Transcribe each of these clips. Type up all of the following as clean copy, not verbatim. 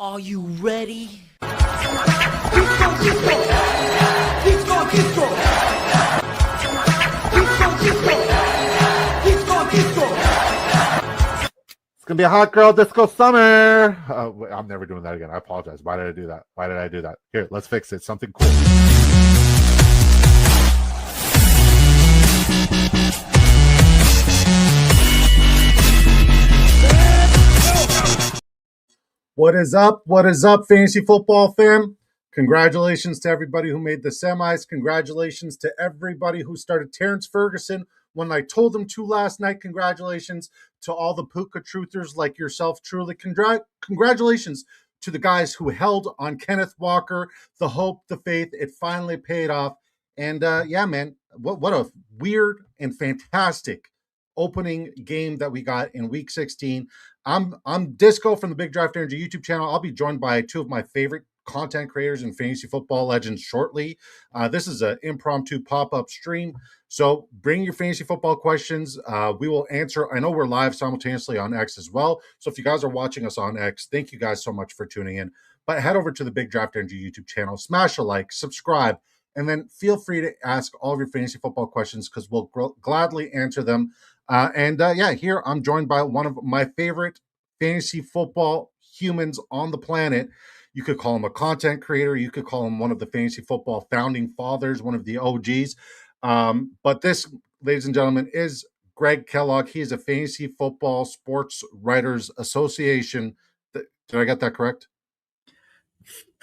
Are you ready? It's gonna be a hot girl disco summer. I'm never doing that again. I apologize. Why did I do that? Here, let's fix it. Something cool. What is up? What is up, fantasy football fam? Congratulations to everybody who made the semis. Congratulations to everybody who started Terrence Ferguson when I told them to last night. Congratulations to all the Puka truthers like yourself, truly. Congratulations to the guys who held on Kenneth Walker, the hope, the faith. It finally paid off. And yeah, man, what a weird and fantastic opening game that we got in week 16. I'm Disco from the Big Draft Energy YouTube channel. I'll be joined by two of my favorite content creators and fantasy football legends shortly. This is an impromptu pop-up stream, so bring your fantasy football questions. We will answer. I know we're live simultaneously on X as well, so if you guys are watching us on X, thank you guys so much for tuning in. But head over to the Big Draft Energy YouTube channel, smash a like, subscribe, and then feel free to ask all of your fantasy football questions because we'll gladly answer them. Yeah, here I'm joined by one of my favorite fantasy football humans on the planet. You could call him a content creator. You could call him one of the fantasy football founding fathers, one of the OGs. But this, ladies and gentlemen, is Greg Kellogg. He is a Fantasy Football Sports Writers Association. Did I get that correct?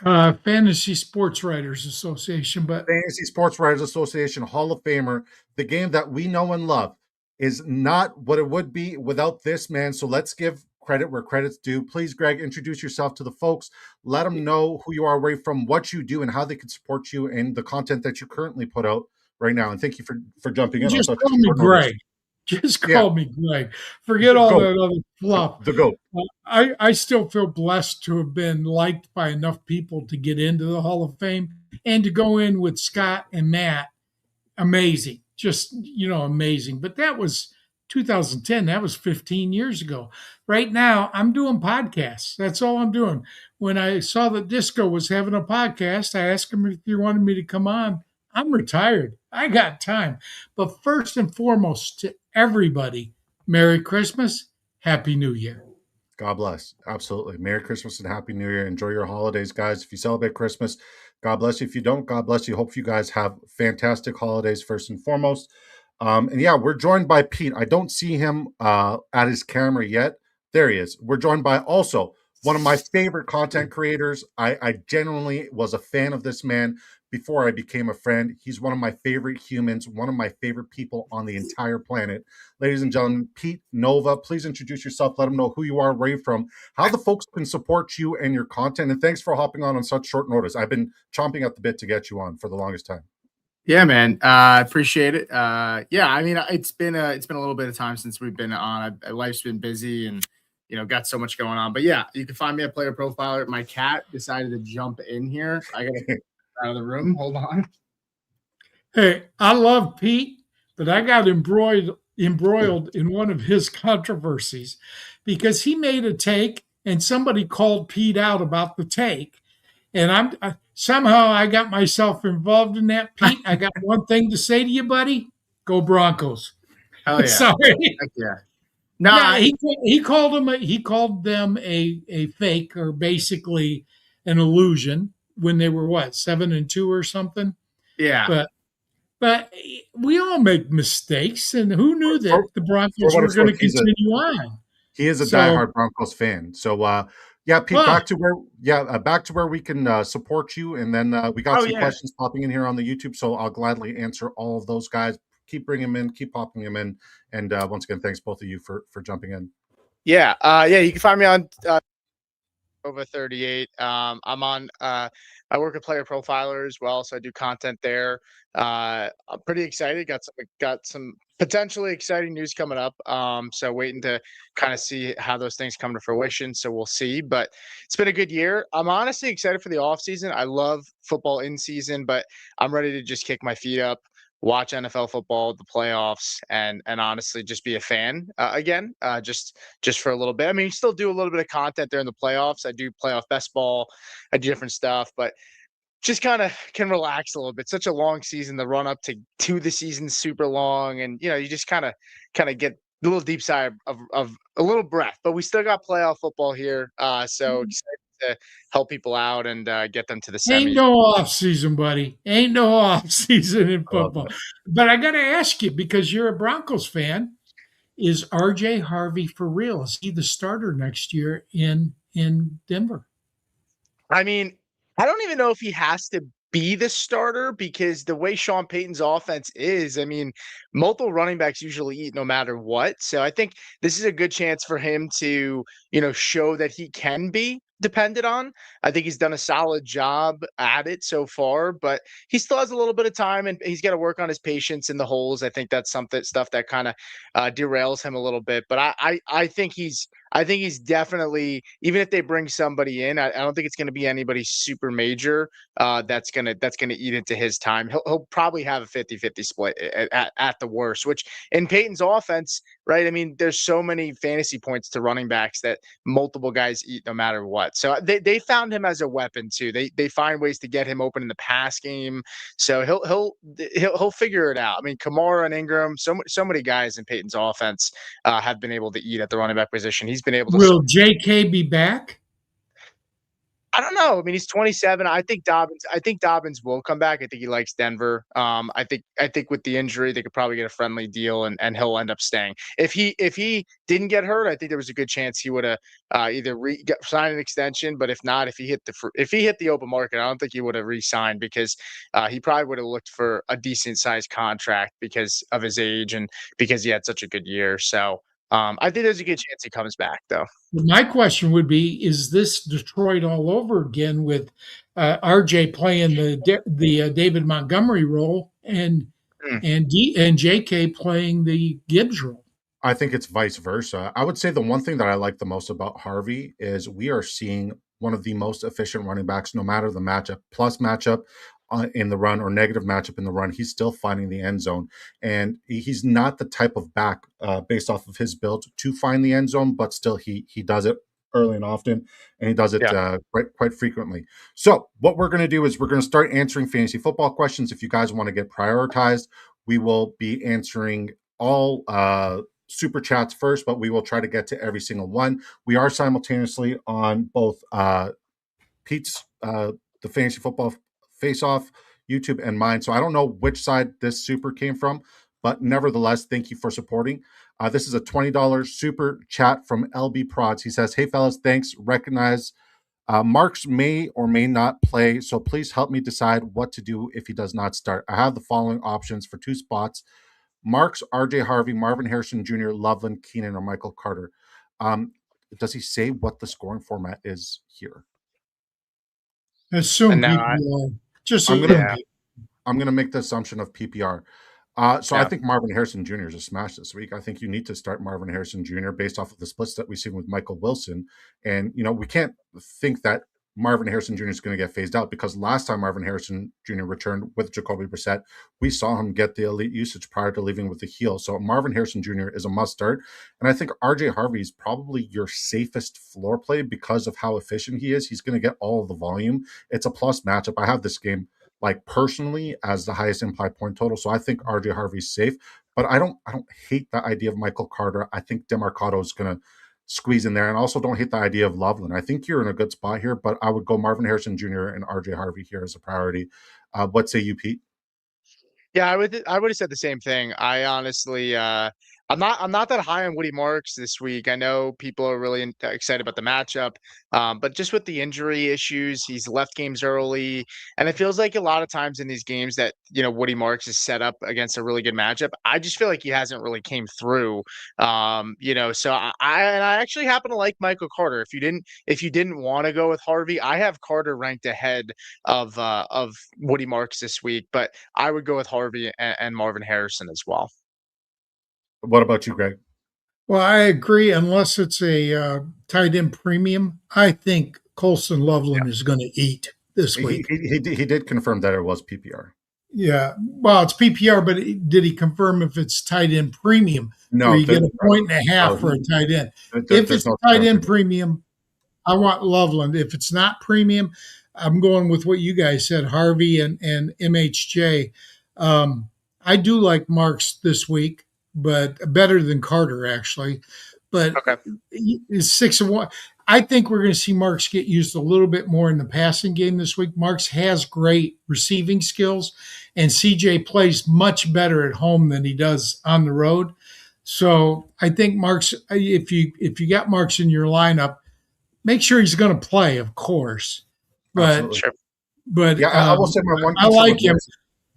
Fantasy Sports Writers Association, but Fantasy Sports Writers Association Hall of Famer. The game that we know and love is not what it would be without this man. So let's give credit where credit's due. Please, Greg, introduce yourself to the folks. Let them know who you are, where you're from, what you do, and how they can support you and the content that you currently put out right now. And thank you for jumping in. Just call me Greg. Just call me Greg. Forget all that other fluff. The GOAT. I still feel blessed to have been liked by enough people to get into the Hall of Fame and to go in with Scott and Matt. Amazing. Just, amazing. But that was 2010. That was 15 years ago. Right now, I'm doing podcasts. That's all I'm doing. When I saw that Disco was having a podcast, I asked him if he wanted me to come on. I'm retired. I got time. But first and foremost, to everybody, Merry Christmas, Happy New Year. God bless. Absolutely. Merry Christmas and Happy New Year. Enjoy your holidays, guys. If you celebrate Christmas, God bless you. If you don't, God bless you. Hope you guys have fantastic holidays first and foremost. And yeah, we're joined by Pete. I don't see him at his camera yet. There he is. We're joined by also one of my favorite content creators. I genuinely was a fan of this man before I became a friend. He's one of my favorite humans, one of my favorite people on the entire planet. Ladies and gentlemen, Pete Nova, please introduce yourself. Let them know who you are, where you're from, how the folks can support you and your content. And thanks for hopping on such short notice. I've been chomping at the bit to get you on for the longest time. Yeah, man. I appreciate it. Yeah, I mean, it's been a little bit of time since we've been on. Life's been busy and, got so much going on. But yeah, you can find me at Player Profiler. My cat decided to jump in here. I got to get out of the room. Hold on. Hey, I love Pete, but I got embroiled in one of his controversies because he made a take and somebody called Pete out about the take. And somehow I got myself involved in that. Pete, I got one thing to say to you, buddy. Go Broncos. Hell yeah. Sorry. Heck yeah. No, he called them a fake or basically an illusion when they were 7-2 or something. Yeah. But we all make mistakes, and who knew that the Broncos were going to continue on? He is a diehard Broncos fan. So yeah, Pete, back to where we can support you, and then we got some questions popping in here on the YouTube, so I'll gladly answer all of those, guys. Keep bringing them in, keep popping them in, and once again, thanks both of you for jumping in. Yeah, you can find me on over 38. I'm on. I work at Player Profiler as well, so I do content there. I'm pretty excited. Got some potentially exciting news coming up. So waiting to kind of see how those things come to fruition. So we'll see. But it's been a good year. I'm honestly excited for the off season. I love football in season, but I'm ready to just kick my feet up. watch NFL football, the playoffs, and honestly just be a fan again, just for a little bit. I mean, you still do a little bit of content there in the playoffs. I do playoff best ball, I do different stuff, but just kind of can relax a little bit. Such a long season. The run up to the season's super long, and you just kind of get a little deep sigh of a little breath. But we still got playoff football here, so excited to help people out and get them to the Ain't semis. no off season, buddy. Ain't no off season in I love football. that. But I got to ask you, because you're a Broncos fan, is RJ Harvey for real? Is he the starter next year in Denver? I mean, I don't even know if he has to be the starter because the way Sean Payton's offense is, I mean, multiple running backs usually eat no matter what. So I think this is a good chance for him to, show that he can be depended on. I think he's done a solid job at it so far, but he still has a little bit of time and he's got to work on his patience in the holes. I think that's stuff that kind of derails him a little bit. But I think he's definitely, even if they bring somebody in, I don't think it's going to be anybody super major that's gonna eat into his time. He'll probably have a 50-50 split at the worst, which in Peyton's offense, right? I mean, there's so many fantasy points to running backs that multiple guys eat no matter what. So they found him as a weapon too. They find ways to get him open in the pass game. So he'll figure it out. I mean, Kamara and Ingram, so many guys in Peyton's offense have been able to eat at the running back position. He's been able to. Will JK be back? I don't know. I mean, he's 27. I think Dobbins will come back. I think he likes Denver. I think with the injury, they could probably get a friendly deal, and he'll end up staying. If he didn't get hurt, I think there was a good chance he would have either signed an extension. But if not, if he hit the open market, I don't think he would have re-signed because he probably would have looked for a decent sized contract because of his age and because he had such a good year. So I think there's a good chance he comes back, though. My question would be: is this Detroit all over again with RJ playing the David Montgomery role and Hmm. and JK playing the Gibbs role? I think it's vice versa. I would say the one thing that I like the most about Harvey is we are seeing one of the most efficient running backs, no matter the matchup, plus matchup in the run or negative matchup in the run. He's still finding the end zone. And he's not the type of back based off of his build to find the end zone, but still he does it early and often, and he does it Yeah. quite frequently. So what we're going to do is we're going to start answering fantasy football questions. If you guys want to get prioritized, we will be answering all super chats first, but we will try to get to every single one. We are simultaneously on both Pete's the fantasy football face off YouTube and mine. So I don't know which side this super came from, but nevertheless, thank you for supporting. This is a $20 super chat from LB Prods. He says, "Hey fellas, thanks. Recognize Marks may or may not play, so please help me decide what to do if he does not start. I have the following options for 2 spots: Marks, RJ Harvey, Marvin Harrison Jr., Loveland, Keenan, or Michael Carter." Does he say what the scoring format is here? Assume And now PPR. Just I'm assume. gonna I'm gonna make the assumption of PPR. So I think Marvin Harrison Jr. is a smash this week. I think you need to start Marvin Harrison Jr. based off of the splits that we've seen with Michael Wilson. And, we can't think that Marvin Harrison Jr. is going to get phased out because last time Marvin Harrison Jr. returned with Jacoby Brissett, we saw him get the elite usage prior to leaving with the heel. So Marvin Harrison Jr. is a must start. And I think RJ Harvey is probably your safest floor play because of how efficient he is. He's going to get all of the volume. It's a plus matchup. I have this game personally as the highest implied point total. So I think RJ Harvey's safe, but I don't hate the idea of Michael Carter. I think DeMarcado is going to squeeze in there, and also don't hate the idea of Loveland. I think you're in a good spot here, but I would go Marvin Harrison Jr. and RJ Harvey here as a priority. What say you, Pete? Yeah, I would have said the same thing. I honestly I'm not that high on Woody Marks this week. I know people are really excited about the matchup, but just with the injury issues, he's left games early, and it feels like a lot of times in these games that Woody Marks is set up against a really good matchup. I just feel like he hasn't really came through. So I actually happen to like Michael Carter. If you didn't want to go with Harvey, I have Carter ranked ahead of Woody Marks this week, but I would go with Harvey and Marvin Harrison as well. What about you, Greg? Well, I agree. Unless it's a tight end premium, I think Colson Loveland is going to eat this He, week. he did confirm that it was PPR. Yeah. Well, it's PPR, but did he confirm if it's tight end premium where No, you get a point and a half for a tight end? If there's it's no tight end premium, I want Loveland. If it's not premium, I'm going with what you guys said, Harvey and MHJ. I do like Marks this week, but better than Carter actually. But Okay. it's 6-1. I think we're going to see Marks get used a little bit more in the passing game this week. Marks has great receiving skills, and CJ plays much better at home than he does on the road. So I think Marks, if you got Marks in your lineup, make sure he's going to play, of course. But Absolutely. Sure. but Yeah, I will say my one I concern like with him, Marks,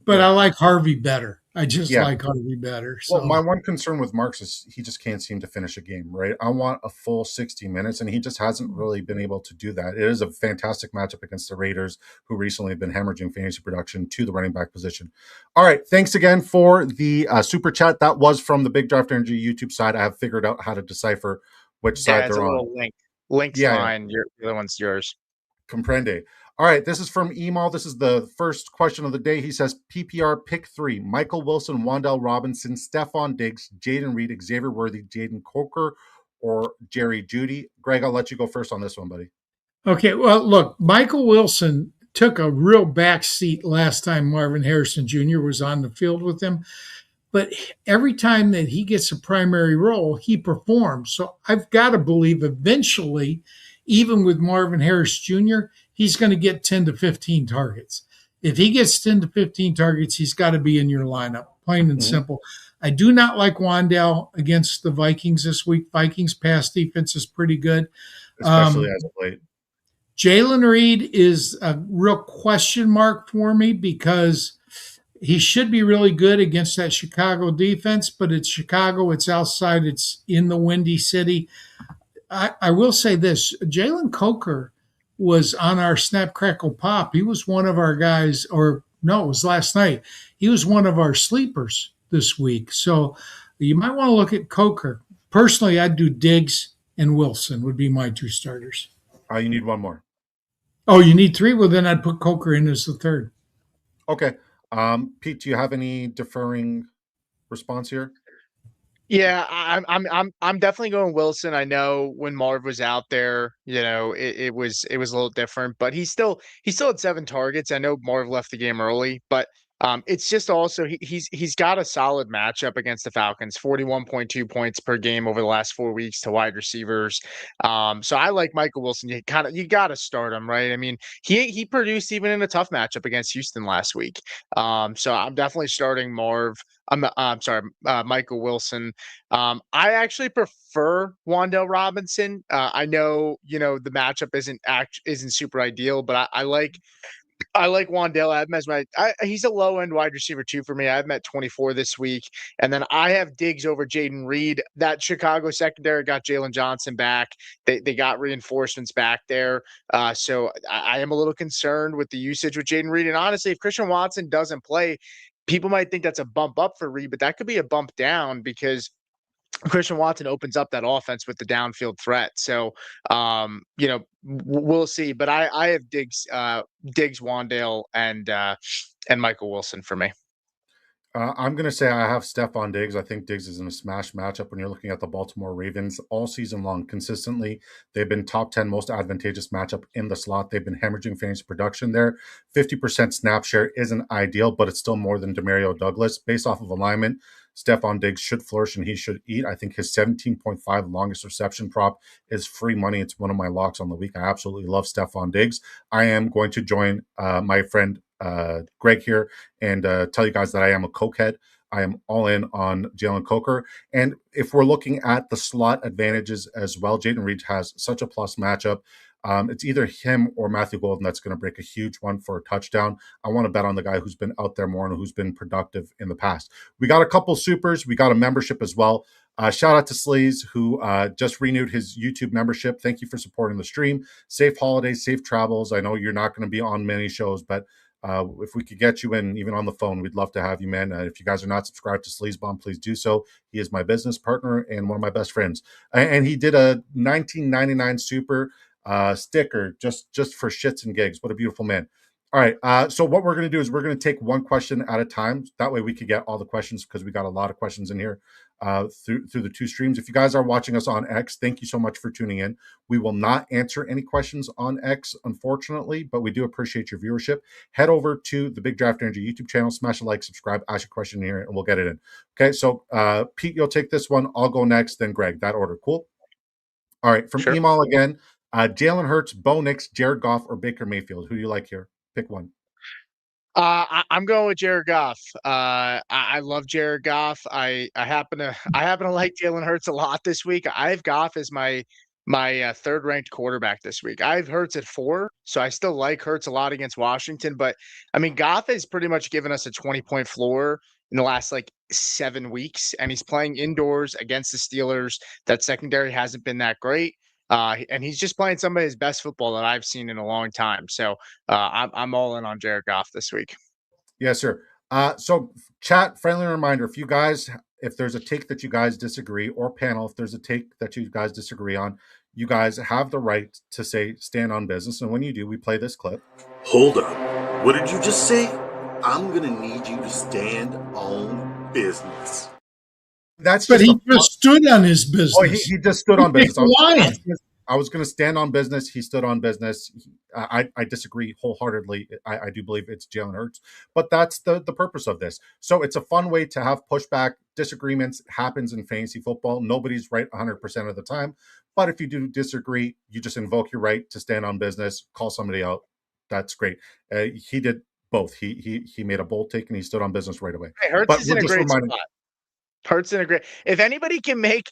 but I like Harvey better. I just yeah. like Harvey better. Well, So my one concern with Marks is he just can't seem to finish a game, right? I want a full 60 minutes, and he just hasn't really been able to do that. It is a fantastic matchup against the Raiders, who recently have been hemorrhaging fantasy production to the running back position. All right, thanks again for the super chat. That was from the Big Draft Energy YouTube side. I have figured out how to decipher which Yeah, side it's they're a on. little link. Link's Yeah, mine. The other one's yours. Comprende. All right, this is from Emal. This is the first question of the day. He says, PPR pick 3, Michael Wilson, Wan'Dale Robinson, Stephon Diggs, Jaden Reed, Xavier Worthy, Jaden Coker, or Jerry Judy. Greg, I'll let you go first on this one, buddy. okay, well, look, Michael Wilson took a real back seat last time Marvin Harrison Jr. was on the field with him. But every time that he gets a primary role, he performs. So I've got to believe eventually, even with Marvin Harris Jr., he's going to get 10 to 15 targets. If he gets 10 to 15 targets, he's got to be in your lineup, plain and simple. I do not like Wan'Dale against the Vikings this week. Vikings pass defense is pretty good. Especially as of late. Jalen Reed is a real question mark for me because he should be really good against that Chicago defense, but it's Chicago, it's outside, it's in the Windy City. I will say this, Jalen Coker was on our Snap Crackle Pop. He was one of our guys, or no, it was last night. He was one of our sleepers this week. So you might want to look at Coker. Personally, I'd do Diggs and Wilson would be my 2 starters. You need one more. Oh, you need 3? Well, then I'd put Coker in as the 3rd. Okay. Pete, do you have any deferring response here? Yeah, I'm definitely going Wilson. I know when Marv was out there, it was a little different, but he still had 7 targets. I know Marv left the game early, but it's just also he's got a solid matchup against the Falcons, 41.2 points per game over the last 4 weeks to wide receivers. So I like Michael Wilson. You got to start him, right? I mean, he produced even in a tough matchup against Houston last week. So I'm definitely starting Marv. I'm sorry, Michael Wilson. I actually prefer Wan'Dale Robinson. I know, the matchup isn't super ideal, but I like Wan'Dale. I have him as he's a low end wide receiver 2 for me. I have him at 24 this week, and then I have Diggs over Jaden Reed. That Chicago secondary got Jalen Johnson back. They got reinforcements back there. So I am a little concerned with the usage with Jaden Reed. And honestly, if Christian Watson doesn't play, people might think that's a bump up for Reed, but that could be a bump down because Christian Watson opens up that offense with the downfield threat. So, we'll see. But I have Diggs, Wan'Dale, and Michael Wilson for me. I'm going to say I have Stephon Diggs. I think Diggs is in a smash matchup when you're looking at the Baltimore Ravens all season long. Consistently, they've been top 10 most advantageous matchup in the slot. They've been hemorrhaging fantasy production there. 50% snap share isn't ideal, but it's still more than Demario Douglas. Based off of alignment, Stephon Diggs should flourish and he should eat. I think his 17.5 longest reception prop is free money. It's one of my locks on the week. I absolutely love Stephon Diggs. I am going to join my friend Greg here and tell you guys that I am a cokehead. I am all in on Jalen Coker. And if we're looking at the slot advantages as well, Jaden Reed has such a plus matchup. It's either him or Matthew Golden that's going to break a huge one for a touchdown. I want to bet on the guy who's been out there more and who's been productive in the past. We got a couple supers. We got a membership as well. Shout out to Sleez, who just renewed his YouTube membership. Thank you for supporting the stream. Safe holidays, safe travels. I know you're not going to be on many shows, but if we could get you in, even on the phone, we'd love to have you, man. If you guys are not subscribed to Sleazebomb, please do so. He is my business partner and one of my best friends. And he did a 1999 super sticker just for shits and gigs. What a beautiful man. All right. So what we're going to do is we're going to take one question at a time. That way we could get all the questions because we got a lot of questions in here through the two streams. If you guys are watching us on X, thank you so much for tuning in. We will not answer any questions on X, unfortunately, but we do appreciate your viewership. Head over to the Big Draft Energy YouTube channel, smash a like, subscribe, ask your question here, and we'll get it in. Okay. So Pete, you'll take this one. I'll go next, then Greg. That order. Cool. All right. From Sure. Emal again. Jalen Hurts, Bo Nix, Jared Goff, or Baker Mayfield. Who do you like here? Pick one. I'm going with Jared Goff. I love Jared Goff. I happen to like Jalen Hurts a lot this week. I have Goff as my third ranked quarterback this week. I have Hurts at 4, so I still like Hurts a lot against Washington. But I mean, Goff has pretty much given us a 20-point floor in the last like 7 weeks, and he's playing indoors against the Steelers. That secondary hasn't been that great. And he's just playing some of his best football that I've seen in a long time. So I'm all in on Jared Goff this week. Yes, sir. So chat, friendly reminder, if there's a take that you guys disagree, or panel, if there's a take that you guys disagree on, you guys have the right to say stand on business. And when you do, we play this clip. Hold up. What did you just say? I'm going to need you to stand on business. That's but he just stood on his business. Oh, he just stood on business. I was going to stand on business. He stood on business. I disagree wholeheartedly. I do believe it's Jalen Hurts, but that's the purpose of this. So it's a fun way to have pushback. Disagreements happens in fantasy football. Nobody's right 100% of the time, but if you do disagree, you just invoke your right to stand on business, call somebody out. That's great. He did both. He made a bold take and he stood on business right away. Hey, Hurts is in a great spot. Hurts in a great. If anybody can make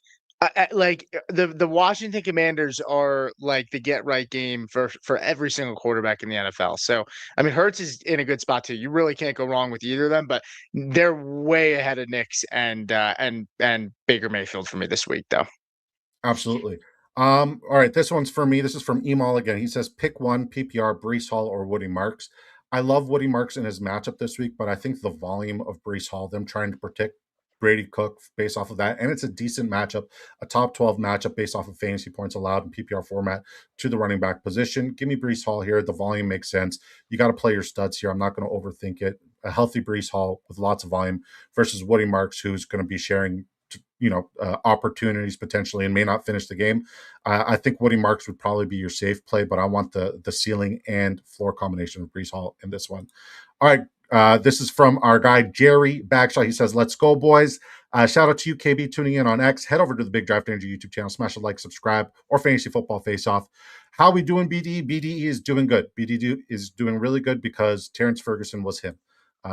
like the Washington Commanders are like the get right game for every single quarterback in the NFL. So I mean, Hurts is in a good spot too. You really can't go wrong with either of them. But they're way ahead of Knicks and Baker Mayfield for me this week, though. Absolutely. All right, this one's for me. This is from Emal again. He says, pick one, PPR, Breece Hall or Woody Marks. I love Woody Marks in his matchup this week, but I think the volume of Breece Hall, them trying to protect Brady Cook based off of that, and it's a decent matchup, a top 12 matchup based off of fantasy points allowed in PPR format to the running back position. Give me Breece Hall here. The volume makes sense. You got to play your studs here. I'm not going to overthink it. A healthy Breece Hall with lots of volume versus Woody Marks, who's going to be sharing opportunities potentially and may not finish the game. I think Woody Marks would probably be your safe play, but I want the ceiling and floor combination of Breece Hall in this one. All right. This is from our guy, Jerry Bagshaw. He says, let's go, boys. Shout out to you, KB, tuning in on X. Head over to the Big Draft Energy YouTube channel. Smash a like, subscribe, or Fantasy Football Face-Off. How we doing, BDE? BDE is doing good. BDE is doing really good because Terrence Ferguson was him.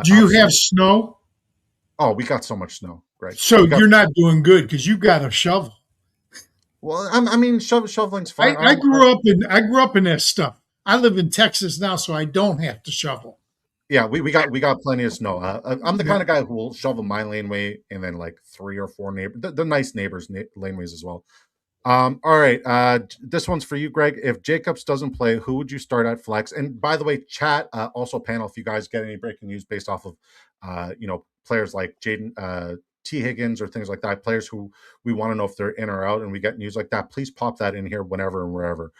Do you have snow? Oh, we got so much snow, Greg. So you're not doing good because you got a shovel. Well, I mean, shoveling's fine. I grew up in that stuff. I live in Texas now, so I don't have to shovel. Yeah, we got plenty of snow. I'm the kind of guy who will shovel my laneway and then like 3 or 4 neighbors, the nice neighbors' laneways as well. All right, this one's for you, Greg. If Jacobs doesn't play, who would you start at flex? And by the way, chat, also panel, if you guys get any breaking news based off of, players like Jaden T. Higgins or things like that, players who we want to know if they're in or out, and we get news like that, please pop that in here whenever and wherever.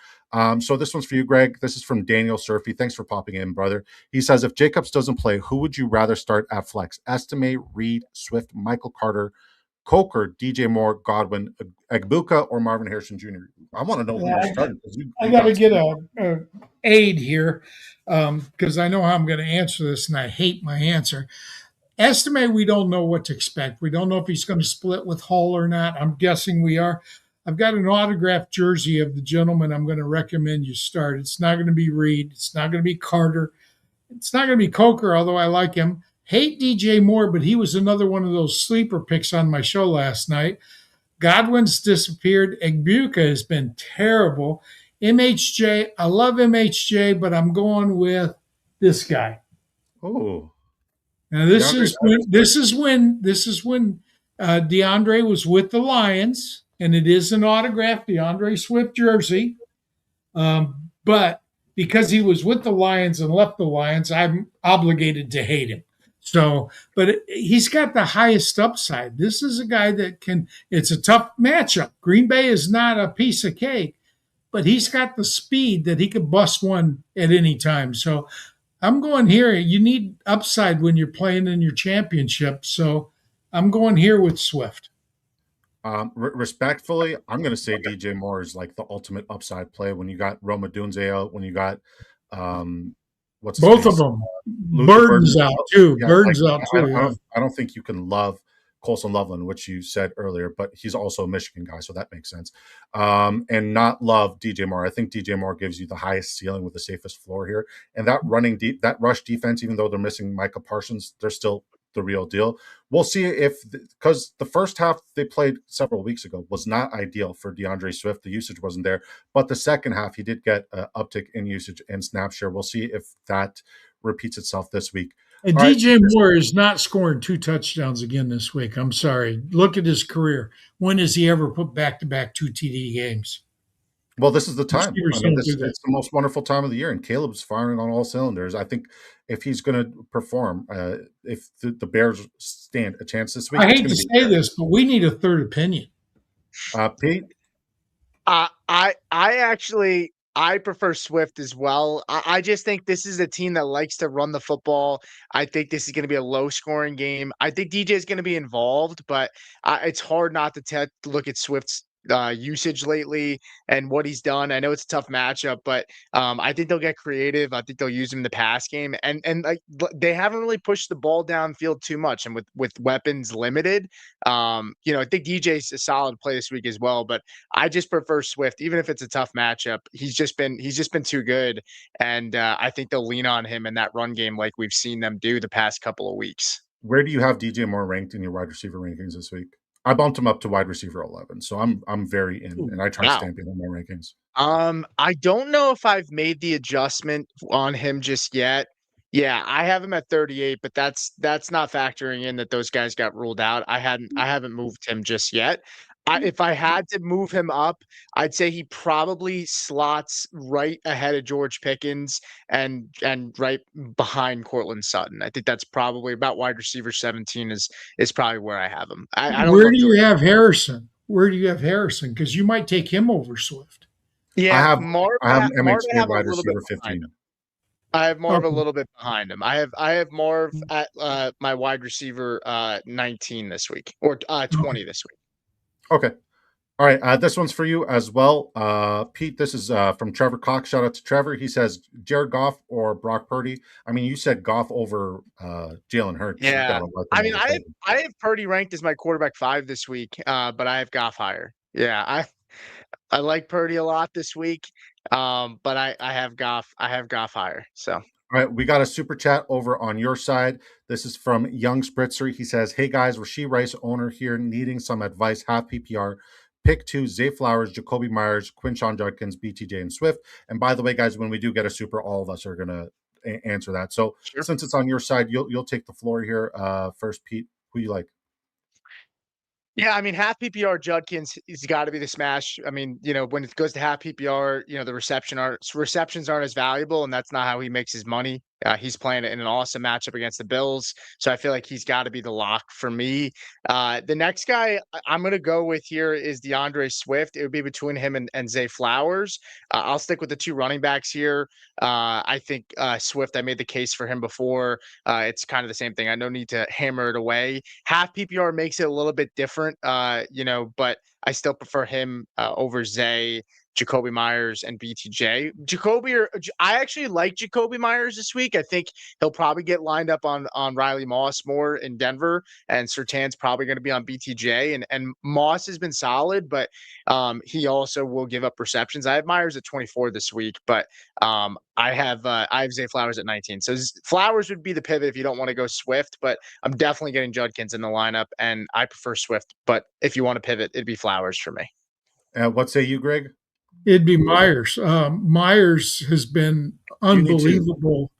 So this one's for you, Greg. This is from Daniel Surfy. Thanks for popping in, brother. He says, if Jacobs doesn't play, who would you rather start at flex? Estime, Reed, Swift, Michael Carter, Coker, DJ Moore, Godwin, Agbuka, or Marvin Harrison Jr.? I want to know who you're starting. I got to get a aid here because I know how I'm going to answer this, and I hate my answer. Estimate, we don't know what to expect. We don't know if he's going to split with Hall or not. I'm guessing we are. I've got an autographed jersey of the gentleman I'm going to recommend you start. It's not going to be Reed. It's not going to be Carter. It's not going to be Coker, although I like him. Hate DJ Moore, but he was another one of those sleeper picks on my show last night. Godwin's disappeared. Agbuka has been terrible. MHJ, I love MHJ, but I'm going with this guy. Oh. Now this is when DeAndre was with the Lions, and it is an autographed DeAndre Swift jersey. But because he was with the Lions and left the Lions, I'm obligated to hate him. So, but he's got the highest upside. This is a guy that can. It's a tough matchup. Green Bay is not a piece of cake, but he's got the speed that he could bust one at any time. So. I'm going here. You need upside when you're playing in your championship. So I'm going here with Swift. Respectfully, I'm going to say DJ Moore is like the ultimate upside play when you got Roma Dunze out, when you got what's his Both of face? them. Luther Burden's out too. Yeah, like Burden's out I, too. I Yeah. don't think you can love Colson Loveland, which you said earlier, but he's also a Michigan guy, so that makes sense. And not love DJ Moore. I think DJ Moore gives you the highest ceiling with the safest floor here. And that that rush defense, even though they're missing Micah Parsons, they're still the real deal. We'll see if, because the first half they played several weeks ago was not ideal for DeAndre Swift. The usage wasn't there, but the second half he did get an uptick in usage and snap share. We'll see if that repeats itself this week. And All right. DJ Moore is not scoring 2 touchdowns again this week. I'm sorry. Look at his career. When has he ever put back-to-back 2 TD games? Well, this is the time. Receivers I mean, don't do that. it's the most wonderful time of the year, and Caleb's firing on all cylinders. I think if he's going to perform, if the Bears stand a chance this week, I it's hate going to be say this, but we need a third opinion. Pete. I actually I prefer Swift as well. I just think this is a team that likes to run the football. I think this is going to be a low scoring game. I think DJ is going to be involved, but it's hard not to look at Swift's usage lately and what he's done. I know it's a tough matchup, but I think they'll get creative. I think they'll use him in the pass game, and like they haven't really pushed the ball downfield too much, and with weapons limited, I think DJ's a solid play this week as well. But I just prefer Swift, even if it's a tough matchup. He's just been too good, and I think they'll lean on him in that run game like we've seen them do the past couple of weeks. Where do you have DJ Moore ranked in your wide receiver rankings this week? I bumped him up to wide receiver 11, so I'm very in, and I try to stand behind my rankings. I don't know if I've made the adjustment on him just yet. Yeah, I have him at 38, but that's not factoring in that those guys got ruled out. I haven't moved him just yet. If I had to move him up, I'd say he probably slots right ahead of George Pickens and right behind Cortland Sutton. I think that's probably about wide receiver 17 is probably where I have him. I don't Where love do George. you have Harrison? Where do you have Harrison? Because you might take him over Swift. Yeah, I have Marv, MHK I have a wide little bit receiver behind 15. him. I have Marv a Okay. little bit behind him. I have Marv at my wide receiver 19 this week, or 20 this week. Okay. All right, this one's for you as well. Pete, this is from Trevor Cox. Shout out to Trevor. He says, Jared Goff or Brock Purdy? I mean, you said Goff over Jalen Hurts. Yeah. I mean, I I have Purdy ranked as my quarterback 5 this week, but I have Goff higher. Yeah, I like Purdy a lot this week, but I have Goff higher. So. All right, we got a super chat over on your side. This is from Young Spritzer. He says, hey guys, Rashee Rice owner here needing some advice, half PPR. Pick 2, Zay Flowers, Jacoby Myers, Quinshon Judkins, BTJ, and Swift. And by the way, guys, when we do get a super, all of us are going to answer that. So Sure. Since it's on your side, you'll take the floor here. First, Pete, who you like? Yeah, I mean, half PPR Judkins, he's got to be the smash. I mean, when it goes to half PPR, the receptions aren't as valuable, and that's not how he makes his money. He's playing in an awesome matchup against the Bills, so I feel like he's got to be the lock for me. The next guy I'm going to go with here is DeAndre Swift. It would be between him and Zay Flowers. I'll stick with the 2 running backs here. I think Swift, I made the case for him before. It's kind of the same thing. I don't need to hammer it away. Half PPR makes it a little bit different, but I still prefer him over Zay, Jacoby Myers, and BTJ. I actually like Jacoby Myers this week. I think he'll probably get lined up on Riley Moss more in Denver, and Surtain's probably going to be on BTJ. And Moss has been solid, but he also will give up receptions. I have Myers at 24 this week, but I have Zay Flowers at 19. So Flowers would be the pivot if you don't want to go Swift, but I'm definitely getting Judkins in the lineup, and I prefer Swift. But if you want to pivot, it'd be Flowers for me. What say you, Greg? It'd be Myers. Myers has been unbelievable,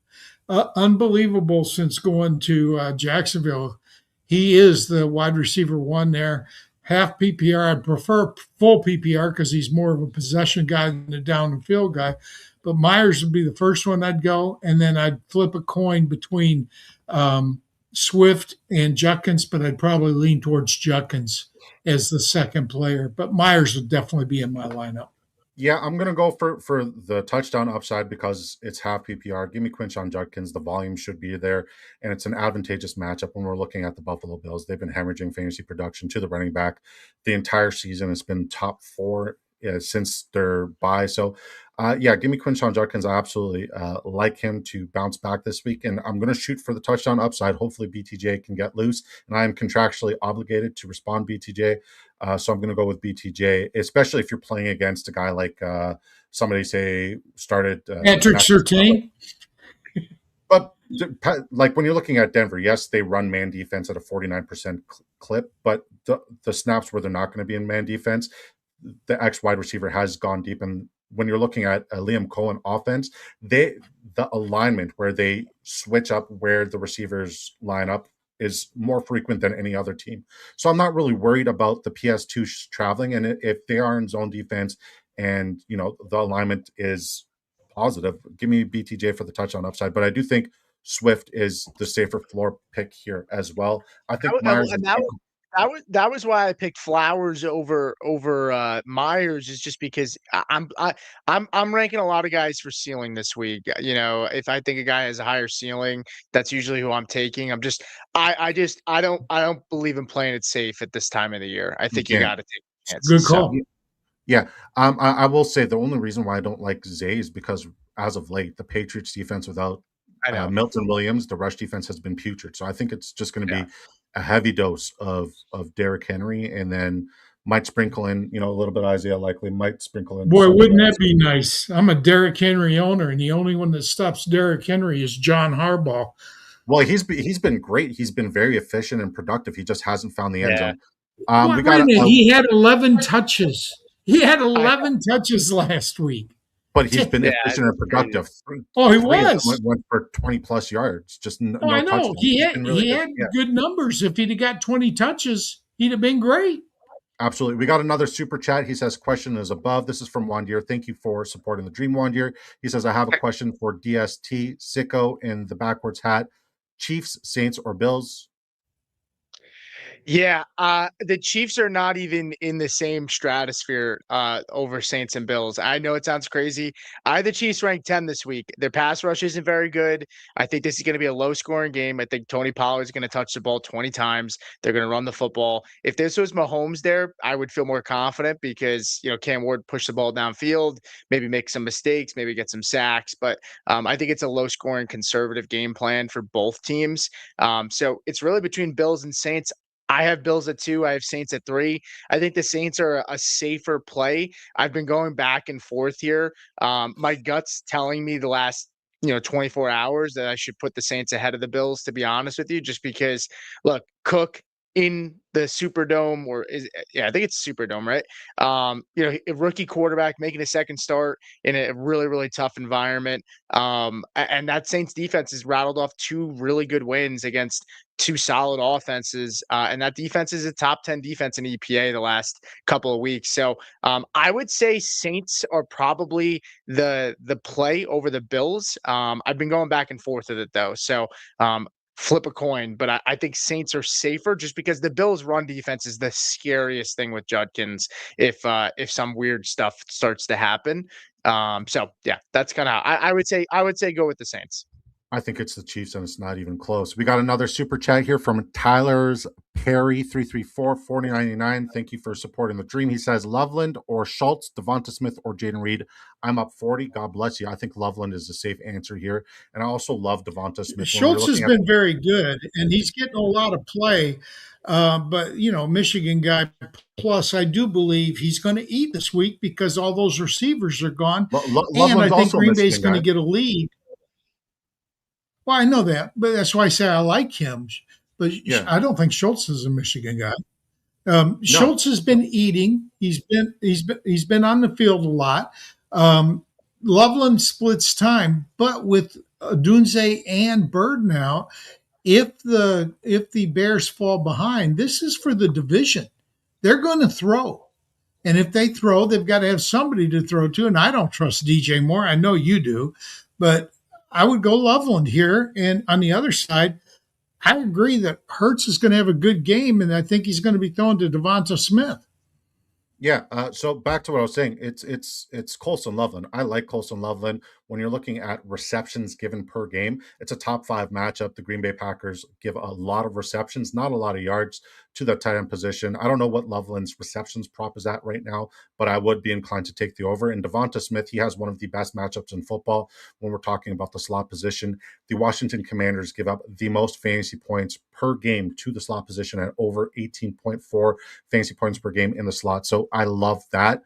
unbelievable since going to Jacksonville. He is the wide receiver 1 there. Half PPR. I'd prefer full PPR because he's more of a possession guy than a down and field guy. But Myers would be the first one I'd go, and then I'd flip a coin between Swift and Judkins, but I'd probably lean towards Judkins as the second player. But Myers would definitely be in my lineup. Yeah, I'm gonna go for the touchdown upside because it's half PPR. Give me Quinshon Judkins. The volume should be there, and it's an advantageous matchup when we're looking at the Buffalo Bills. They've been hemorrhaging fantasy production to the running back the entire season. It's been top four since their bye. So, yeah, give me Quinshon Judkins. I absolutely like him to bounce back this week, and I'm going to shoot for the touchdown upside. Hopefully, BTJ can get loose, and I am contractually obligated to respond BTJ. So I'm going to go with BTJ, especially if you're playing against a guy like somebody say started Patrick Surtain. But like when you're looking at Denver, yes, they run man defense at a 49% clip, but the snaps where they're not going to be in man defense, the X wide receiver has gone deep. And when you're looking at a Liam Cohen offense, the alignment where they switch up where the receivers line up is more frequent than any other team. So I'm not really worried about the PS2 traveling. And if they are in zone defense and, the alignment is positive, give me BTJ for the touchdown upside. But I do think Swift is the safer floor pick here as well. I think Myers and that was why I picked Flowers over Myers, is just because I'm ranking a lot of guys for ceiling this week. If I think a guy has a higher ceiling, that's usually who I'm taking. I don't believe in playing it safe at this time of the year. I think you got to take chances. Good call. So, yeah, I will say the only reason why I don't like Zay is because as of late, the Patriots defense without Milton Williams, the rush defense has been putrid. So I think it's just going to be a heavy dose of Derrick Henry, and then might sprinkle in, a little bit of Isaiah Likely, might sprinkle in. Boy, wouldn't that be nice? I'm a Derrick Henry owner, and the only one that stops Derrick Henry is John Harbaugh. Well, he's been great. He's been very efficient and productive. He just hasn't found the end zone. Wait a minute. He had 11 touches. He had 11 touches last week. But he's been efficient and productive. He was. Went for 20-plus yards. Just no I know. touchdowns. He had good numbers. If he'd have got 20 touches, he'd have been great. Absolutely. We got another super chat. He says, question is above. This is from Wandir. Thank you for supporting the dream, Wandir. He says, I have a question for DST, Sicko in the backwards hat. Chiefs, Saints, or Bills? Yeah, the Chiefs are not even in the same stratosphere over Saints and Bills. I know it sounds crazy. I had the Chiefs ranked 10 this week. Their pass rush isn't very good. I think this is going to be a low-scoring game. I think Tony Pollard is going to touch the ball 20 times. They're going to run the football. If this was Mahomes there, I would feel more confident because, Cam Ward pushed the ball downfield, maybe make some mistakes, maybe get some sacks. But I think it's a low-scoring, conservative game plan for both teams. So it's really between Bills and Saints. I have Bills at 2. I have Saints at 3. I think the Saints are a safer play. I've been going back and forth here. My gut's telling me the last 24 hours that I should put the Saints ahead of the Bills, to be honest with you, just because, look, Cook in the Superdome, I think it's Superdome, right? A rookie quarterback making a second start in a really, really tough environment. And that Saints defense has rattled off 2 really good wins against 2 solid offenses. And that defense is a top 10 defense in EPA the last couple of weeks. So I would say Saints are probably the play over the Bills. I've been going back and forth with it though. So flip a coin, but I think Saints are safer just because the Bills' run defense is the scariest thing with Judkins if some weird stuff starts to happen. So yeah, that's kind of I would say go with the Saints. I think it's the Chiefs, and it's not even close. We got another super chat here from Tyler's Perry 334 4099. Thank you for supporting the dream. He says Loveland or Schultz, Devonta Smith or Jaden Reed. I'm up 40. God bless you. I think Loveland is a safe answer here, and I also love Devonta Smith. Schultz has been very good, and he's getting a lot of play. But Michigan guy. Plus, I do believe he's going to eat this week because all those receivers are gone, and I think Green Bay's going to get a lead. Well, I know that, but that's why I say I like him. But I don't think Schultz is a Michigan guy. Schultz has been eating. He's been on the field a lot. Loveland splits time, but with Dunze and Bird now, if the Bears fall behind, this is for the division. They're going to throw. And if they throw, they've got to have somebody to throw to. And I don't trust DJ Moore. I know you do, but I would go Loveland here. And on the other side, I agree that Hurts is going to have a good game, and I think he's going to be throwing to Devonta Smith. Yeah. So back to what I was saying, it's Colson Loveland. I like Colson Loveland. When you're looking at receptions given per game, it's a top 5 matchup. The Green Bay Packers give a lot of receptions, not a lot of yards to the tight end position. I don't know what Loveland's receptions prop is at right now, but I would be inclined to take the over. And Devonta Smith, he has one of the best matchups in football when we're talking about the slot position. The Washington Commanders give up the most fantasy points per game to the slot position at over 18.4 fantasy points per game in the slot. So I love that.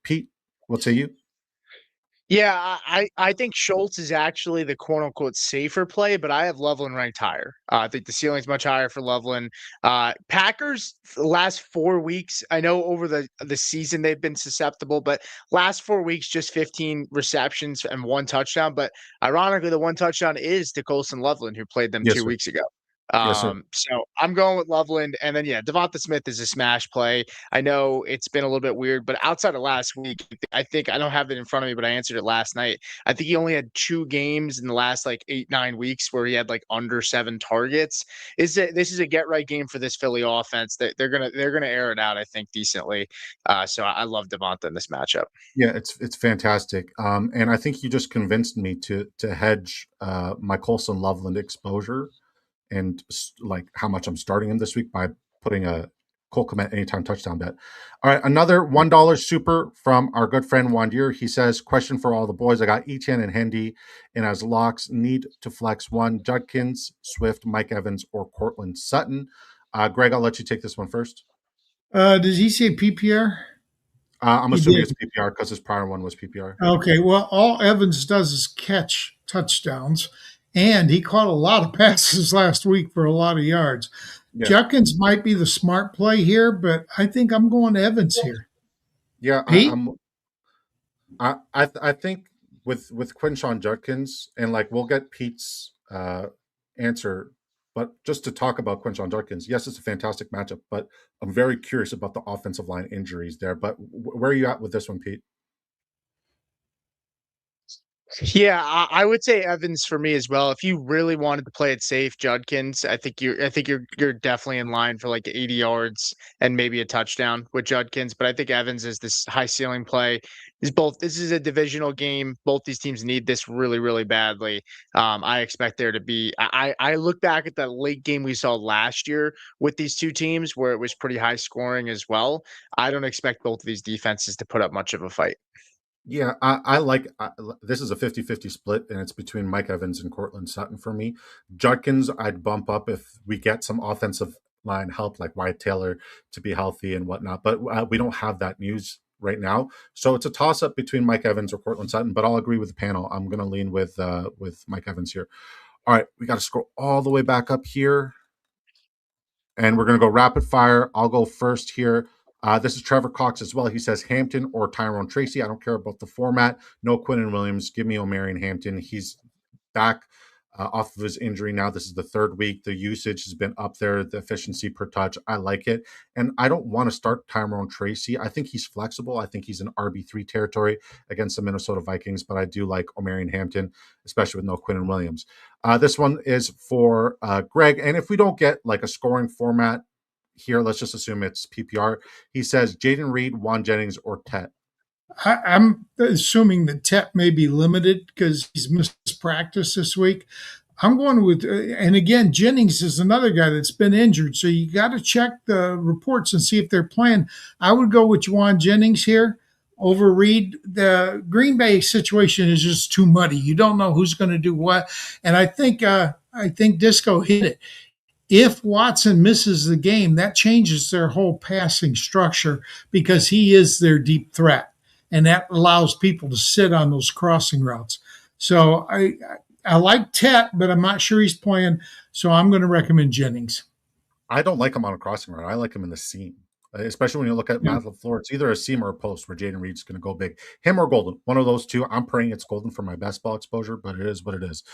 Pete, what say you? Yeah, I think Schultz is actually the quote unquote safer play, but I have Loveland ranked higher. I think the ceiling's much higher for Loveland. Packers the last 4 weeks, I know over the season they've been susceptible, but last 4 weeks just 15 receptions and 1 touchdown. But ironically, the 1 touchdown is to Colson Loveland, who played them Yes, two sir. weeks ago. Yes, sir. So I'm going with Loveland, and then yeah, Devonta Smith is a smash play. I know it's been a little bit weird, but outside of last week, I think I don't have it in front of me, but I answered it last night. I think he only had 2 games in the last like 8-9 weeks where he had like under 7 targets. This is a get right game for this Philly offense? That they're gonna air it out, I think, decently. So I love Devonta in this matchup. Yeah, it's fantastic. And I think you just convinced me to hedge my Colson Loveland exposure and like how much I'm starting him this week by putting a Cole Kmet anytime touchdown bet. All right, another $1 super from our good friend Wandir. He says, question for all the boys. I got Etienne and Hendy, and as locks, need to flex one. Judkins, Swift, Mike Evans, or Cortland Sutton. Greg, I'll let you take this one first. Does he say PPR? I'm He assuming did. it's PPR because his prior one was PPR. Okay, well, all Evans does is catch touchdowns, and he caught a lot of passes last week for a lot of yards. Yeah, Judkins might be the smart play here, but I think I'm going Evans here. yeah. Pete? I think with Quinshawn Judkins, and like we'll get Pete's answer, but just to talk about Quinshawn Judkins, yes, it's a fantastic matchup, but I'm very curious about the offensive line injuries there. But where are you at with this one, Pete? Yeah, I would say Evans for me as well. If you really wanted to play it safe, Judkins, I think you're definitely in line for like 80 yards and maybe a touchdown with Judkins. But I think Evans is this high ceiling play. This is a divisional game. Both these teams need this really, really badly. I expect there to be I look back at the late game we saw last year with these two teams where it was pretty high scoring as well. I don't expect both of these defenses to put up much of a fight. Yeah, this is a 50-50 split, and it's between Mike Evans and Cortland Sutton for me. Judkins, I'd bump up if we get some offensive line help like Wyatt Taylor to be healthy and whatnot, but we don't have that news right now. So it's a toss up between Mike Evans or Cortland Sutton, but I'll agree with the panel. I'm going to lean with Mike Evans here. All right, we got to scroll all the way back up here, and we're going to go rapid fire. I'll go first here. This is Trevor Cox as well. He says Hampton or Tyrone Tracy. I don't care about the format. No Quinnen Williams. Give me O'Marion Hampton. He's back off of his injury now. This is the 3rd week. The usage has been up there. The efficiency per touch, I like it. And I don't want to start Tyrone Tracy. I think he's flexible. I think he's in RB3 territory against the Minnesota Vikings, but I do like O'Marion Hampton, especially with no Quinnen Williams. This one is for Greg. And if we don't get like a scoring format here, let's just assume it's PPR. He says Jaden Reed, Juan Jennings, or Tet. I'm assuming that Tet may be limited because he's missed practice this week. I'm going with, and again, Jennings is another guy that's been injured. So you got to check the reports and see if they're playing. I would go with Juwan Jennings here over Reed. The Green Bay situation is just too muddy. You don't know who's going to do what. And I think Disco hit it. If Watson misses the game, that changes their whole passing structure because he is their deep threat. And that allows people to sit on those crossing routes. So I like Tet, but I'm not sure he's playing. So I'm going to recommend Jennings. I don't like him on a crossing route. I like him in the seam, especially when you look at Yeah. Matt LaFleur. It's either a seam or a post where Jaden Reed's going to go big. Him or Golden. One of those two. I'm praying it's Golden for my best ball exposure, but it is what it is.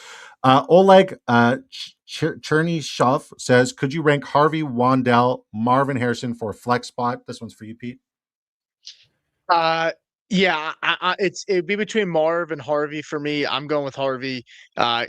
Oleg Chernyshov says, could you rank Harvey, Wandell, Marvin Harrison for flex spot? This one's for you, Pete. Uh, Yeah, it'd be between Marv and Harvey for me. I'm going with Harvey.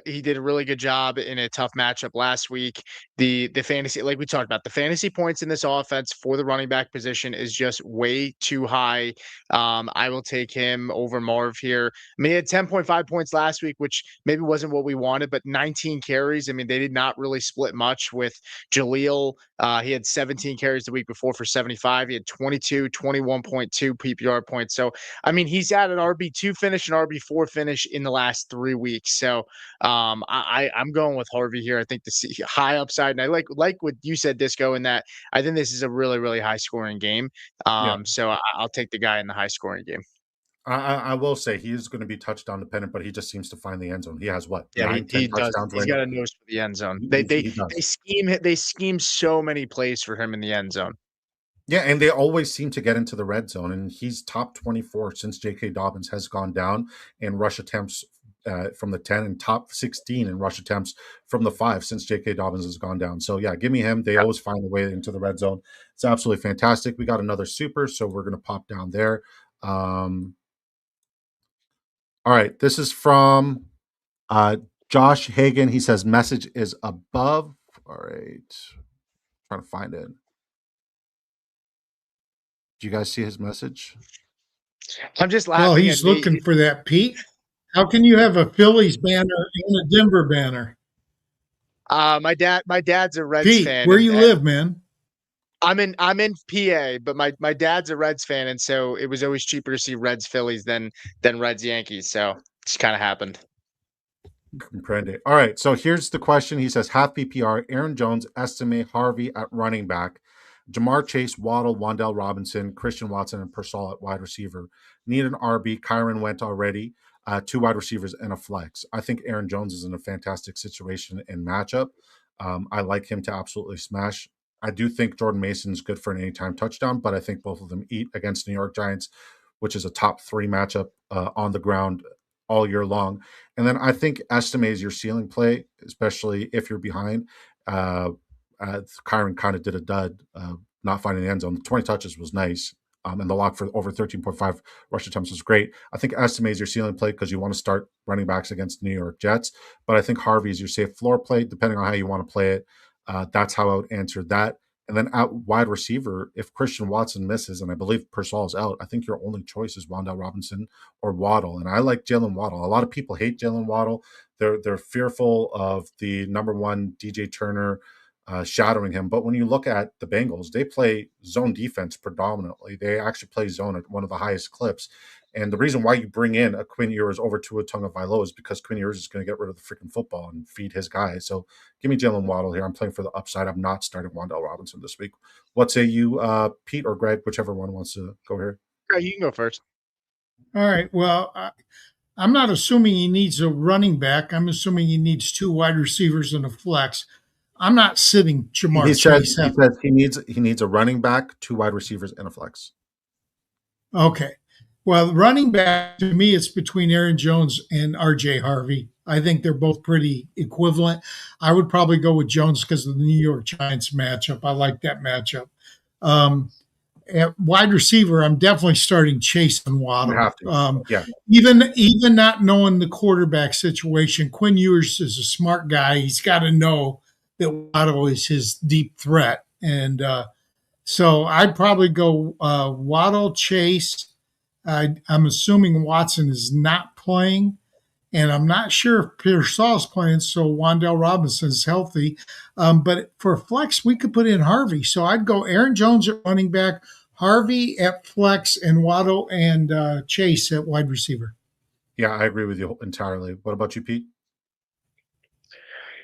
He did a really good job in a tough matchup last week. The fantasy, like we talked about, the fantasy points in this offense for the running back position is just way too high. I will take him over Marv here. I mean, he had 10.5 points last week, which maybe wasn't what we wanted, but 19 carries. I mean, they did not really split much with Jaleel. He had 17 carries the week before for 75. He had 22, 21.2 PPR points. So I mean, he's had an RB2 finish and RB4 finish in the last 3 weeks. So I'm going with Harvey here. I think the high upside, and I like what you said, Disco, in that I think this is a really, really high scoring game. Yeah. So I'll take the guy in the high scoring game. I will say he is going to be touchdown dependent, but he just seems to find the end zone. He has what, Yeah, nine, he ten does. touchdowns He's right got now? a nose for the end zone. He does. They scheme so many plays for him in the end zone. Yeah, and they always seem to get into the red zone, and he's top 24 since J.K. Dobbins has gone down in rush attempts from the 10 and top 16 in rush attempts from the 5 since J.K. Dobbins has gone down. So, yeah, give me him. They always find a way into the red zone. It's absolutely fantastic. We got another super, so we're going to pop down there. All right, this is from Josh Hagan. He says, message is above. All right, trying to find it. Do you guys see his message? I'm just laughing. Well, he's looking for that, Pete. How can you have a Phillies banner and a Denver banner? My dad's a Reds Pete, fan. where you live, man? I'm in PA, but my dad's a Reds fan, and so it was always cheaper to see Reds Phillies than Reds Yankees. So it's kind of happened. Comprende. All right, so here's the question. He says, half PPR, Aaron Jones, estimate Harvey at running back, Jamar Chase, Waddle, Wan'Dale Robinson, Christian Watson, and Persall at wide receiver. Need an RB. Kyron went already. 2 wide receivers and a flex. I think Aaron Jones is in a fantastic situation and matchup. I like him to absolutely smash. I do think Jordan Mason's good for an anytime touchdown, but I think both of them eat against New York Giants, which is a top 3 matchup on the ground all year long. And then I think estimate is your ceiling play, especially if you're behind. Kyron kind of did a dud, not finding the end zone. The 20 touches was nice. And the lock for over 13.5 rush attempts was great. I think estimate is your ceiling play because you want to start running backs against New York Jets. But I think Harvey is your safe floor play, depending on how you want to play it. That's how I would answer that. And then at wide receiver, if Christian Watson misses, and I believe Persall is out, I think your only choice is Wan'Dale Robinson or Waddle. And I like Jalen Waddle. A lot of people hate Jalen Waddle. They're fearful of the number 1 DJ Turner shadowing him. But when you look at the Bengals, they play zone defense predominantly. They actually play zone at one of the highest clips. And the reason why you bring in a Quinn Ewers over Tua Tagovailoa is because Quinn Ewers is going to get rid of the freaking football and feed his guys. So give me Jalen Waddle here. I'm playing for the upside. I'm not starting Wan'Dale Robinson this week. What say you, Pete or Greg, whichever one wants to go here? You can go first. All right. Well, I'm not assuming he needs a running back. I'm assuming he needs 2 wide receivers and a flex. I'm not sitting Jamar Chase. He says he needs a running back, 2 wide receivers, and a flex. Okay. Well, running back, to me, it's between Aaron Jones and RJ Harvey. I think they're both pretty equivalent. I would probably go with Jones because of the New York Giants matchup. I like that matchup. At wide receiver, I'm definitely starting Chase and Waddle. You have to. Yeah. Even not knowing the quarterback situation, Quinn Ewers is a smart guy. He's got to know that Waddle is his deep threat. And so I'd probably go Waddle, Chase. I'm assuming Watson is not playing, and I'm not sure if Persall's playing, so Wan'Dale Robinson is healthy. But for flex, we could put in Harvey. So I'd go Aaron Jones at running back, Harvey at flex, and Waddle and Chase at wide receiver. Yeah, I agree with you entirely. What about you, Pete?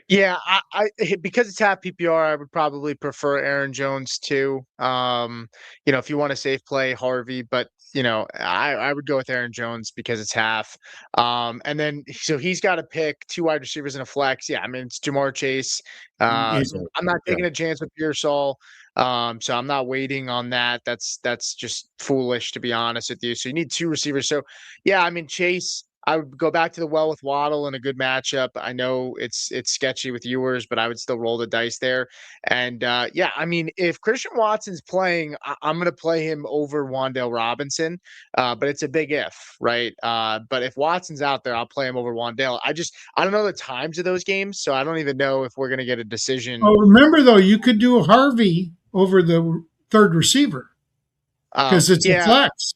Yeah, I because it's half PPR, I would probably prefer Aaron Jones too. If you want to safe play Harvey, but I would go with Aaron Jones because it's half. And then so he's got to pick 2 wide receivers and a flex. Yeah, I mean it's Jamar Chase. I'm not taking a chance with Pearsall. So I'm not waiting on that. That's just foolish to be honest with you. So you need 2 receivers. So yeah, I mean Chase. I would go back to the well with Waddle in a good matchup. I know it's sketchy with yours, but I would still roll the dice there. And yeah, I mean, if Christian Watson's playing, I'm going to play him over Wan'Dale Robinson, but it's a big if, right? But if Watson's out there, I'll play him over Wan'Dale. I don't know the times of those games, so I don't even know if we're going to get a decision. Oh, remember though, you could do Harvey over the third receiver because it's a Yeah. flex.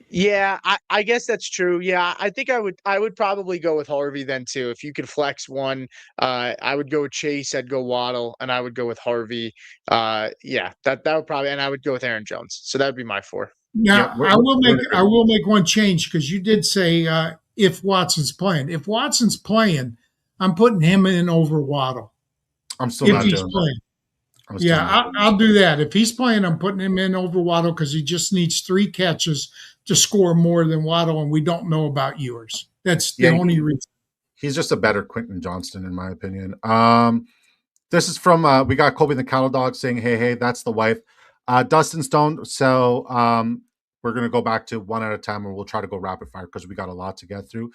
Yeah, I guess that's true. Yeah, I think I would probably go with Harvey then too. If you could flex one, I would go with Chase, I'd go Waddle, and I would go with Harvey. Yeah, that would probably, and I would go with Aaron Jones. So that would be my 4. Now Yeah, I will make one change because you did say if Watson's playing. If Watson's playing, I'm putting him in over Waddle. I'm still not doing playing. that. Yeah, I'll do that. If he's playing, I'm putting him in over Waddle because he just needs 3 catches to score more than Waddle, and we don't know about yours. That's the only reason. He's just a better Quentin Johnston, in my opinion. This is from we got Colby the Cattle Dog saying, "Hey, that's the wife." Dustin Stone. So we're gonna go back to one at a time, and we'll try to go rapid fire because we got a lot to get through.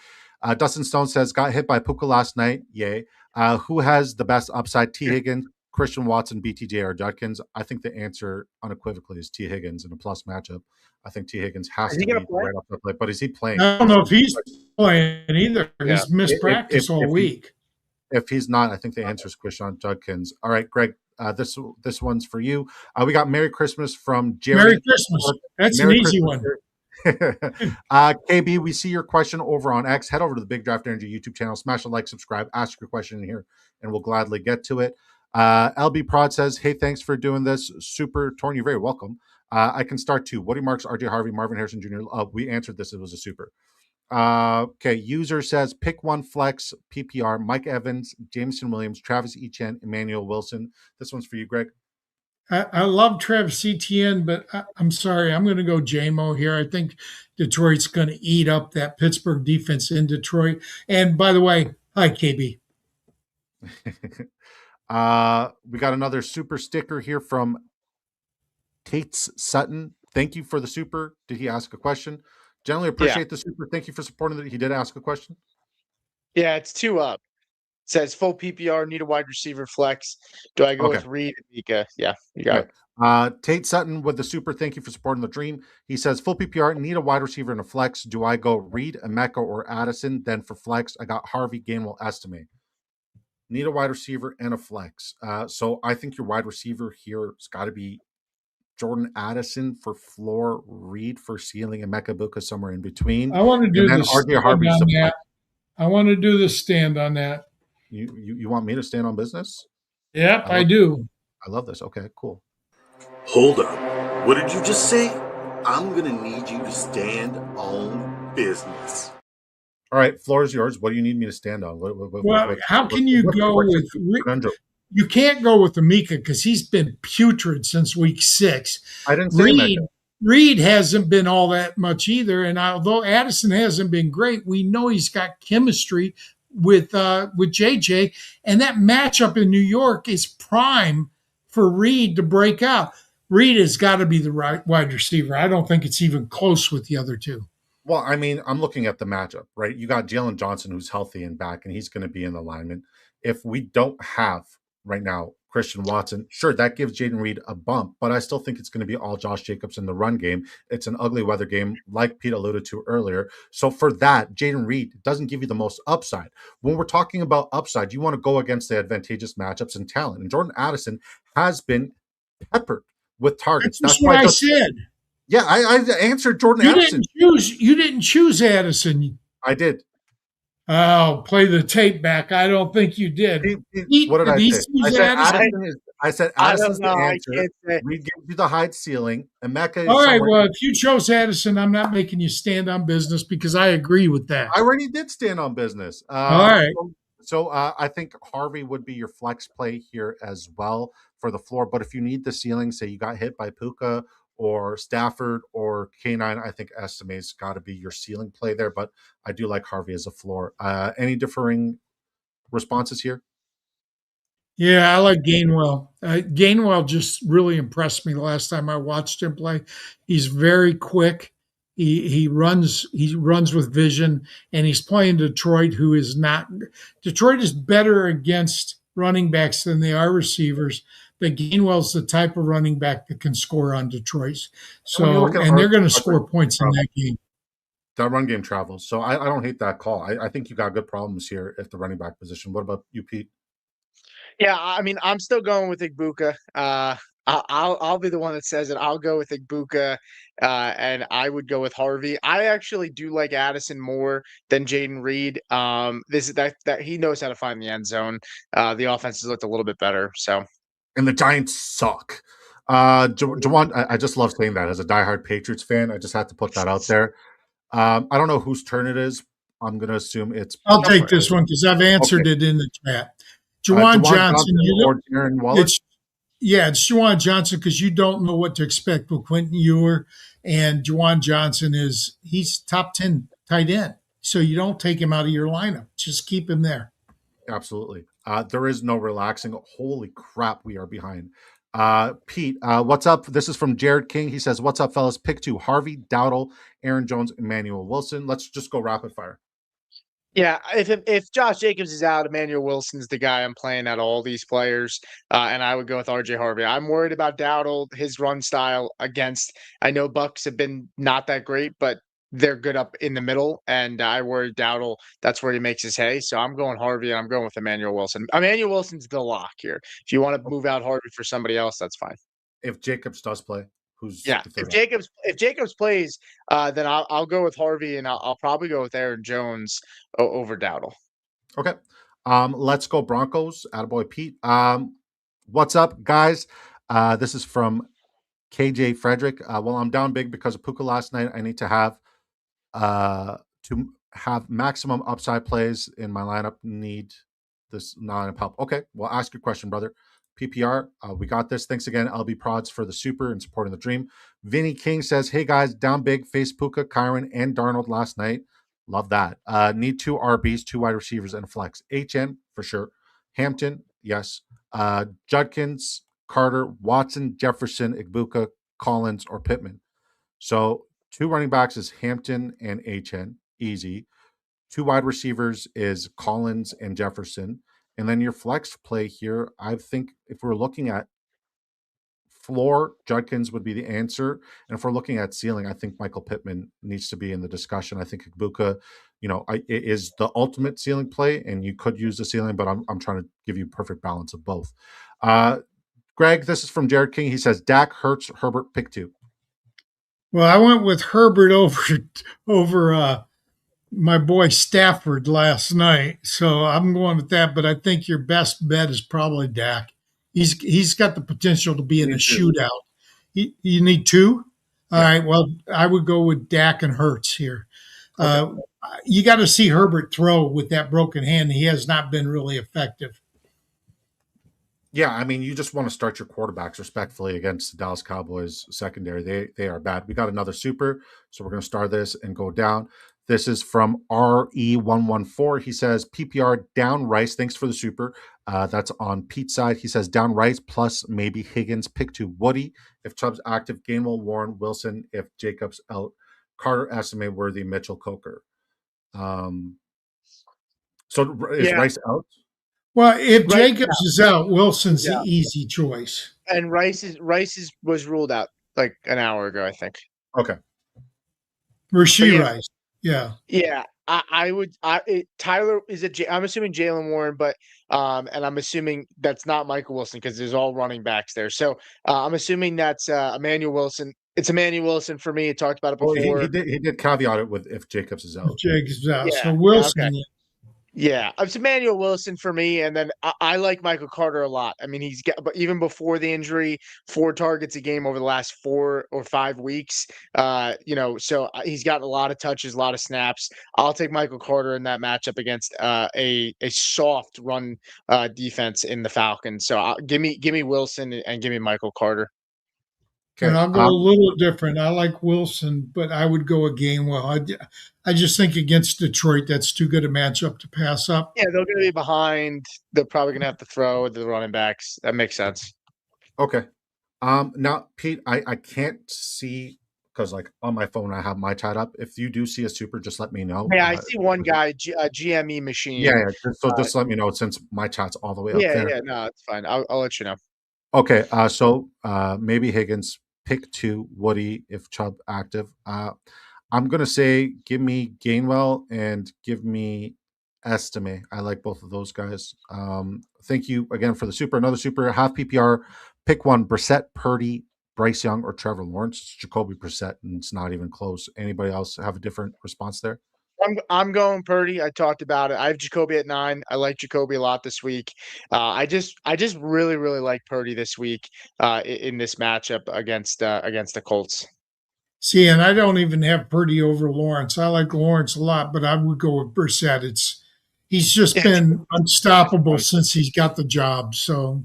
Dustin Stone says, "Got hit by Puka last night. Yay! Who has the best upside? T. Higgins, Christian Watson, BTJ, or Judkins?" I think the answer unequivocally is T. Higgins in a plus matchup. I think T. Higgins has to be right up the play. But is he playing? I don't know if he's playing either. Yeah. He's missed practice all week. If he's not, I think the answer is Christian Judkins. All right, Greg, this one's for you. We got Merry Christmas from Jerry. Merry Christmas. That's an easy one. KB, we see your question over on X. Head over to the Big Draft Energy YouTube channel, smash a like, subscribe, ask your question in here, and we'll gladly get to it. LB Prod says, "Hey, thanks for doing this. Super Torn, you're very welcome. I can start too. Woody Marks, RJ Harvey, Marvin Harrison Jr. We answered this. It was a super. Okay, user says, pick one flex, PPR, Mike Evans, Jameson Williams, Travis Etienne, Emmanuel Wilson. This one's for you, Greg. I love Travis Etienne, but I'm sorry. I'm going to go JMO here. I think Detroit's going to eat up that Pittsburgh defense in Detroit. And by the way, hi, KB. We got another super sticker here from Tate's Sutton. Thank you for the super. Did he ask a question? Generally appreciate the super. Thank you for supporting it. He did ask a question. Yeah, it's 2 up. It says full PPR, need a wide receiver flex. Do I go with Reed and Mika? Yeah, you got it. Tate Sutton with the super. Thank you for supporting the dream. He says full PPR, need a wide receiver and a flex. Do I go Reed, Emeka, or Addison? Then for flex, I got Harvey, Gainwell, estimate. Need a wide receiver and a flex. So I think your wide receiver here has got to be Jordan Addison for floor, Reed for ceiling, and Mekabuka somewhere in between. I want to do this stand on that. I want to do the stand on that. You want me to stand on business? Yep, I do. I love this. Okay, cool. Hold up. What did you just say? I'm going to need you to stand on business. All right, floor is yours. What do you need me to stand on? How can you go with – you can't go with Emeka because he's been putrid since week 6. I didn't say Reed hasn't been all that much either. And although Addison hasn't been great, we know he's got chemistry with JJ. And that matchup in New York is prime for Reed to break out. Reed has got to be the right wide receiver. I don't think it's even close with the other two. Well, I mean, I'm looking at the matchup, right? You got Jalen Johnson, who's healthy and back, and he's going to be in the alignment. If we don't have right now Christian Watson, sure, that gives Jaden Reed a bump, but I still think it's going to be all Josh Jacobs in the run game. It's an ugly weather game, like Pete alluded to earlier. So for that, Jaden Reed doesn't give you the most upside. When we're talking about upside, you want to go against the advantageous matchups and talent. And Jordan Addison has been peppered with targets. That's what I said. Yeah, I answered Jordan Addison. You didn't choose Addison. I did. Oh, play the tape back. I don't think you did. What did I say? I said Addison's the answer. Reed gives you the high ceiling. And Mecca is all right, well, if you chose Addison, I'm not making you stand on business because I agree with that. I already did stand on business. All right. So I think Harvey would be your flex play here as well for the floor. But if you need the ceiling, say you got hit by Puka or Stafford or K9, I think Estimate's got to be your ceiling play there. But I do like Harvey as a floor. Any differing responses here? Yeah, I like Gainwell. Gainwell just really impressed me the last time I watched him play. He's very quick. He runs with vision, and he's playing Detroit, who is not. Detroit is better against running backs than they are receivers. But Gainwell's the type of running back that can score on Detroit. So, and they're going to score points in that game. That run game travels. So I don't hate that call. I think you got good problems here at the running back position. What about you, Pete? Yeah, I mean, I'm still going with Igbuka. I'll be the one that says it. I'll go with Igbuka, and I would go with Harvey. I actually do like Addison more than Jaden Reed. This that he knows how to find the end zone. The offense has looked a little bit better. So, and the Giants suck. Jawan, I just love saying that as a diehard Patriots fan. I just had to put that out there. I don't know whose turn it is. I'm going to assume it's. I'll take this one because I've answered it in the chat. Juwan Johnson, or Darren Waller? It's Juwan Johnson because you don't know what to expect with Quentin Ewer, and Juwan Johnson he's top 10 tight end, so you don't take him out of your lineup. Just keep him there. Absolutely. There is no relaxing. Holy crap, we are behind. Pete, what's up? This is from Jared King. He says, "What's up, fellas? Pick 2: Harvey, Dowdle, Aaron Jones, Emmanuel Wilson." Let's just go rapid fire. Yeah, if Josh Jacobs is out, Emmanuel Wilson's the guy I'm playing out of all these players, and I would go with RJ Harvey. I'm worried about Dowdle, his run style against. I know Bucks have been not that great, but they're good up in the middle, and I worry Dowdle. That's where he makes his hay. So I'm going Harvey, and I'm going with Emmanuel Wilson. Emmanuel Wilson's the lock here. If you want to move out Harvey for somebody else, that's fine. If Jacobs does play. Yeah, if Jacobs plays, then I'll go with Harvey, and I'll probably go with Aaron Jones over Dowdle. Okay, let's go Broncos. Attaboy Pete. What's up, guys? This is from KJ Frederick. Well, I'm down big because of Puka last night. I need to have maximum upside plays in my lineup. Need this lineup help. Okay, well, ask your question, brother. PPR, we got this. Thanks again, LB Prods, for the super and supporting the dream. Vinny King says, "Hey guys, down big, face Puka, Kyron, and Darnold last night. Love that. Need 2 RBs, 2 wide receivers, and flex. HN for sure. Hampton, yes. Judkins, Carter, Watson, Jefferson, Igbuka, Collins, or Pittman. So 2 running backs is Hampton and HN, easy. 2 wide receivers is Collins and Jefferson. And then your flex play here, I think if we're looking at floor, Judkins would be the answer. And if we're looking at ceiling, I think Michael Pittman needs to be in the discussion. I think Igbuka, is the ultimate ceiling play, and you could use the ceiling, but I'm trying to give you perfect balance of both. Greg, this is from Jared King. He says, Dak, Hurts, Herbert, pick 2. Well, I went with Herbert over my boy Stafford last night, so I'm going with that. But I think your best bet is probably Dak. He's got the potential to be in a shootout. You need 2? All right. Well, I would go with Dak and Hurts here. Okay. You got to see Herbert throw with that broken hand. He has not been really effective. Yeah, I mean, you just want to start your quarterbacks respectfully against the Dallas Cowboys secondary. They are bad. We got another super, so we're going to start this and go down. This is from RE114. He says, PPR down Rice. Thanks for the super. That's on Pete's side. He says, down Rice plus maybe Higgins. Pick 2 Woody. If Chubb's active, Gainwell, Warren, Wilson. If Jacobs out, Carter, estimate Worthy, Mitchell, Coker. So is Rice out? Well, if Jacobs is out, Wilson's the easy choice. And Rice was ruled out like an hour ago, I think. Okay. Rasheed Rice. Yeah. Yeah. Tyler is I'm assuming Jalen Warren, but and I'm assuming that's not Michael Wilson because there's all running backs there. So I'm assuming that's Emmanuel Wilson. It's Emmanuel Wilson for me. I talked about it before. Well, he did caveat it with if Jacobs is out. If Jacobs is out. Yeah. So Wilson. Okay. Yeah, it's Emmanuel Wilson for me, and then I like Michael Carter a lot. I mean, he's got, but even before the injury, 4 targets a game over the last 4 or 5 weeks. So he's gotten a lot of touches, a lot of snaps. I'll take Michael Carter in that matchup against a soft run defense in the Falcons. So give me Wilson and give me Michael Carter. Okay. And I'll go a little different. I like Wilson, but I would go a Gainwell. I just think against Detroit, that's too good a matchup to pass up. Yeah, they're going to be behind. They're probably going to have to throw the running backs. That makes sense. Okay. Now, Pete, I can't see because like on my phone I have my chat up. If you do see a super, just let me know. Yeah, I see one guy, GME machine. Yeah. Just let me know since my chat's all the way up there. Yeah, no, it's fine. I'll let you know. Okay. Maybe Higgins, pick 2, Woody if Chubb active. I'm gonna say give me Gainwell and give me Estime. I like both of those guys. Thank you again for the super. Another super half PPR. Pick one: Brissett, Purdy, Bryce Young, or Trevor Lawrence. It's Jacoby Brissett, and it's not even close. Anybody else have a different response there? I'm going Purdy. I talked about it. I have Jacoby at 9. I like Jacoby a lot this week. I just really like Purdy this week in this matchup against the Colts. See, and I don't even have Purdy over Lawrence. I like Lawrence a lot, but I would go with Brissett. He's just been unstoppable since he's got the job. So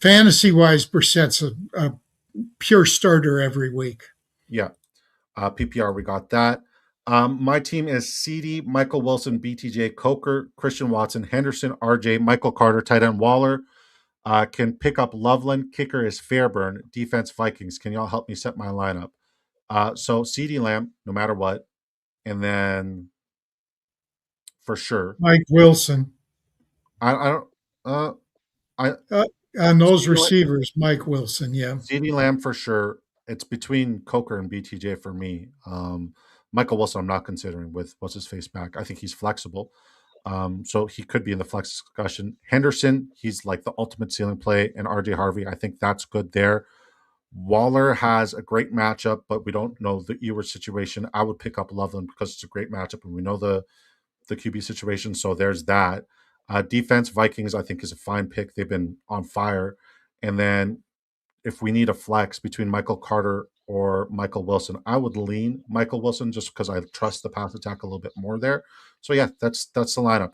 fantasy wise, Brissett's a pure starter every week. Yeah. PPR, we got that. My team is CD, Michael Wilson, BTJ, Coker, Christian Watson, Henderson, RJ, Michael Carter, tight end Waller. Can pick up Loveland. Kicker is Fairburn. Defense Vikings. Can y'all help me set my lineup? So CD Lamb, no matter what. And then for sure, Mike Wilson. I don't. On those receivers, Mike Wilson, yeah. CD Lamb for sure. It's between Coker and BTJ for me. Michael Wilson, I'm not considering with what's his face back. I think he's flexible. So he could be in the flex discussion. Henderson, he's like the ultimate ceiling play, and RJ Harvey, I think that's good there. Waller has a great matchup, but we don't know the Ewers situation. I would pick up Loveland because it's a great matchup, and we know the QB situation. So there's that. Defense Vikings, I think, is a fine pick. They've been on fire. And then if we need a flex between Michael Carter or Michael Wilson, I would lean Michael Wilson just because I trust the pass attack a little bit more there. So yeah, that's the lineup.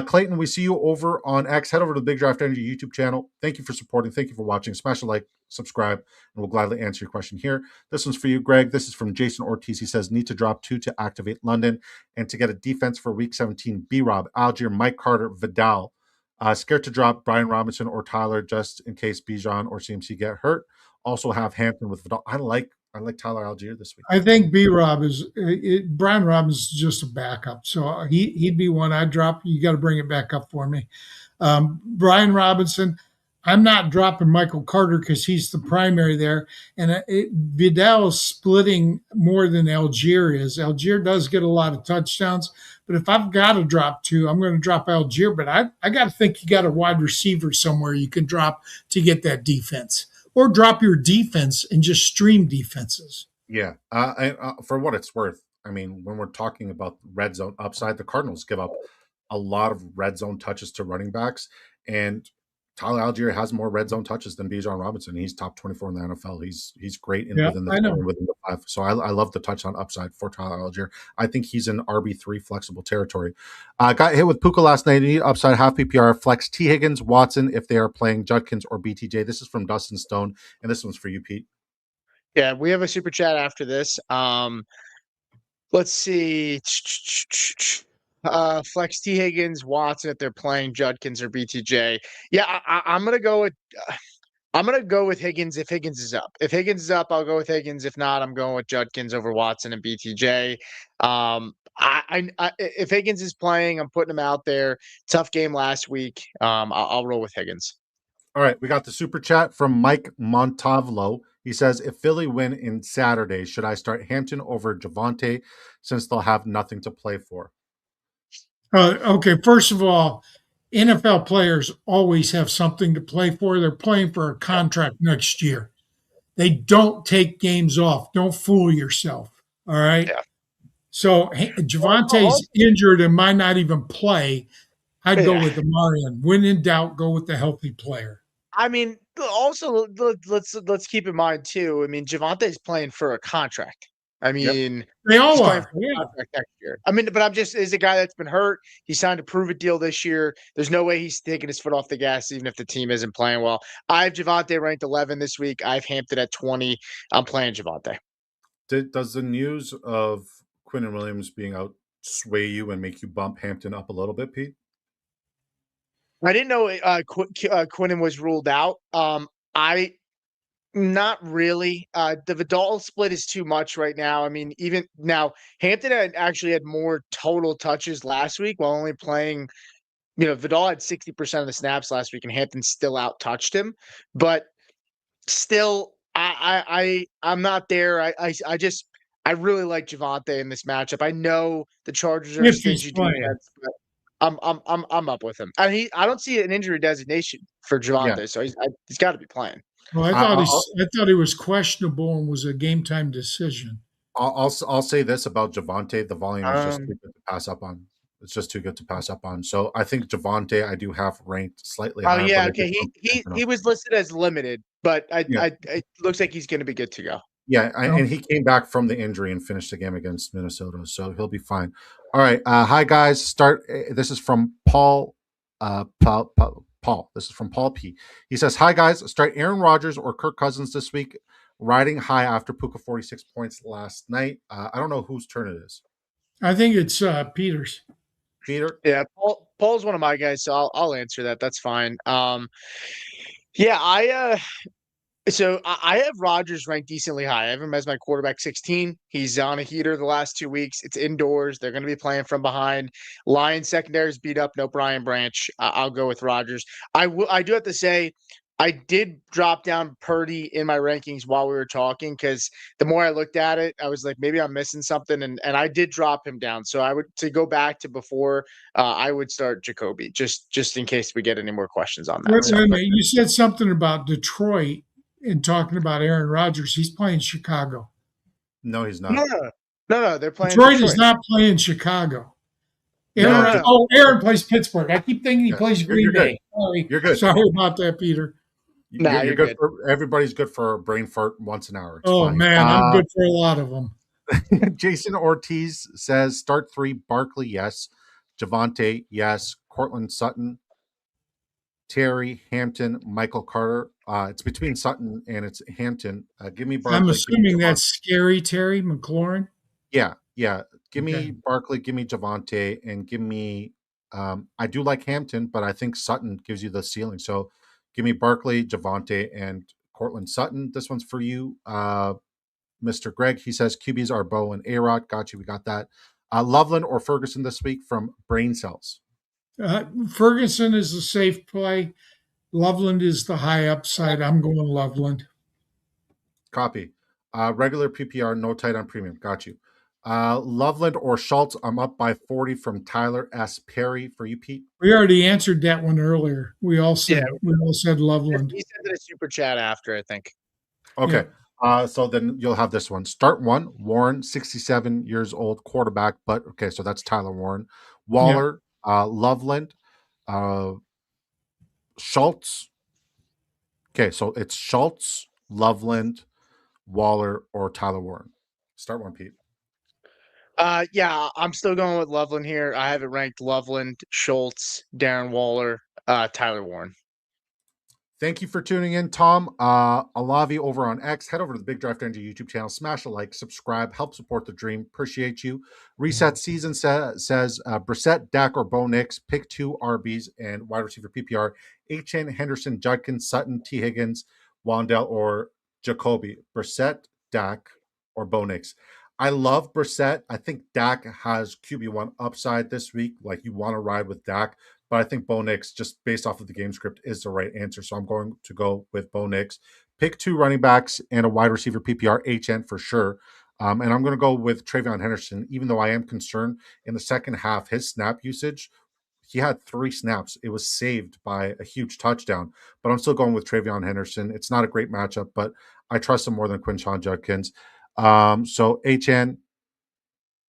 Clayton, we see you over on X. Head over to the Big Draft Energy YouTube channel. Thank you for supporting. Thank you for watching. Smash a like, subscribe, and we'll gladly answer your question here. This one's for you, Greg. This is from Jason Ortiz. He says, need to drop 2 to activate London and to get a defense for week 17. B-Rob, Algier, Mike Carter, Vidal. Scared to drop Brian Robinson or Tyler just in case Bijan or CMC get hurt. Also have Hampton with Vidal. I like Tyler Algier this week. I think B-Rob Brian Robinson's just a backup. So he'd be one I'd drop. You got to bring it back up for me. Brian Robinson, I'm not dropping Michael Carter because he's the primary there. And Vidal is splitting more than Algier is. Algier does get a lot of touchdowns. But if I've got to drop 2, I'm going to drop Algier. But I got to think you got a wide receiver somewhere you can drop to get that defense. Or drop your defense and just stream defenses. Yeah. For what it's worth, I mean, when we're talking about red zone upside, the Cardinals give up a lot of red zone touches to running backs. And Tyler Algier has more red zone touches than Bijan Robinson. He's top 24 in the NFL. He's great within the 5. So I love the touchdown upside for Tyler Algier. I think he's in RB3 flexible territory. Got hit with Puka last night. Need upside half PPR. Flex T. Higgins, Watson if they are playing Judkins or BTJ. This is from Dustin Stone, and this one's for you, Pete. Yeah, we have a super chat after this. Let's see. Flex T. Higgins, Watson if they're playing Judkins or BTJ. Yeah, I'm gonna go with Higgins if Higgins is up. If Higgins is up, I'll go with Higgins. If not, I'm going with Judkins over Watson and BTJ. If Higgins is playing, I'm putting him out there. Tough game last week. I'll roll with Higgins. All right, we got the super chat from Mike Montavlo. He says, if Philly win in Saturday, should I start Hampton over Javonte since they'll have nothing to play for? Okay, first of all, NFL players always have something to play for. They're playing for a contract next year. They don't take games off. Don't fool yourself. All right. Yeah. So Javonte's injured and might not even play. I'd go with the Marion. When in doubt, go with the healthy player. I mean, also let's keep in mind too. I mean, Javonte's playing for a contract. I mean, they all are. Yeah. Next year. I mean, but he's a guy that's been hurt. He signed a prove-it deal this year. There's no way he's taking his foot off the gas, even if the team isn't playing well. I have Javonte ranked 11 this week. I have Hampton at 20. I'm playing Javonte. Does the news of Quinnen Williams being out sway you and make you bump Hampton up a little bit, Pete? I didn't know Quinnen was ruled out. Not really. The Vidal split is too much right now. I mean, even now, Hampton actually had more total touches last week while only playing. Vidal had 60% of the snaps last week, and Hampton still out touched him. But still, I'm not there. I really like Javonte in this matchup. I know the Chargers are a If he's stingy playing. defense, but I'm up with him. And I don't see an injury designation for Yeah. Javonte, so he's got to be playing. Well, I- I'll, I thought he was questionable and was a game time decision. I'll say this about Javonte: the volume is just too Um, good to pass up on. It's just too good to pass up on. So I think Javonte I do have ranked slightly oh higher, but yeah, I okay. just don't think He enough. was listed as limited, but Yeah, it looks like he's going to be good to go. yeah, No, and he came back from the injury and finished the game against Minnesota, so he'll be fine. All right, hi guys. Start. This is from Paul. Paul. This is from Paul P. He says, "Hi guys. Start Aaron Rodgers or Kirk Cousins this week. Riding high after Puka 46 points last night. I don't know whose turn it is. I think it's Peters. Peter. Yeah, Paul's one of my guys, so I'll answer that. That's fine. Yeah, I have Rodgers ranked decently high. I have him as my quarterback 16. He's on a heater the last 2 weeks. It's indoors. They're going to be playing from behind. Lions secondary's beat up. No Brian Branch. I'll go with Rodgers. I do have to say, I did drop down Purdy in my rankings while we were talking because the more I looked at it, I was like, maybe I'm missing something, and I did drop him down. So to go back to before, I would start Jacoby just in case we get any more questions on that. Wait So a minute. You said something about Detroit in talking about Aaron Rodgers. He's playing Chicago. No, he's no, not. no, no, they're playing Detroit is Detroit. not playing Chicago. No, Aaron plays Pittsburgh. I keep thinking he Yeah, plays you're Green good. Bay. Sorry. You're good. Sorry about that, Peter. Nah, You're you're good good. for everybody's good for a brain fart once an hour. It's Oh fine. man, I'm good for a lot of them. Jason Ortiz says start 3. Barkley, yes. Javonte, yes. Cortland Sutton, Terry Hampton, Michael Carter. It's between Sutton and it's Hampton. Give me Barkley. I'm Give me assuming Javonte. that's scary Terry McLaurin. Yeah. Give Okay. me Barkley. Give me Javonte, and give me. I do like Hampton, but I think Sutton gives you the ceiling. So give me Barkley, Javonte, and Cortland Sutton. This one's for you, Mr. Greg. He says QBs are Bo and A-Rod. Got you. We got that. Loveland or Ferguson this week from Brain Cells. Ferguson is a safe play. Loveland is the high upside. I'm going Loveland. Copy. Regular PPR, no tight on premium. Got you. Loveland or Schultz. I'm up by 40 from Tyler S. Perry for you, Pete. We already answered that one earlier. We all said Yeah. Loveland. He said that a super chat after, I think. Okay. So then you'll have this one. Start 1. Warren, 67 years old, quarterback. But okay, so that's Tyler Warren. Waller, Loveland, Schultz. Okay, so it's Schultz, Loveland, Waller, or Tyler Warren. Start 1, Pete. Yeah, I'm still going with Loveland here. I have it ranked Loveland, Schultz, Darren Waller, Tyler Warren. Thank you for tuning in, Tom. Alavi over on X. Head over to the Big Draft Energy YouTube channel. Smash a like, subscribe, help support the dream. Appreciate you. Reset Season says Brissett, Dak, or Bo Nix. Pick 2 RBs and wide receiver PPR. H.N. Henderson, Judkins, Sutton, T. Higgins, Wandell, or Jacoby. Brissett, Dak, or Bo Nix. I love Brissett. I think Dak has QB1 upside this week. Like, you want to ride with Dak. But I think Bo Nix, just based off of the game script, is the right answer. So I'm going to go with Bo Nix. Pick 2 running backs and a wide receiver PPR, HN for sure. And I'm going to go with Travion Henderson, even though I am concerned in the second half, his snap usage, he had 3 snaps. It was saved by a huge touchdown. But I'm still going with Travion Henderson. It's not a great matchup, but I trust him more than Quinshon Judkins. So HN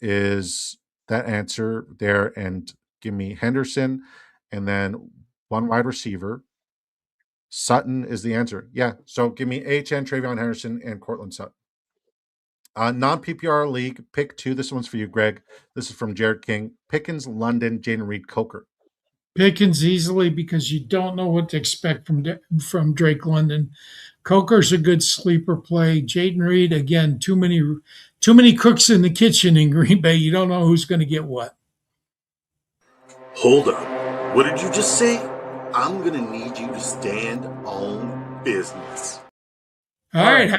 is that answer there. And give me Henderson. And then 1 wide receiver. Sutton is the answer. Yeah. So give me HN, Travion Henderson, and Cortland Sutton. Non-PPR league, pick 2. This one's for you, Greg. This is from Jared King. Pickens, London, Jaden Reed, Coker. Pickens easily because you don't know what to expect from Drake London. Coker's a good sleeper play. Jaden Reed, again, too many cooks in the kitchen in Green Bay. You don't know who's going to get what. Hold up. What did you just say? I'm going to need you to stand on business. All right.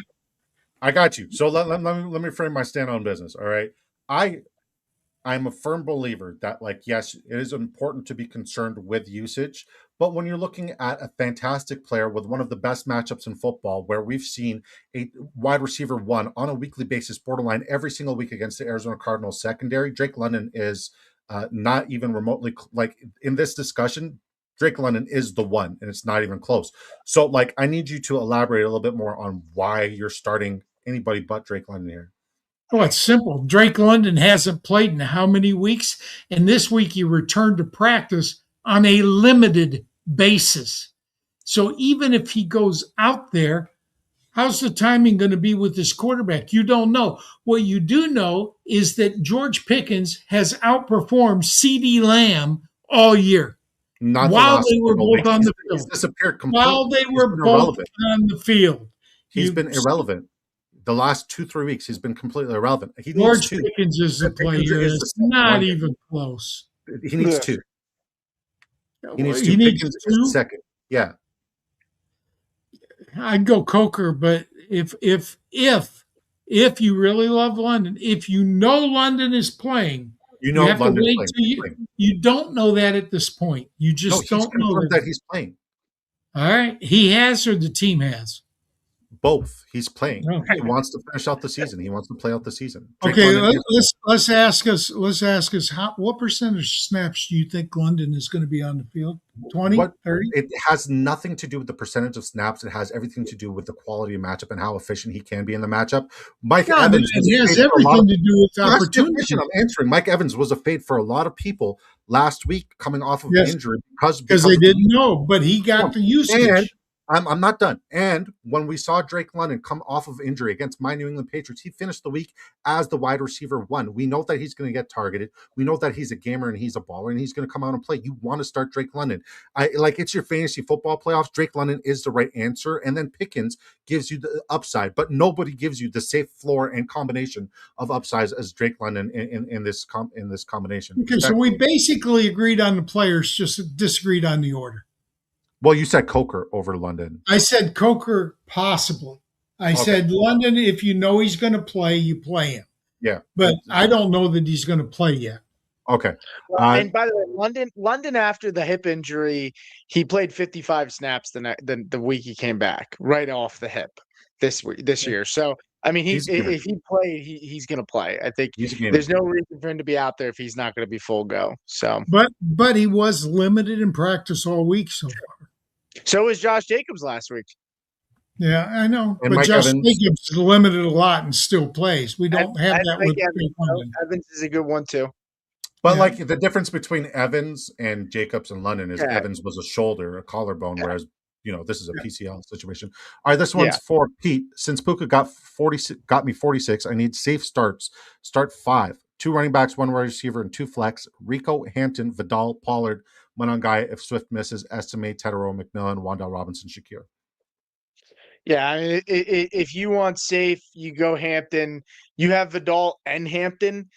I got you. So let me frame my stand on business. All right. I'm a firm believer that, like, yes, it is important to be concerned with usage, but when you're looking at a fantastic player with one of the best matchups in football, where we've seen a wide receiver one on a weekly basis, borderline every single week against the Arizona Cardinals secondary, Drake London is not even remotely like in this discussion. Drake London is the one, and it's not even close. So, like, I need you to elaborate a little bit more on why you're starting anybody but Drake London here. Oh, it's simple. Drake London hasn't played in how many weeks? And this week he returned to practice on a limited basis. So even if he goes out there, how's the timing going to be with this quarterback? You don't know. What you do know is that George Pickens has outperformed CeeDee Lamb all year. Not while the they were both on the field. He's disappeared completely. While they were both on the field. He's been irrelevant. The last 2-3 weeks, he's been completely irrelevant. He George needs two. Pickens is the player. It's not even close. He needs two. He needs He two. needs Pickens two? is second. Yeah. I'd go Coker, but if you really love London, if you know London is playing, you have London to wait playing. till you don't know that at this point. You just don't know that he's playing. All right, he has or the team has. Both. He's playing. Okay. He wants to finish out the season. He wants to play out the season. Okay, let's ask us what percentage of snaps do you think London is going to be on the field? 20, 30? It has nothing to do with the percentage of snaps. It has everything to do with the quality of matchup and how efficient he can be in the matchup. Mike Evans has everything to do with opportunity. I'm answering. Mike Evans was a fade for a lot of people last week coming off of injury because they didn't know, but he got the usage. And I'm not done. And when we saw Drake London come off of injury against my New England Patriots, he finished the week as the wide receiver one. We know that he's going to get targeted. We know that he's a gamer and he's a baller and he's going to come out and play. You want to start Drake London. It's your fantasy football playoffs. Drake London is the right answer. And then Pickens gives you the upside, but nobody gives you the safe floor and combination of upsides as Drake London in this combination. Okay, so we basically agreed on the players, just disagreed on the order. Well, you said Coker over London. I said Coker possibly. I said London, if you know he's going to play, you play him. Yeah. But I don't know that he's going to play yet. Okay. And by the way, London after the hip injury, he played 55 snaps the week he came back, right off the hip this year. So, I mean, if he played, he's going to play. I think there's no reason for him to be out there if he's not going to be full go. So, but he was limited in practice all week so far. So was Josh Jacobs last week. Yeah, I know. And but Mike Josh Evans, Jacobs is limited a lot and still plays. We don't have that with Evans is a good one too. But the difference between Evans and Jacobs and London is Evans was a shoulder, a collarbone, whereas this is a PCL situation. All right, this one's for Pete. Since Puka got me 46, I need safe starts. Start 5. 2 running backs, 1 wide receiver, and 2 flex. Rico, Hampton, Vidal, Pollard, Monongai. If Swift misses, estimate Tedero, McMillan, Wan'Dale Robinson, Shakir. Yeah, I mean, if you want safe, you go Hampton. You have Vidal and Hampton.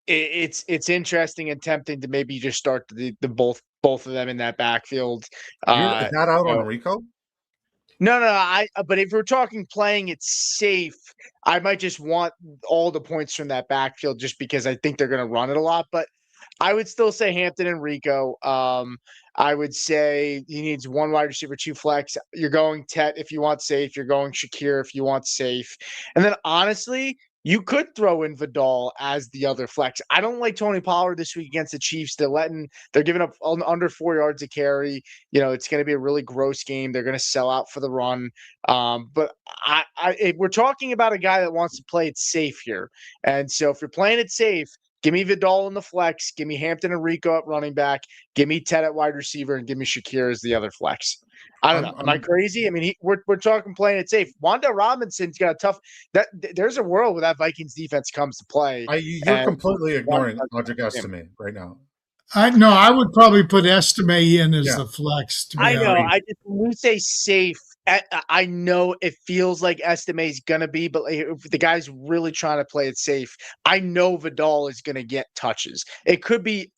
It's interesting and tempting to maybe just start the both of them in that backfield. Is that out on Rico? No. But if we're talking playing it safe, I might just want all the points from that backfield just because I think they're going to run it a lot. But I would still say Hampton and Rico. I would say he needs 1 wide receiver, 2 flex. You're going Tet if you want safe. You're going Shakir if you want safe. And then honestly, you could throw in Vidal as the other flex. I don't like Tony Pollard this week against the Chiefs. They're giving up under 4 yards a carry. It's going to be a really gross game. They're going to sell out for the run. But if we're talking about a guy that wants to play it safe here. And so if you're playing it safe, give me Vidal in the flex. Give me Hampton and Rico at running back. Give me Ted at wide receiver, and give me Shakir as the other flex. I don't know. Am I crazy? I mean, we're talking playing it safe. Wan'Dale Robinson's got a tough. There's a world where that Vikings defense comes to play. You're completely ignoring Logic Estimate right now. I would probably put Estimate in as the flex. I know. When we say safe, I know it feels like Estime's gonna be, but like, if the guy's really trying to play it safe, I know Vidal is gonna get touches. It could be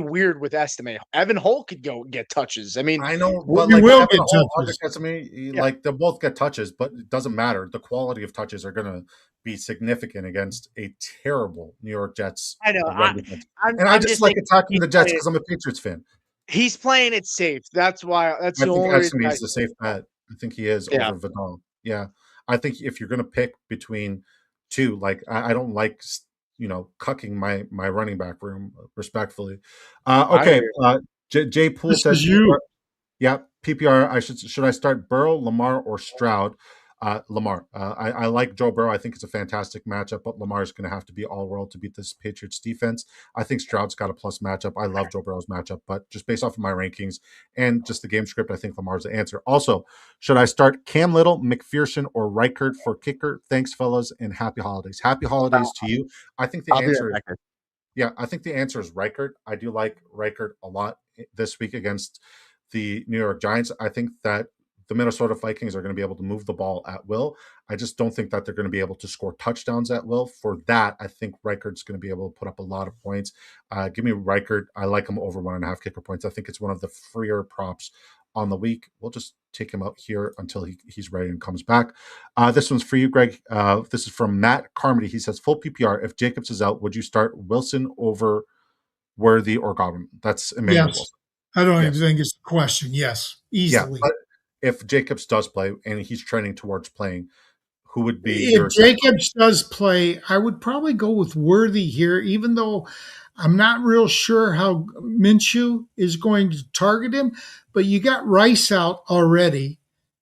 weird with Estime. Evan Holt could go get touches. I mean, I know, w- but You like will Evan get Hall, Audric touches. Esime, yeah, like they'll both get touches, but it doesn't matter. The quality of touches are going to be significant against a terrible New York Jets I know. run defense. I'm And I I'm just just like thinking attacking the Jets because I'm a Patriots fan. he's playing it safe. That's why. That's I the think only reason Esime I is the say safe bet. I think he is yeah. over Vidal. Yeah, I think if you're going to pick between two, like I don't like cucking my running back room respectfully. I hear Okay, you. Jay Poole This says is you. yeah, PPR. Should I start Burrow, Lamar, or Stroud? Lamar. I like Joe Burrow. I think it's a fantastic matchup, but Lamar is going to have to be all world to beat this Patriots defense. I think Stroud's got a plus matchup. I love Joe Burrow's matchup, but just based off of my rankings and just the game script, I think Lamar's the answer. Also, should I start Cam Little, McPherson, or Reichert for kicker? Thanks, fellas, and happy holidays. Happy holidays to you. I think the I'll be right answer is back. yeah, I think the answer is Reichert. I do like Reichert a lot this week against the New York Giants. I think that the Minnesota Vikings are going to be able to move the ball at will. I just don't think that they're going to be able to score touchdowns at will. For that, I think Reichert's going to be able to put up a lot of points. Give me Reichert. I like him over 1.5 kicker points. I think it's one of the freer props on the week. We'll just take him out here until he's ready and comes back. This one's for you, Greg. This is from Matt Carmody. He says, full PPR. If Jacobs is out, would you start Wilson over Worthy or Godwin? That's Emmanuel Yes. Wilson. I don't even Yes. think it's a question. Yes, Yeah. easily. But if Jacobs does play and he's trending towards playing, who would be If your second option? Jacobs does play, I would probably go with Worthy here, even though I'm not real sure how Minshew is going to target him. But you got Rice out already.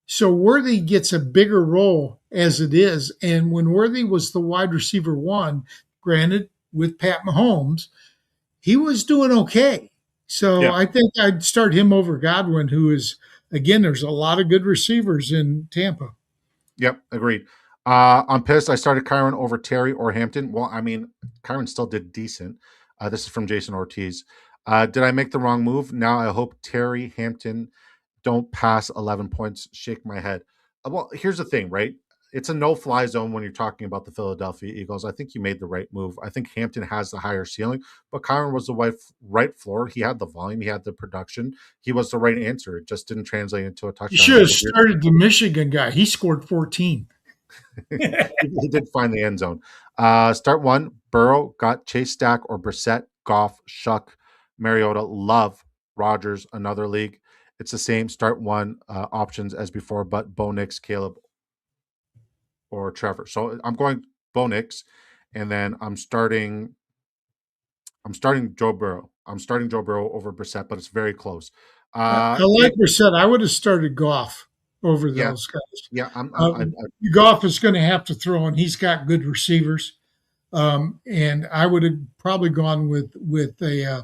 So Worthy gets a bigger role as it is. And when Worthy was the wide receiver one, granted with Pat Mahomes, he was doing okay. So Yeah. I think I'd start him over Godwin, who is, again, there's a lot of good receivers in Tampa. Yep. Agreed. I'm pissed. I started Kyron over Terry or Hampton. Well, I mean, Kyron still did decent. This is from Jason Ortiz. Did I make the wrong move? Now I hope Terry Hampton don't pass 11 points. Shake my head. Well, here's the thing, right? It's a no-fly zone when you're talking about the Philadelphia Eagles. I think you made the right move. I think Hampton has the higher ceiling, but Kyron was the right floor. He had the volume. He had the production. He was the right answer. It just didn't translate into a You touchdown. should It have was a weird. started the Michigan guy. He scored 14. He did find the end zone. Start one. Burrow got Chase Stack or Brissett, Goff, Shuck, Mariota, Love, Rogers, another league. It's the same start one options as before, but Bo Nix, Caleb, or Trevor. So I'm going Bo Nix, and then I'm starting Joe Burrow. I'm starting Joe Burrow over Brissett, but it's very close. I like Brissett. I would have started Goff over Yeah, those guys. yeah. Uh, Goff is going to have to throw, and he's got good receivers. And I would have probably gone with a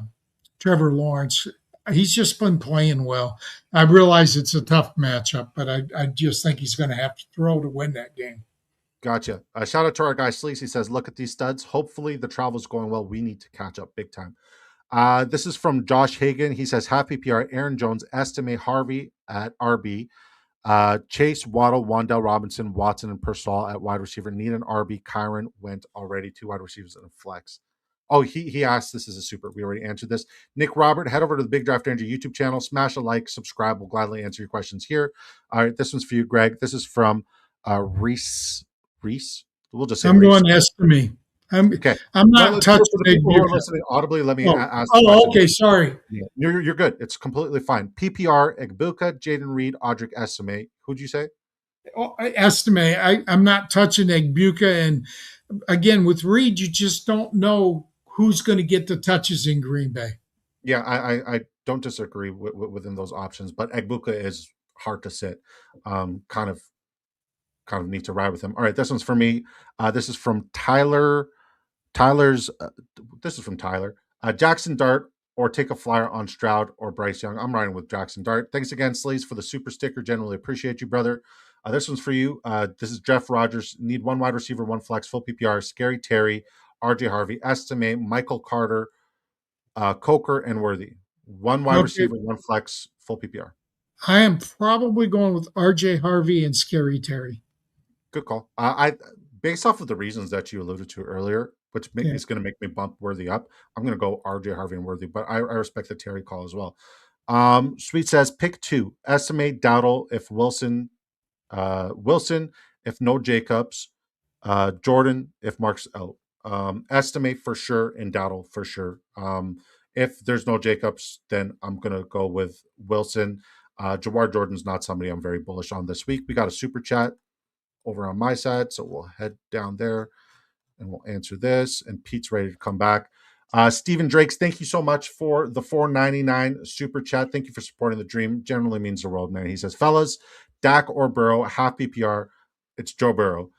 Trevor Lawrence. He's just been playing well. I realize it's a tough matchup, but I just think he's going to have to throw to win that game. Gotcha. Shout out to our guy Sleez. He says, "Look at these studs. Hopefully the travel's going well. We need to catch up big time." This is from Josh Hagan. He says, "Happy PR. Aaron Jones, estimate Harvey at RB, Chase, Waddle, Wandell Robinson, Watson, and Persall at wide receiver. Need an RB. Kyron went already. 2 wide receivers and a flex." Oh, he asked. This is a super. We already answered this. Nick Robert, head over to the Big Draft Energy YouTube channel. Smash a like, subscribe. We'll gladly answer your questions here. All right, this one's for you, Greg. This is from Reese. Reese. We'll just say I'm Reese. going estimate. Okay. I'm Well, not touching for the Nick people who are Buchanan. listening audibly, let me Oh, ask the oh, question. okay. Sorry. Yeah, you're good. It's completely fine. PPR, Egbuka, Jaden Reed, Audric Estimate. Who'd you say? I estimate. I'm not touching Egbuka. And again, with Reed, you just don't know who's going to get the touches in Green Bay. Yeah, I don't disagree within those options, but Egbuka is hard to sit. Kind of need to ride with him. All right, this one's for me. This is from Tyler. Tyler's. This is from Tyler. Jackson Dart or take a flyer on Stroud or Bryce Young. I'm riding with Jackson Dart. Thanks again, Sleez, for the super sticker. Generally appreciate you, brother. This one's for you. This is Jeff Rogers. Need 1 wide receiver, 1 flex, full PPR. Scary Terry, RJ Harvey, Estimate, Michael Carter, Coker, and Worthy. 1 wide Okay. receiver, 1 flex, full PPR. I am probably going with RJ Harvey and Scary Terry. Good call. I based off of the reasons that you alluded to earlier, which Yeah. is going to make me bump Worthy up. I'm going to go RJ Harvey and Worthy, but I respect the Terry call as well. Sweet says pick 2. Estimate Dowdle if Wilson, Wilson if no Jacobs, Jordan if Mark's out. Estimate for sure and Dowdle for sure. If there's no Jacobs, then I'm gonna go with Wilson. Jawar Jordan's not somebody I'm very bullish on this week. We got a super chat over on my side, so we'll head down there and we'll answer this. And Pete's ready to come back. Stephen Drakes, thank you so much for the $4.99 super chat. Thank you for supporting the dream. Generally means the world, man. He says, fellas, Dak or Burrow, half PPR. It's Joe Burrow.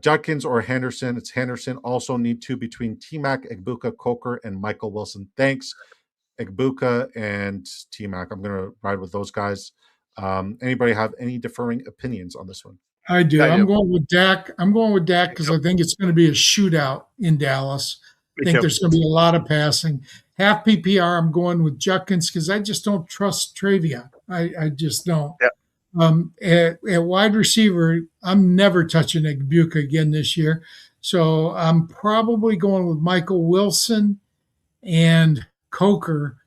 Judkins or Henderson. It's Henderson. Also need 2 between T-Mac, Egbuka, Coker, and Michael Wilson. Thanks, Egbuka and T-Mac. I'm going to ride with those guys. Anybody have any differing opinions on this one? I do. I I'm do. going with Dak. I'm going with Dak because I think it's going to be a shootout in Dallas. I think there's going to be a lot of passing. Half PPR, I'm going with Judkins because I just don't trust Travion. I just don't. Yeah. At wide receiver, I'm never touching Egbuka again this year. So I'm probably going with Michael Wilson and Coker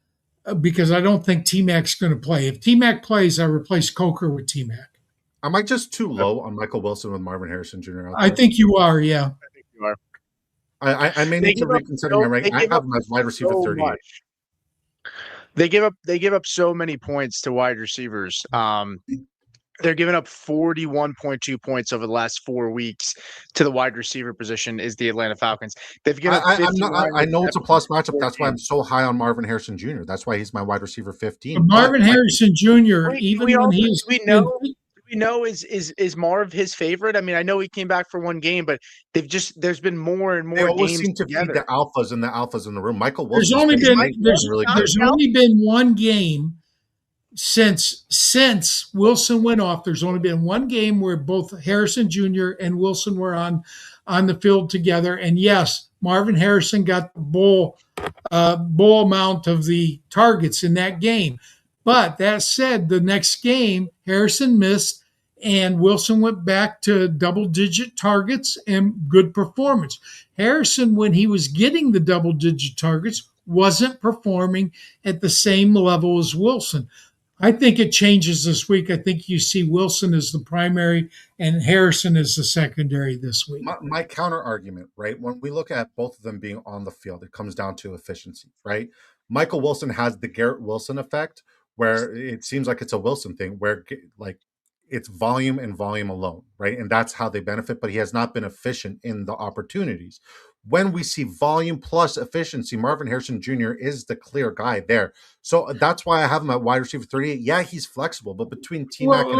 because I don't think T-Mac's going to play. If T-Mac plays, I replace Coker with T-Mac. Am I just too low on Michael Wilson with Marvin Harrison Jr. out I there? think you are, yeah. I think you are. I may They need to give up reconsider so- my ranking. they I give have up him as wide receiver so 38. much. They give up so many points to wide receivers. They're giving up 41.2 points over the last 4 weeks to the wide receiver position is the Atlanta Falcons. They've given up I know it's a plus matchup. That's why I'm 14. so high on Marvin Harrison Jr. That's why he's my wide receiver 15. But Marvin Harrison Jr., Wait, even we when also- he's we know- Do we know is Marv his favorite? I mean, I know he came back for 1 game, but there's been more and They more always games seem to feed together. the alphas in the room. Michael there's Wilson. only been really good. there's only been 1 game since Wilson went off. There's only been 1 game where both Harrison Jr. and Wilson were on the field together. And yes, Marvin Harrison got the bull amount of the targets in that game. But that said, the next game, Harrison missed and Wilson went back to double-digit targets and good performance. Harrison, when he was getting the double-digit targets, wasn't performing at the same level as Wilson. I think it changes this week. I think you see Wilson as the primary and Harrison as the secondary this week. My counter argument, right? When we look at both of them being on the field, it comes down to efficiency, right? Michael Wilson has the Garrett Wilson effect, where it seems like it's a Wilson thing, where like it's volume and volume alone, right? And that's how they benefit, but he has not been efficient in the opportunities. When we see volume plus efficiency, Marvin Harrison Jr. is the clear guy there. So that's why I have him at wide receiver 38. Yeah, he's flexible, but between T-Mac and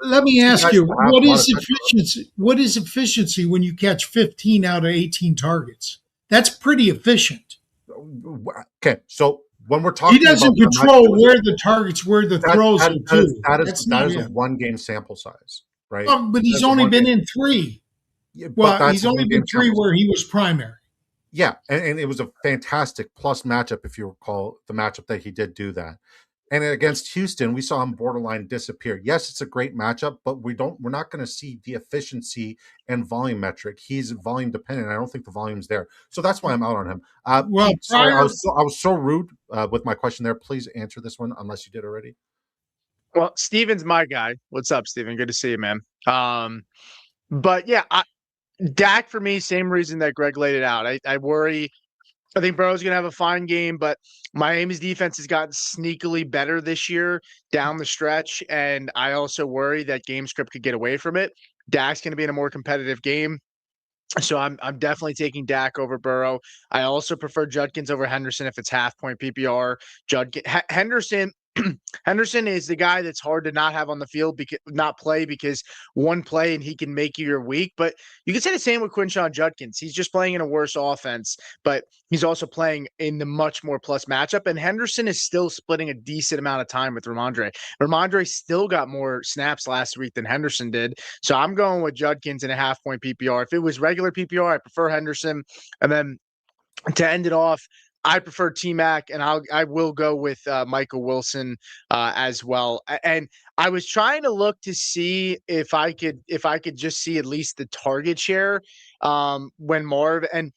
let me ask you, guys what have a lot is of efficiency? What is efficiency when you catch 15 out of 18 targets? That's pretty efficient. Okay, so when we're talking, He doesn't about control where the targets, where the throws are to. That is a 1 game sample size, right? But he's only been in 3. Yeah, Well, he's only been 3 where he was primary. Yeah, and it was a fantastic plus matchup, if you recall the matchup that he did do that. And against Houston, we saw him borderline disappear. Yes, it's a great matchup, but we're not going to see the efficiency and volume metric. He's volume dependent. I don't think the volume's there. So that's why I'm out on him. Pete, sorry, I was so rude with my question there. Please answer this one, unless you did already. Well, Steven's my guy. What's up, Steven? Good to see you, man. But yeah, Dak for me, same reason that Greg laid it out. I worry. I think Burrow's going to have a fine game, but Miami's defense has gotten sneakily better this year down the stretch, and I also worry that game script could get away from it. Dak's going to be in a more competitive game, so I'm definitely taking Dak over Burrow. I also prefer Judkins over Henderson if it's half-point PPR. Henderson is the guy that's hard to not have on the field, because not play, because one play and he can make you your week. But you can say the same with Quinshawn Judkins. He's just playing in a worse offense, but he's also playing in the much more plus matchup. And Henderson is still splitting a decent amount of time with Ramondre. Ramondre still got more snaps last week than Henderson did. So I'm going with Judkins in a half-point PPR. If it was regular PPR, I prefer Henderson. And then to end it off, I prefer T-Mac, and I will go with Michael Wilson as well. And I was trying to look to see if I could just see at least the target share when Marv and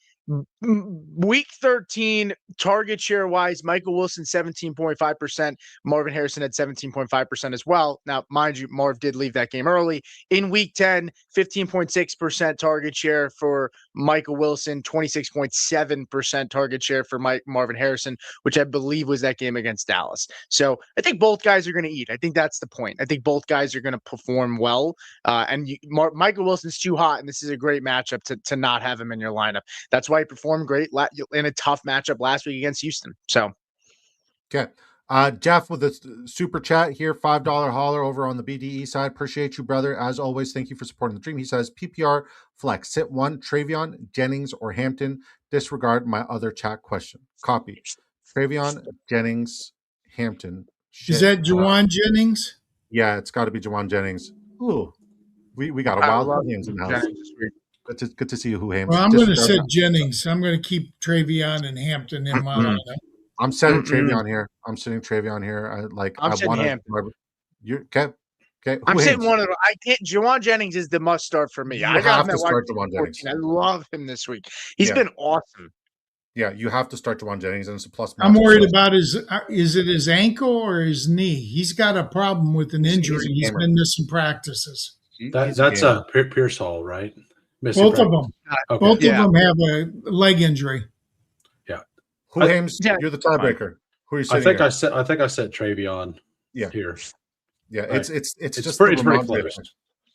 week 13 target share wise, Michael Wilson 17.5%, Marvin Harrison had 17.5% as well. Now, mind you, Marv did leave that game early. In week 10, 15.6% target share for Michael Wilson, 26.7% target share for Marvin Harrison, which I believe was that game against Dallas. So I think both guys are going to eat. I think that's the point. I think both guys are going to perform well. Michael Wilson's too hot, and this is a great matchup to not have him in your lineup. That's why he performed great in a tough matchup last week against Houston. So, okay. Jeff with a super chat here, $5 holler over on the BDE side. Appreciate you, brother. As always, thank you for supporting the dream. He says, PPR flex, sit one, Travion, Jennings, or Hampton. Disregard my other chat question. Copy. Travion, Jennings, Hampton. Is that Juwan Jennings? Yeah, it's got to be Juwan Jennings. Ooh, we got a wild Williams in the house. Good to see you, Who Hames. Well, I'm going to set Jennings. I'm going to keep Travion and Hampton in my lineup. I'm setting Travion here. I'm sitting Travion here. I'm sitting Hampton. Okay. I'm sitting one of them. I can't. Juwan Jennings is the must start for me. You I got have him to start Juwan Jennings. I love him this week. He's been awesome. Yeah, you have to start Juwan Jennings, and it's a plus. I'm worried about is it his ankle or his knee? He's got a problem with an injury. He's been missing practices. That's a Pearsall, right? Both of them. Okay. Both of them have a leg injury. Yeah. Who Hames? You're the tiebreaker. Who are you sitting I think I said Travion. Yeah. Here. Yeah. Right. It's just pretty the close.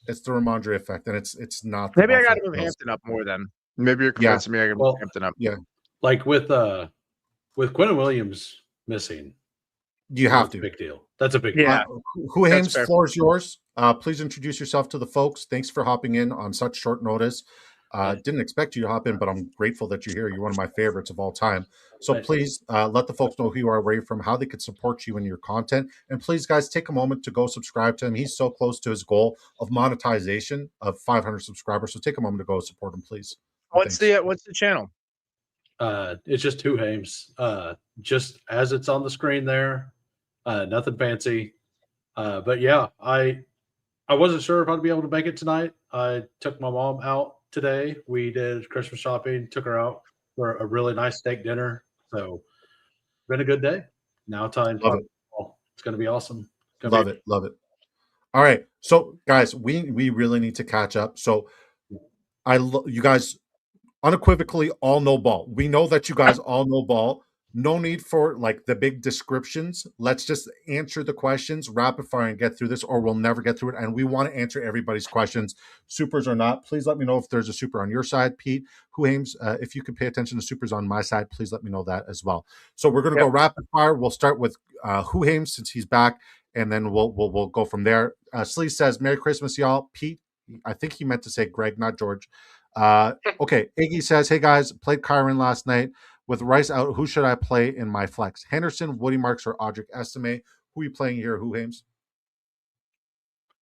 It's the Ramondre effect, and it's not. Maybe I got to move Hampton up more then. Maybe you're convincing me I got to move Hampton up. Yeah. Like with Quentin Williams missing, you have to. Big deal. That's a big deal. Yeah. Who Hames? Floor is yours. Please introduce yourself to the folks. Thanks for hopping in on such short notice. Didn't expect you to hop in, but I'm grateful that you're here. You're one of my favorites of all time. So please let the folks know who you are, where you're from, how they could support you in your content. And please, guys, take a moment to go subscribe to him. He's so close to his goal of monetization of 500 subscribers. So take a moment to go support him, please. What's the channel? It's just Who Hames. Just as it's on the screen there. Nothing fancy. But yeah, I wasn't sure if I'd be able to make it tonight. I took my mom out today. We did Christmas shopping, took her out for a really nice steak dinner. So been a good day. Now time. Love it. It's going to be awesome. Love it. All right. So guys, we really need to catch up. So you guys unequivocally all know ball. We know that you guys all know ball. No need for like the big descriptions. Let's just answer the questions rapid fire and get through this, or we'll never get through it. And we want to answer everybody's questions, supers or not. Please let me know if there's a super on your side, Pete. Who Hames? If you could pay attention to supers on my side, please let me know that as well. So we're gonna go rapid fire. We'll start with Who Hames since he's back, and then we'll go from there. Sleez says, "Merry Christmas, y'all." Pete, I think he meant to say Greg, not George. Okay. Iggy says, "Hey guys, played Kyron last night. With Rice out, who should I play in my flex? Henderson, Woody Marks, or Audric Estime? Who are you playing here? Who Hames?"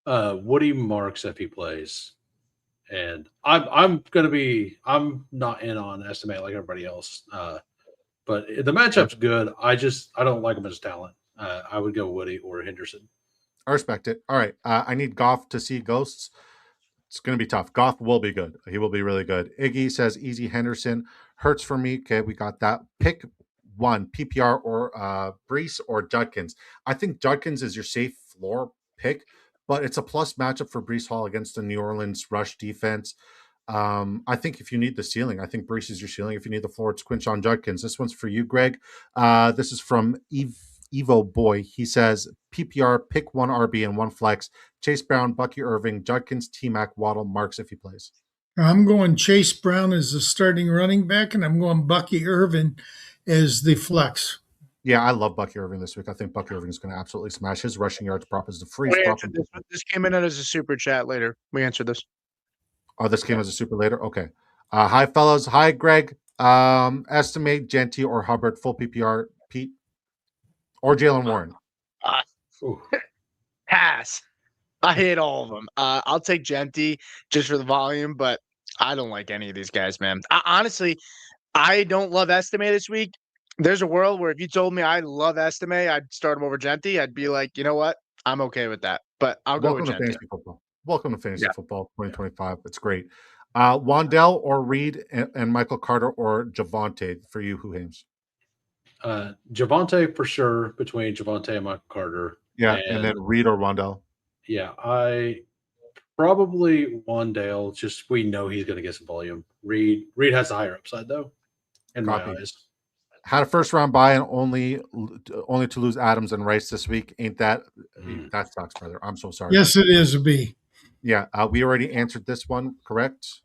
Woody Marks if he plays, and I'm not in on Estime like everybody else. But the matchup's good. I don't like him as talent. I would go Woody or Henderson. I respect it. All right. I need Goff to see ghosts. It's going to be tough. Goff will be good. He will be really good. Iggy says easy Henderson. Hurts for me. Okay, we got that. Pick one, PPR or Brees or Judkins. I think Judkins is your safe floor pick, but it's a plus matchup for Brees Hall against the New Orleans rush defense. I think if you need the ceiling, I think Brees is your ceiling. If you need the floor, it's Quinshon Judkins. This one's for you, Greg. This is from Evo Boy. He says PPR, pick one RB and one flex. Chase Brown, Bucky Irving, Judkins, T-Mac, Waddle, Marks if he plays. I'm going Chase Brown as the starting running back, and I'm going Bucky Irving as the flex. Yeah, I love Bucky Irving this week. I think Bucky Irving is going to absolutely smash. His rushing yards prop is the freeze prop. This came in as a super chat later. We answered this. Oh, this came as a super later? Okay. Hi, fellas. Hi, Greg. Estimate, Genty, or Hubbard, full PPR, Pete? Or Jalen Warren? Pass. I hate all of them. I'll take Genty just for the volume, but I don't like any of these guys, man. Honestly, I don't love Estimate this week. There's a world where if you told me I love Estime, I'd start him over Genti. I'd be like, you know what? I'm okay with that. But I'll go with Welcome to Genti. fantasy football. Welcome to fantasy Yeah. football 2025. It's great. Wandell or Reed and Michael Carter or Javante for you, who Hames? Javante for sure, between Javante and Michael Carter. Yeah, and then Reed or Wandell. Yeah, I probably Wandale. Just we know he's going to get some volume. Reed has a higher upside though, in my Copy. eyes. Had a first round bye and only to lose Adams and Rice this week. Ain't that that sucks, brother? I'm so sorry. Yes, it is a B. Yeah, we already answered this one, correct?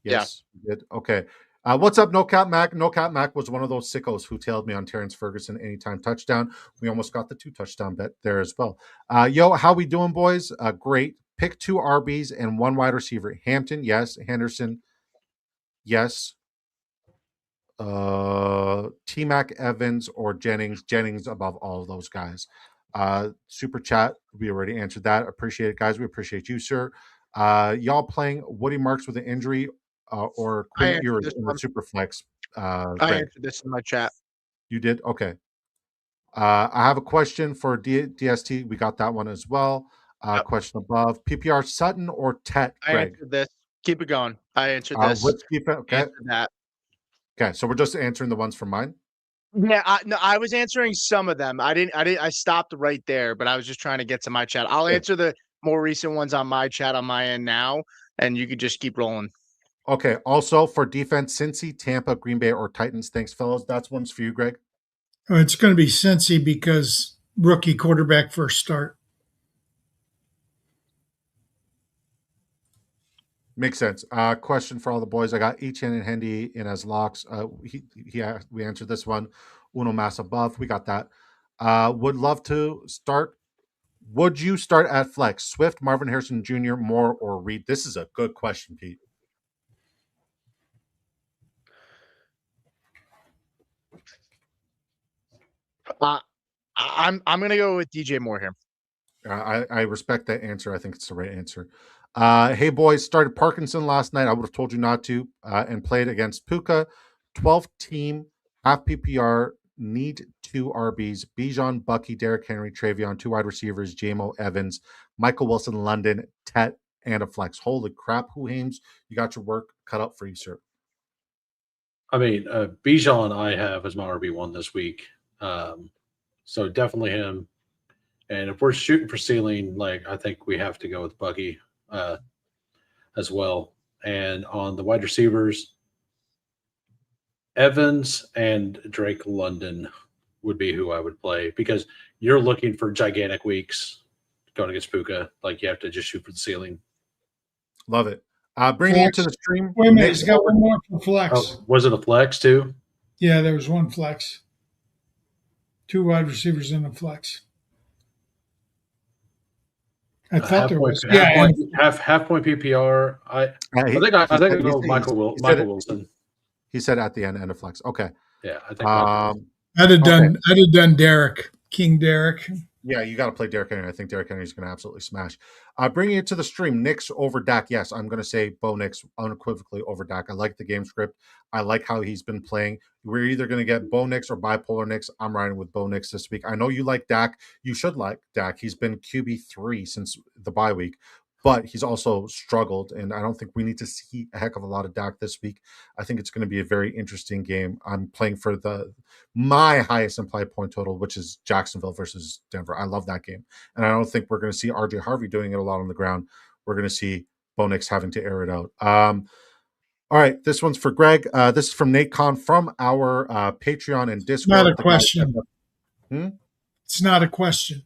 Yes, Yeah. we did. Okay. What's up, No Cap Mac? No Cap Mac was one of those sickos who tailed me on Terrence Ferguson anytime touchdown. We almost got the 2 touchdown bet there as well. Yo, how we doing, boys? Great. Pick 2 RBs and 1 wide receiver. Hampton, yes. Henderson, yes. T-Mac, Evans, or Jennings. Jennings above all of those guys. Super chat, we already answered that. Appreciate it, guys. We appreciate you, sir. Y'all playing Woody Marks with an injury or Quinn Ewers in the super flex? I Greg, answered this in my chat. you did? Okay. I have a question for DST. We got that one as well. Yep. Question above. PPR Sutton or Tet, I Greg? answered this. Keep it going. I answered this. Which defense? Okay. Answered that. Okay, so we're just answering the ones from mine. Yeah, no, I was answering some of them. I stopped right there, but I was just trying to get to my chat. I'll answer the more recent ones on my chat on my end now, and you could just keep rolling. Okay. Also for defense, Cincy, Tampa, Green Bay, or Titans. Thanks, fellas. That's one's for you, Greg. It's going to be Cincy because rookie quarterback first start. Makes sense. Question for all the boys. I got Etienne and Hendy in as locks. We answered this one. Uno Mass above. We got that. Would love to start. Would you start at flex? Swift, Marvin Harrison Jr., Moore, or Reed? This is a good question, Pete. I'm gonna go with DJ Moore here. I respect that answer. I think it's the right answer. Hey boys, started Parkinson last night. I would have told you not to, and played against Puka. 12 team, half PPR, need 2 RBs. Bijan, Bucky, Derrick Henry, Travion, 2 wide receivers, JMO, Evans, Michael Wilson, London, Tet, and a flex. Holy crap, who Hames? You got your work cut out for you, sir. I mean, Bijan I have as my RB1 this week. So definitely him. And if we're shooting for ceiling, like I think we have to go with Bucky as well. And on the wide receivers, Evans and Drake London would be who I would play because you're looking for gigantic weeks going against Puka. Like you have to just shoot for the ceiling. Love it. Bring it to the stream. Wait a minute, he's got one more for flex. Oh, was it a flex too? Yeah, there was 1 flex. 2 wide receivers in a flex. I thought there was. Half point PPR. I think I go Michael Wilson. He said at the end a flex. Okay. Yeah, I think I'd have done Derek, King Derek. Yeah, you got to play Derrick Henry. I think Derrick Henry is going to absolutely smash. Bringing it to the stream, Knicks over Dak. Yes, I'm going to say Bo Nix unequivocally over Dak. I like the game script. I like how he's been playing. We're either going to get Bo Nix or bipolar Nix. I'm riding with Bo Nix this week. I know you like Dak. You should like Dak. He's been QB3 since the bye week, but he's also struggled, and I don't think we need to see a heck of a lot of Dak this week. I think it's going to be a very interesting game. I'm playing for my highest implied point total, which is Jacksonville versus Denver. I love that game, and I don't think we're going to see RJ Harvey doing it a lot on the ground. We're going to see Bo Nix having to air it out. All right, this one's for Greg. This is from Nate Kahn from our Patreon and Discord. Not a question. It's not a question.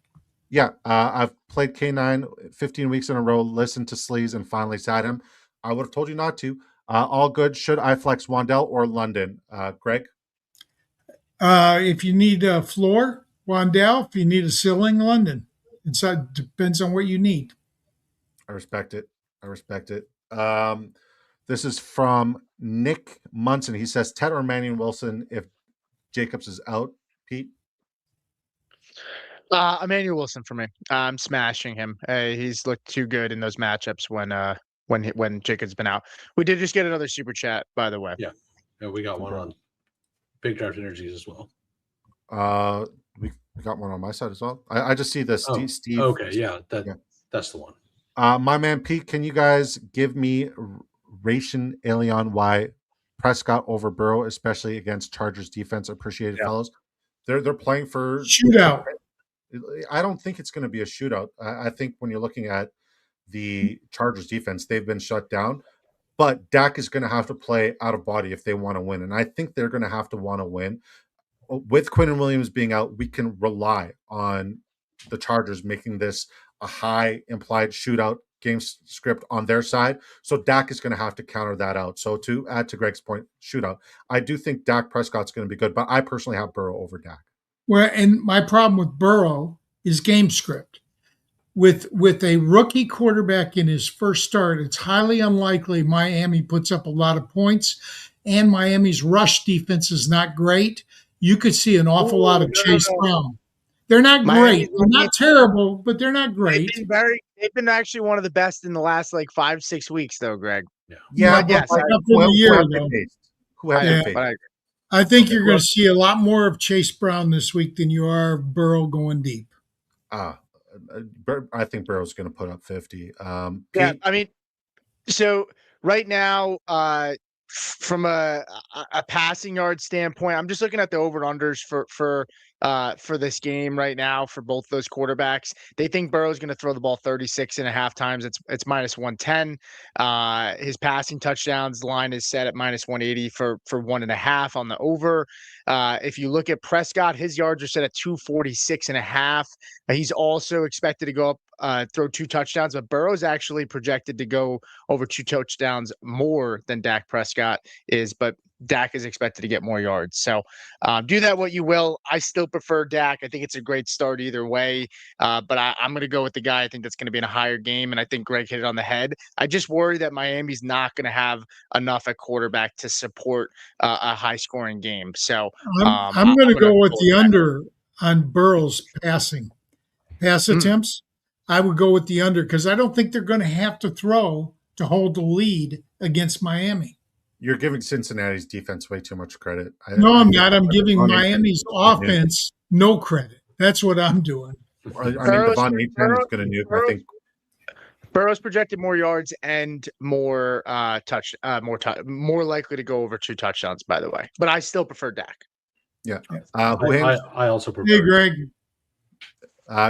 Yeah, I've played K9 15 weeks in a row, listened to Sleez, and finally sat him. I would have told you not to. All good. Should I flex Wandell or London? Greg? If you need a floor, Wandell. If you need a ceiling, London. It depends on what you need. I respect it. This is from Nick Munson. He says, Ted or Manning Wilson if Jacobs is out, Pete? Emmanuel Wilson for me. I'm smashing him. He's looked too good in those matchups when Jacobs been out. We did just get another super chat, by the way. Yeah, we got one on. big draft energies as well. We got one on my side as well. I just see this Steve. Okay, yeah, Yeah. that's the one. My man Pete, can you guys give me ration alien why Prescott over Burrow, especially against Chargers defense? Appreciated, fellas. They're playing for Shootout. I don't think it's going to be a shootout. I think when you're looking at the Chargers defense, they've been shut down. But Dak is going to have to play out of body if they want to win. And I think they're going to have to want to win. With Quinnen Williams being out, we can rely on the Chargers making this a high implied shootout game script on their side. So Dak is going to have to counter that out. So to add to Greg's point, shootout, I do think Dak Prescott's going to be good, but I personally have Burrow over Dak. Well, and my problem with Burrow is game script. With a rookie quarterback in his first start, it's highly unlikely Miami puts up a lot of points, and Miami's rush defense is not great. You could see an awful lot of Chase Brown. They're not great. They're not terrible, but they're not great. They've been actually one of the best in the last like 5-6 weeks, though, Greg. Yeah, but yes. Who have they faced? I think you're going to see a lot more of Chase Brown this week than you are of Burrow going deep. I think Burrow's going to put up 50. Yeah, I mean, so right now, from a passing yard standpoint, I'm just looking at the over and unders for this game right now for both those quarterbacks. They think Burrow's going to throw the ball 36.5 times. It's minus 110. His passing touchdowns line is set at minus 180 for 1.5 on the over. If you look at Prescott, his yards are set at 246.5. He's also expected to go up, throw 2 touchdowns, but Burrow's actually projected to go over 2 touchdowns more than Dak Prescott is, but Dak is expected to get more yards. So do that what you will. I still prefer Dak. I think it's a great start either way, but I'm going to go with the guy I think that's going to be in a higher game, and I think Greg hit it on the head. I just worry that Miami's not going to have enough at quarterback to support a high-scoring game. So I'm going to go with the under on Burrow's pass attempts. I would go with the under because I don't think they're going to have to throw to hold the lead against Miami. You're giving Cincinnati's defense way too much credit. I'm not. I'm giving Miami's offense no credit. That's what I'm doing. I mean, Devon Achane is going to nuke. I think Burrow's projected more yards and more more likely to go over 2 touchdowns, by the way. But I still prefer Dak. Yeah. I also prefer. Hey, Greg.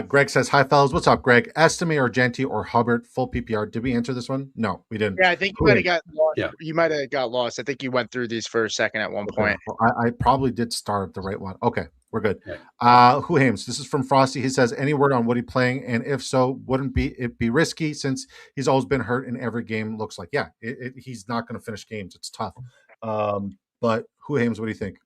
Greg says, "Hi, fellas. What's up, Greg? Estime or Genty or Hubbard full PPR? Did we answer this one? No, we didn't. Yeah, I think you might have got lost. Yeah. You might have got lost. I think you went through these for a second at one point. Well, I probably did start the right one. Okay, we're good. Who Hames? This is from Frosty. He says, any word on Woody playing? And if so, wouldn't it be risky since he's always been hurt in every game? Looks like, yeah, he's not going to finish games. It's tough. But who Hames? What do you think?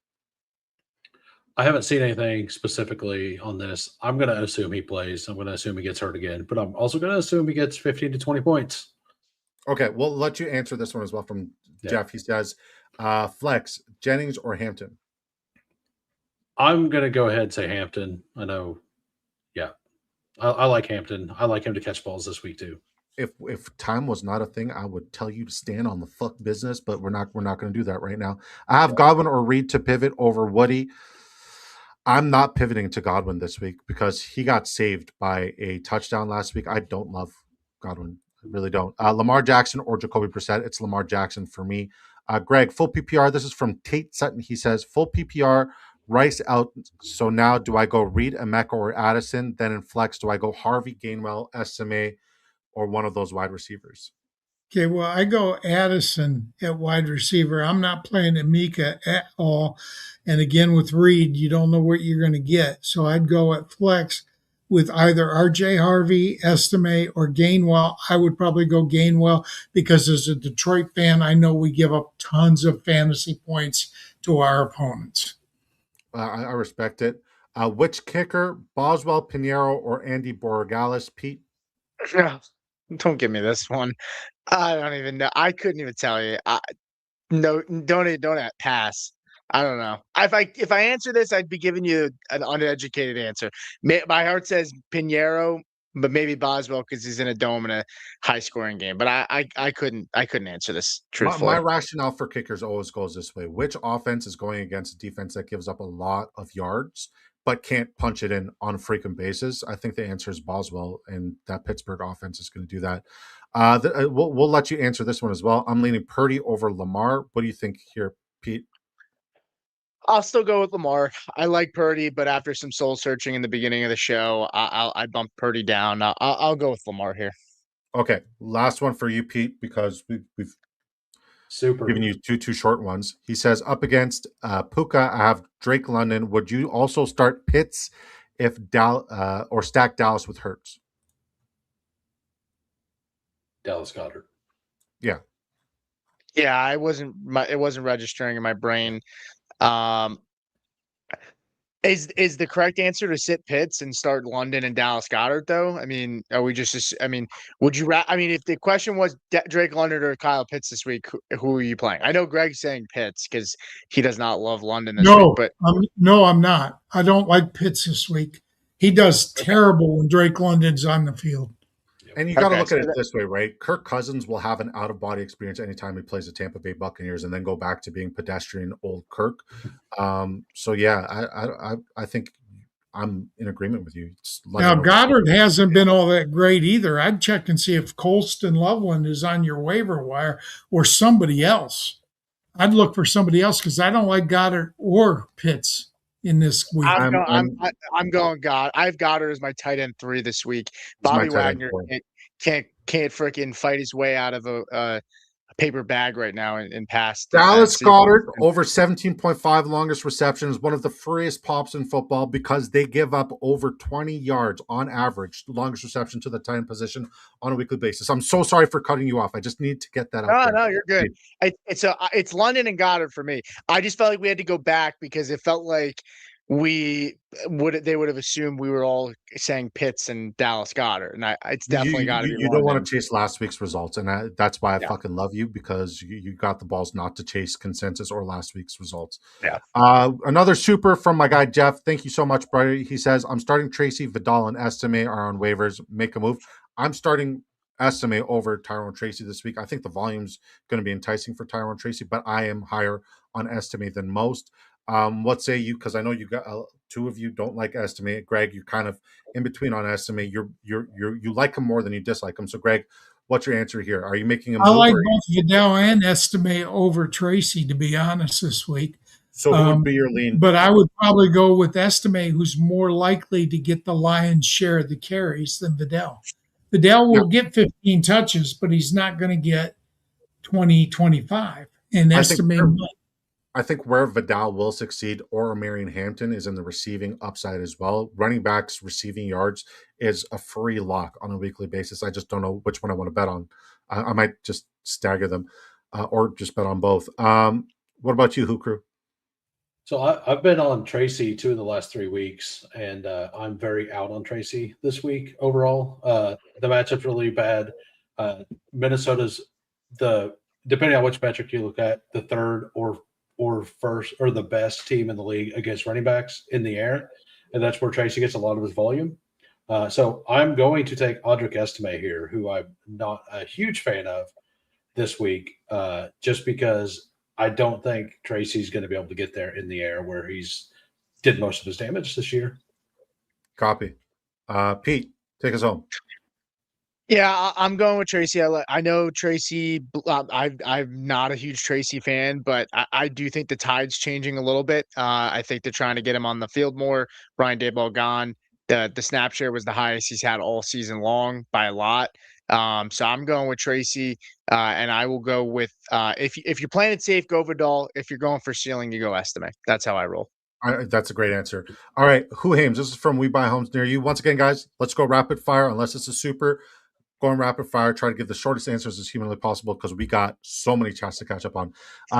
I haven't seen anything specifically on this. I'm going to assume he plays. I'm going to assume he gets hurt again, but I'm also going to assume he gets 15 to 20 points. Okay, we'll let you answer this one as well from Jeff. He says, flex, Jennings or Hampton? I'm going to go ahead and say Hampton. I know. Yeah. I like Hampton. I like him to catch balls this week too. If time was not a thing, I would tell you to stand on the fuck business, but we're not going to do that right now. I have Godwin or Reed to pivot over Woody. I'm not pivoting to Godwin this week because he got saved by a touchdown last week. I don't love Godwin. I really don't. Lamar Jackson or Jacoby Brissett. It's Lamar Jackson for me. Greg, full PPR. This is from Tate Sutton. He says, full PPR, Rice out. So now do I go Reed, Emeka, or Addison? Then in flex, do I go Harvey, Gainwell, SMA, or one of those wide receivers? Okay, well, I go Addison at wide receiver. I'm not playing Emeka at all. And again, with Reed, you don't know what you're going to get. So I'd go at flex with either RJ Harvey, Estime, or Gainwell. I would probably go Gainwell because as a Detroit fan, I know we give up tons of fantasy points to our opponents. I respect it. Which kicker, Boswell, Pinheiro, or Andy Borregales? Pete? Don't give me this one. I don't even know. I couldn't even tell you. Don't pass. I don't know. If I answer this, I'd be giving you an uneducated answer. My heart says Pinheiro. but maybe Boswell because he's in a dome in a high scoring game. But I couldn't answer this truthfully. My rationale for kickers always goes this way: which offense is going against a defense that gives up a lot of yards but can't punch it in on a frequent basis? I think the answer is Boswell, and that Pittsburgh offense is going to do that. We'll let you answer this one as well. I'm leaning Purdy over Lamar. What do you think here, Pete? I'll still go with Lamar. I like Purdy, but after some soul searching in the beginning of the show, I bumped Purdy down. I'll go with Lamar here. Okay, last one for you, Pete, because we've Super. giving you two short ones. He says, up against Puka, I have Drake London. Would you also start Pitts if or stack Dallas with Hurts? Dallas Goddard. Yeah. Yeah, it wasn't registering in my brain. Is the correct answer to sit Pitts and start London and Dallas Goddard though? I mean, are we just? I mean, would you? I mean, if the question was Drake London or Kyle Pitts this week, who are you playing? I know Greg's saying Pitts because he does not love London this week. But no, I'm not. I don't like Pitts this week. He does terrible when Drake London's on the field. And you got to look at it this way, right? Kirk Cousins will have an out-of-body experience anytime he plays the Tampa Bay Buccaneers, and then go back to being pedestrian old Kirk. So yeah, I think I'm in agreement with you. Now Goddard hasn't been all that great either. I'd check and see if Colston Loveland is on your waiver wire or somebody else. I'd look for somebody else because I don't like Goddard or Pitts in this week. I'm going God. I have Goddard as my tight end 3 this week. Bobby Wagner can't freaking fight his way out of a paper bag right now in past. Dallas Goddard over 17.5 longest receptions, one of the freest pops in football because they give up over 20 yards on average, longest reception to the tight end position on a weekly basis. I'm so sorry for cutting you off. I just need to get that out there. No, you're good. It's London and Goddard for me. I just felt like we had to go back because it felt like they would have assumed we were all saying Pitts and Dallas Goddard, and it's definitely got to be. You don't want to chase last week's results, and that's why I fucking love you, because you got the balls not to chase consensus or last week's results. Yeah. Another super from my guy Jeff. Thank you so much, brother. He says, I'm starting Tracy, Vidal, and Estime are on waivers. Make a move. I'm starting Estime over Tyrone Tracy this week. I think the volume's going to be enticing for Tyrone Tracy, but I am higher on Estime than most. What say you? Because I know you got two of you don't like Estimate. Greg, you're kind of in between on Estimate. You like him more than you dislike him. So, Greg, what's your answer here? Are you making a move? I like both Vidal and Estimate over Tracy, to be honest, this week. So, who would be your lean? But I would probably go with Estimate, who's more likely to get the lion's share of the carries than Vidal. Vidal will get 15 touches, but he's not going to get 20, 25. And Estimate might. I think where Vidal will succeed, or Marion Hampton, is in the receiving upside as well. Running backs receiving yards is a free lock on a weekly basis. I just don't know which one I want to bet on. I might just stagger them or just bet on both. What about you, Hukru? So I've been on Tracy 2 of the last 3 weeks, and I'm very out on Tracy this week overall. The matchup's really bad. Minnesota's depending on which metric you look at, the third or first or the best team in the league against running backs in the air, and that's where Tracy gets a lot of his volume. So I'm going to take Audric Estime here, who I'm not a huge fan of this week, just because I don't think Tracy's going to be able to get there in the air where he's did most of his damage this year. Copy. Pete, take us home. Yeah, I'm going with Tracy. I know Tracy. I'm not a huge Tracy fan, but I do think the tide's changing a little bit. I think they're trying to get him on the field more. Brian Daboll gone. The snap share was the highest he's had all season long by a lot. So I'm going with Tracy, and I will go with if you're playing it safe, go Vidal. If you're going for ceiling, you go Estime. That's how I roll. That's a great answer. All right, Who Hames? This is from We Buy Homes Near You. Once again, guys, let's go rapid fire. Unless it's a super. Going rapid fire, try to give the shortest answers as humanly possible because we got so many chats to catch up on.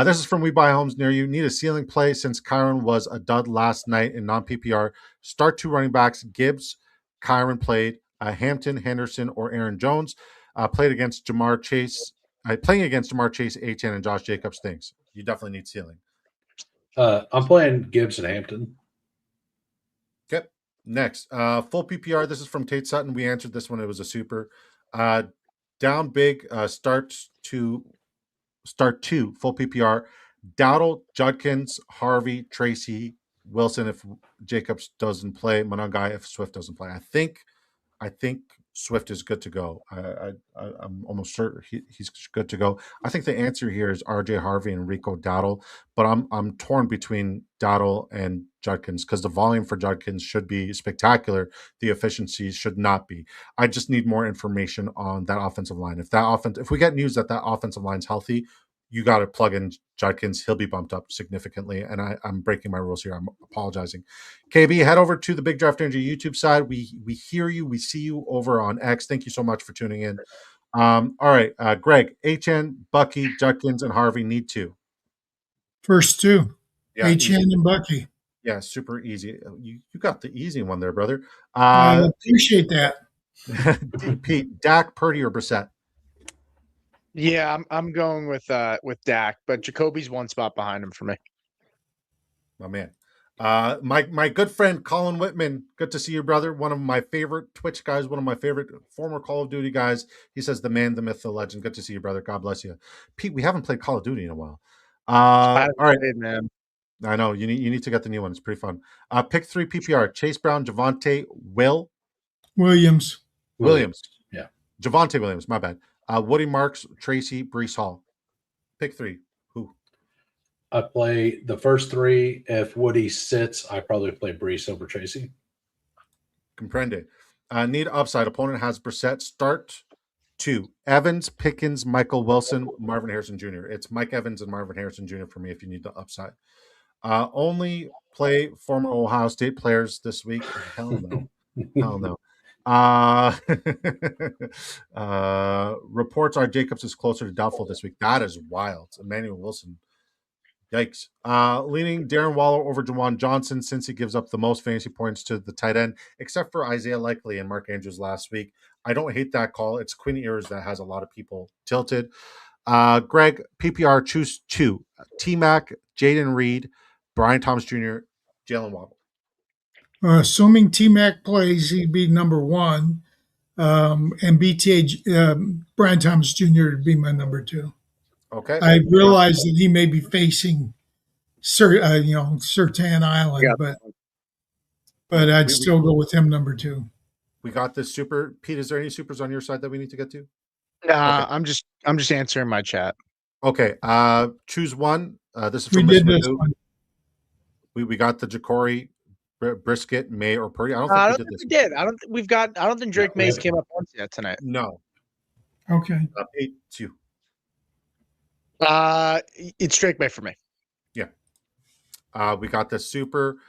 This is from We Buy Homes Near You. Need a ceiling play since Kyron was a dud last night in non-PPR. Start 2 running backs. Gibbs, Kyron played. Hampton, Henderson, or Aaron Jones. Playing against Jamar Chase, Achane, and Josh Jacobs. Things you definitely need ceiling. I'm playing Gibbs and Hampton. Okay. Next, full PPR. This is from Tate Sutton. We answered this one. It was a super. Down big. Start two. Full PPR. Dowdle, Judkins, Harvey, Tracy, Wilson if Jacobs doesn't play, Monangai if Swift doesn't play. I think Swift is good to go. I'm almost certain he's good to go. I think the answer here is RJ Harvey and Rico Dowdle, but I'm torn between Dowdle and Judkins because the volume for Judkins should be spectacular. The efficiency should not be. I just need more information on that offensive line. If we get news that offensive line's healthy, you got to plug in Judkins. He'll be bumped up significantly. And I'm breaking my rules here. I'm apologizing. KB, head over to the Big Draft Energy YouTube side. We hear you. We see you over on X. Thank you so much for tuning in. All right, Greg, HN, Bucky, Judkins, and Harvey need to. First two, Yeah, HN easy. and Bucky. Yeah, super easy. You got the easy one there, brother. I appreciate that. Pete, Dak, Purdy, or Brissett? Yeah, I'm going with Dak, but Jacoby's one spot behind him for me. My man. My good friend Colin Whitman, good to see you, brother. One of my favorite Twitch guys, one of my favorite former Call of Duty guys. He says the man, the myth, the legend. Good to see you, brother. God bless you. Pete, we haven't played Call of Duty in a while. All right, man. I know you need to get the new one. It's pretty fun. Pick 3 PPR: Chase Brown, Javonte, Williams. Yeah, Javonte Williams. My bad. Woody Marks, Tracy, Brees Hall. Pick 3. Who? I play the first 3. If Woody sits, I probably play Brees over Tracy. Comprende. Need upside. Opponent has Brissett. Start 2. Evans, Pickens, Michael Wilson, Marvin Harrison Jr. It's Mike Evans and Marvin Harrison Jr. for me if you need the upside. Only play former Ohio State players this week. Hell no. Hell no. Reports are Jacobs is closer to doubtful this week. That is wild. Emmanuel Wilson. Yikes. Leaning Darren Waller over Jawan Johnson since he gives up the most fantasy points to the tight end, except for Isaiah Likely and Mark Andrews last week. I don't hate that call. It's Quinn Ewers that has a lot of people tilted. Greg, PPR, choose 2. T-Mac, Jaden Reed, Brian Thomas Jr., Jalen Waddle. Assuming T-Mac plays, he'd be number 1. And BTA, Brian Thomas Jr. would be my number 2. Okay. I realize that he may be facing Sertan Island, but I'd still go with him number 2. We got this super. Pete, is there any supers on your side that we need to get to? Nah, okay. I'm just answering my chat. Okay. Choose one. This is from we did this one. We got the Ja'Cory, Brisket, May, or Purdy. I don't think we did this. I don't think Drake Mays came up once yet tonight. No. Okay. 8-2. It's Drake May for me. Yeah. We got the super.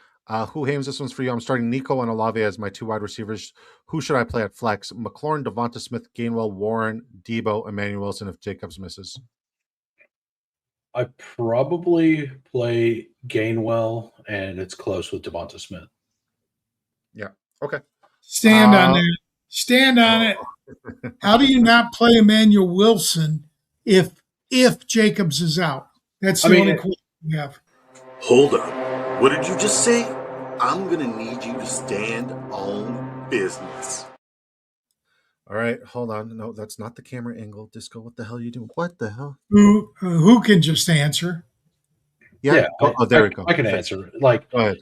Who Hames? This one's for you. I'm starting Nico and Olave as my 2 wide receivers. Who should I play at flex? McLaurin, Devonta Smith, Gainwell, Warren, Debo, Emmanuel Wilson if Jacobs misses. I probably play Gainwell, and it's close with Devonta Smith. Yeah. Okay. Stand on it. Stand on it. How do you not play Emmanuel Wilson if Jacobs is out? That's the only question we have. Hold up. What did you just say? I'm going to need you to stand on business. All right, hold on. No, that's not the camera angle. Disco, what the hell are you doing? What the hell? Who can just answer? Yeah. There we go. I can answer. Like, go ahead.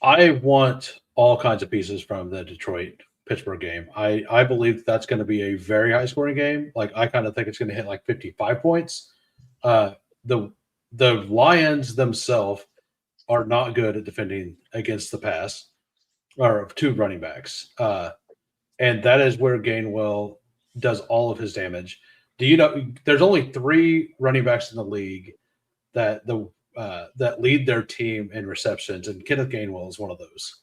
I want all kinds of pieces from the Detroit-Pittsburgh game. I believe that's going to be a very high-scoring game. Like, I kind of think it's going to hit like 55 points. The Lions themselves are not good at defending against the pass, or 2 running backs. And that is where Gainwell does all of his damage. Do you know there's only 3 running backs in the league that lead their team in receptions, and Kenneth Gainwell is one of those.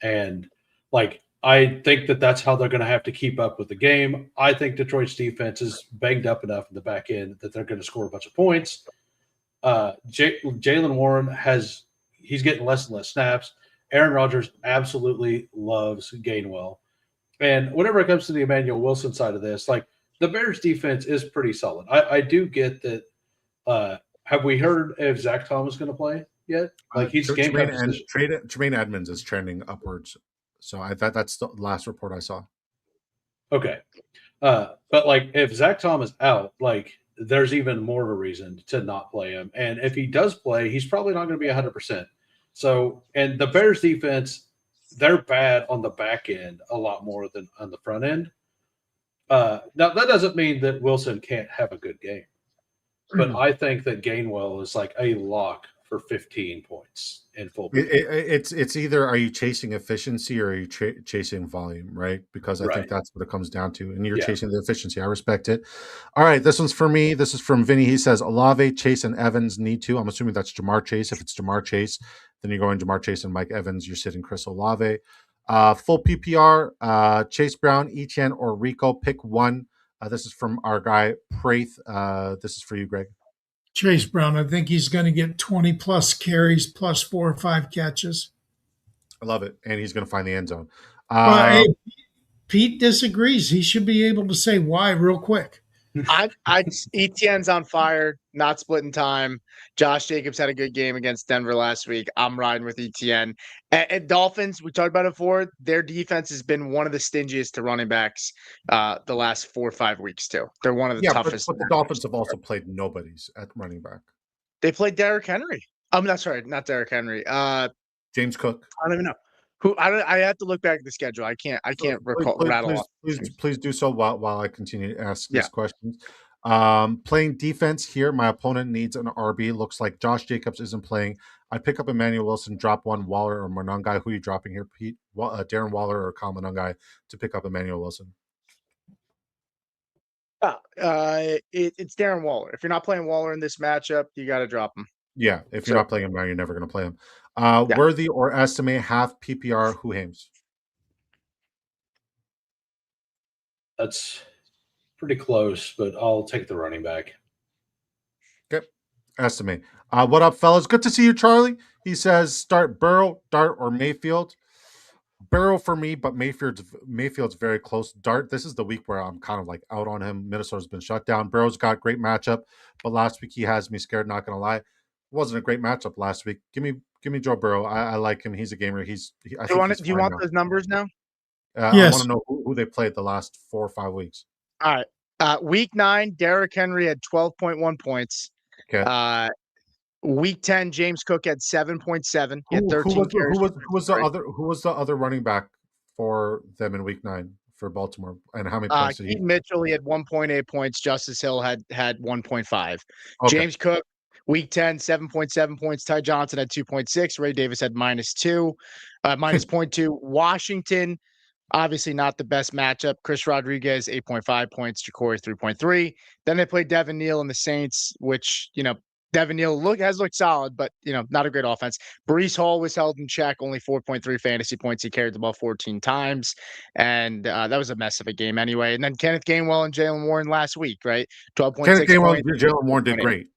And like, I think that's how they're going to have to keep up with the game. I think Detroit's defense is banged up enough in the back end that they're going to score a bunch of points. Jalen Warren he's getting less and less snaps. Aaron Rodgers absolutely loves Gainwell. And whenever it comes to the Emmanuel Wilson side of this, like, the Bears defense is pretty solid. I do get that. Have we heard if Zach Tom is going to play? yet. Like he's game time decision. Tremaine Edmonds is trending upwards. So that's the last report I saw. Okay. But like if Zach Tom is out, like there's even more of a reason to not play him. And if he does play, he's probably not going to be 100%. So, and the Bears defense, they're bad on the back end a lot more than on the front end. Now that doesn't mean that Wilson can't have a good game, but I think that Gainwell is like a lock for 15 points in full. It's either are you chasing efficiency or are you chasing volume, right? Because I think that's what it comes down to. And you're chasing the efficiency. I respect it. All right, this one's for me. This is from Vinny. He says Olave, Chase, and Evans need to. I'm assuming that's Jamar Chase. If it's Jamar Chase, then you're going Jamar Chase and Mike Evans. You're sitting Chris Olave. Full PPR, Chase Brown, Etienne, or Rico. Pick one. This is from our guy, Praith. This is for you, Greg. Chase Brown. I think he's going to get 20 plus carries plus 4 or 5 catches. I love it. And he's going to find the end zone. Hey, Pete disagrees. He should be able to say why real quick. Etienne's on fire, not splitting time. Josh Jacobs had a good game against Denver last week. I'm riding with Etienne. And Dolphins, we talked about it before, their defense has been one of the stingiest to running backs the last 4 or 5 weeks, too. They're one of the toughest. But the Dolphins have also played nobodies at running back. They played Derrick Henry. I'm not sorry, not Derrick Henry. James Cook. I don't even know. I have to look back at the schedule. I can't recall. Please do so while I continue to ask these questions. Playing defense here, my opponent needs an RB. Looks like Josh Jacobs isn't playing. I pick up Emmanuel Wilson, drop one Waller or Monangai. Who are you dropping here, Pete? Darren Waller or Kyle Monangai to pick up Emmanuel Wilson? It's Darren Waller. If you're not playing Waller in this matchup, you got to drop him. Yeah, if you're not playing him now, you're never going to play him. Worthy or estimate half PPR. Who Hames? That's pretty close, but I'll take the running back. Okay, estimate. What up, fellas? Good to see you, Charlie. He says start Burrow, Dart, or Mayfield. Burrow for me, but Mayfield's very close. Dart, this is the week where I'm kind of like out on him. Minnesota's been shut down. Burrow's got great matchup, but last week he has me scared. Not gonna lie, it wasn't a great matchup last week. Give me Joe Burrow. I like him. He's a gamer. Do you want those numbers now? Yes. I want to know who they played the last 4 or 5 weeks. All right. Week 9, Derrick Henry had 12.1 points. Okay. Week 10, James Cook had 7.7. He had 13 carries. Who was the other running back for them in week 9 for Baltimore? And how many points did he? Mitchell, he had 1.8 points. Justice Hill had 1.5. Okay. James Cook, week 10, 7.7 points. Ty Johnson had 2.6. Ray Davis had minus 0.2. Washington, obviously not the best matchup. Chris Rodriguez, 8.5 points. Ja'Cory, 3.3. Then they played Devin Neal and the Saints, which, Devin Neal has looked solid, but, not a great offense. Breece Hall was held in check, only 4.3 fantasy points. He carried the ball 14 times, and that was a mess of a game anyway. And then Kenneth Gainwell and Jalen Warren last week, right? 12.6 Kenneth Gainwell and Jalen Warren did great.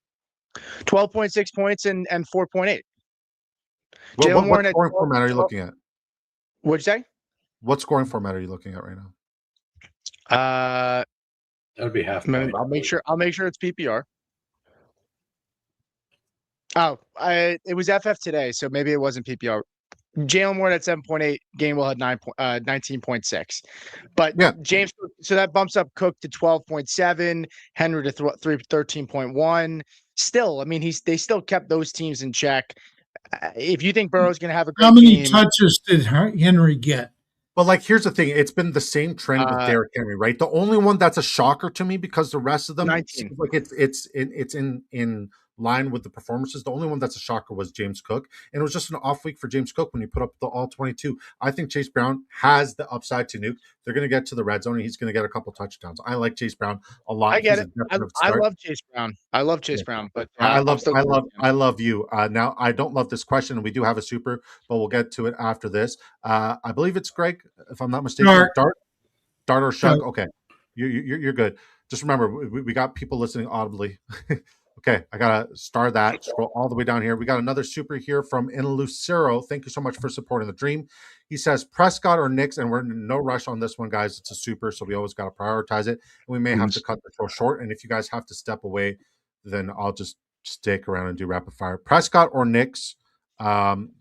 12.6 points and 4.8. What scoring format are you looking at? What'd you say? What scoring format are you looking at right now? That would be half. I'll make sure it's PPR. Oh, it was FF today, so maybe it wasn't PPR. Jalen Warren at 7.8, Gainwell had 19.6. But James, so that bumps up Cook to 12.7, Henry to 13.1. Still, they still kept those teams in check. If you think Burrow's going to have a great how many game, touches did Henry get? But here's the thing: it's been the same trend with Derrick Henry, right? The only one that's a shocker to me because the rest of them seems like it's in line with the performances. The only one that's a shocker was James Cook, and it was just an off week for James Cook when he put up the all 22. I think Chase Brown has the upside to nuke. They're going to get to the red zone, and he's going to get a couple touchdowns. I like Chase Brown a lot. I get it. I love Chase Brown. But I love you. Now I don't love this question, and we do have a super, but we'll get to it after this. I believe it's Greg, if I'm not mistaken. Dart or Shuck. Okay, you're good. Just remember, we got people listening audibly. Okay, I gotta star that. Scroll all the way down here. We got another super here from Lucero. Thank you so much for supporting the dream. He says Prescott or Knicks, and we're in no rush on this one, guys. It's a super, so we always got to prioritize it. And we may have to cut the show short. And if you guys have to step away, then I'll just stick around and do rapid fire. Prescott or Nix? I'm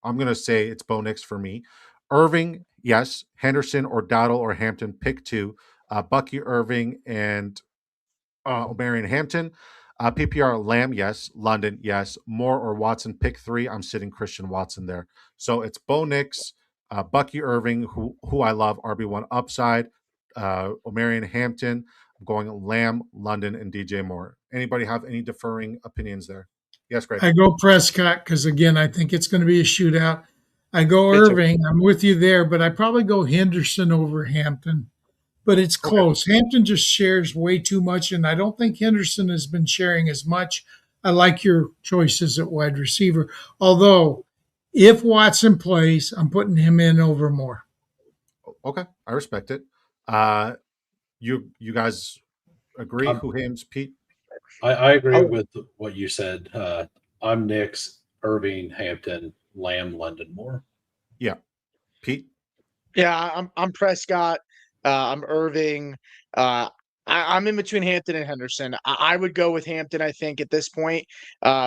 going to say it's Bo Nix for me. Irving, yes. Henderson or Dowdle or Hampton, pick 2. Bucky, Irving, and O'Marion, Hampton. PPR, Lamb, yes. London, yes. Moore or Watson, pick 3. I'm sitting Christian Watson there. So it's Bo Nix, Bucky, Irving, who I love, RB1 upside, O'Marion, Hampton. I'm going Lamb, London, and DJ Moore. Anybody have any differing opinions there? Yes, Greg. I go Prescott because, again, I think it's going to be a shootout. I go Me too. Irving. I'm with you there, but I probably go Henderson over Hampton. But it's close. Hampton just shares way too much, and I don't think Henderson has been sharing as much. I like your choices at wide receiver. Although, if Watson plays, I'm putting him in over Moore. Okay, I respect it. You guys agree? Who Hams, Pete? I agree with what you said. I'm Nix, Irving, Hampton, Lamb, London, Moore. Yeah, Pete. Yeah, I'm Prescott. I'm Irving. I'm in between Hampton and Henderson. I would go with Hampton. I think at this point,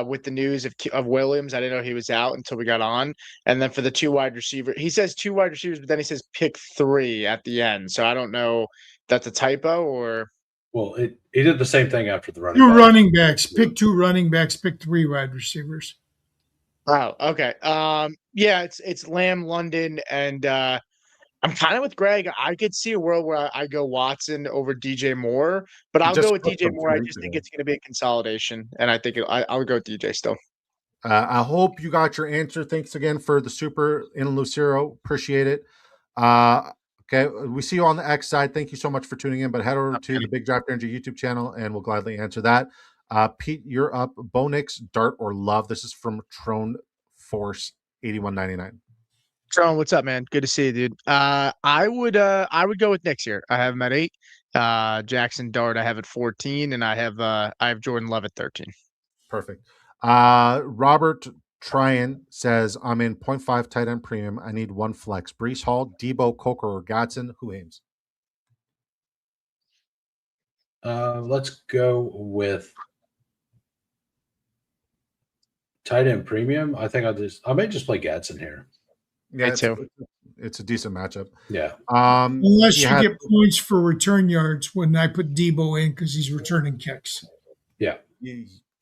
with the news of Williams, I didn't know he was out until we got on. And then for the 2 wide receiver, he says 2 wide receivers, but then he says pick 3 at the end. So I don't know if that's a typo or. Well, he did the same thing after the running 2 back. running backs. Pick 2 running backs. Pick 3 wide receivers. Oh, okay. Yeah, it's Lamb, London, and I'm kind of with Greg. I could see a world where I go Watson over DJ Moore, but I'll go with DJ Moore. I just think it's going to be a consolidation, and I think I'll go with DJ still. I hope you got your answer. Thanks again for the super in Lucero. Appreciate it. Okay, we see you on the X side. Thank you so much for tuning in, but head over to the Big Draft Energy YouTube channel, and we'll gladly answer that. Pete, you're up. Bo Nix, Dart, or Love? This is from Trone Force 8199. Tron, what's up, man? Good to see you, dude. I would go with Nix here. I have him at 8. Jackson Dart, I have at 14, and I have Jordan Love at 13. Perfect. Robert Tryon says, I'm in 0.5 tight end premium. I need 1 flex. Brees Hall, Debo, Coker, or Gatson. Who aims? Let's go with tight end premium. I think I may just play Gatson here. Yeah, it's a decent matchup. Yeah. Unless you get points for return yards when I put Debo in because he's returning kicks. Yeah.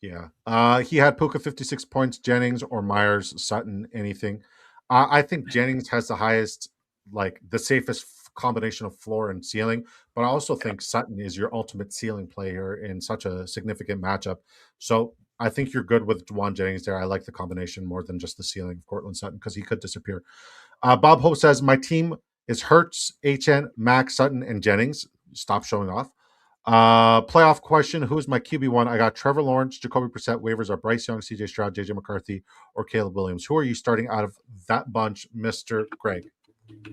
Yeah. He had Puka 56 points, Jennings or Myers, Sutton, anything. I think Jennings has the highest, the safest combination of floor and ceiling, but I also think Sutton is your ultimate ceiling player in such a significant matchup. So I think you're good with Juwan Jennings there. I like the combination more than just the ceiling of Cortland Sutton because he could disappear. Bob Hope says, my team is Hurts, HN, Mack, Sutton, and Jennings. Stop showing off. Playoff question, who's my QB1? I got Trevor Lawrence, Jacoby Brissett. Waivers are Bryce Young, CJ Stroud, JJ McCarthy, or Caleb Williams. Who are you starting out of that bunch, Mr. Greg?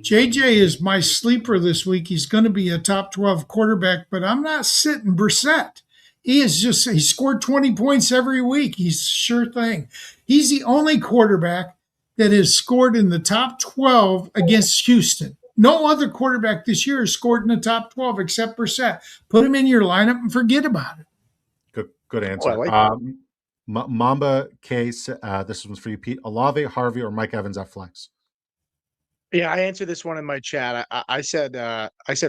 JJ is my sleeper this week. He's going to be a top 12 quarterback, but I'm not sitting Brissett. He scored 20 points every week. He's a sure thing. He's the only quarterback that has scored in the top 12 against Houston. No other quarterback this year has scored in the top 12 except Brissett. Put him in your lineup and forget about it. Good answer. I like Mamba Case, this one's for you, Pete. Olave, Harvey, or Mike Evans at flex? Yeah, I answered this one in my chat. I said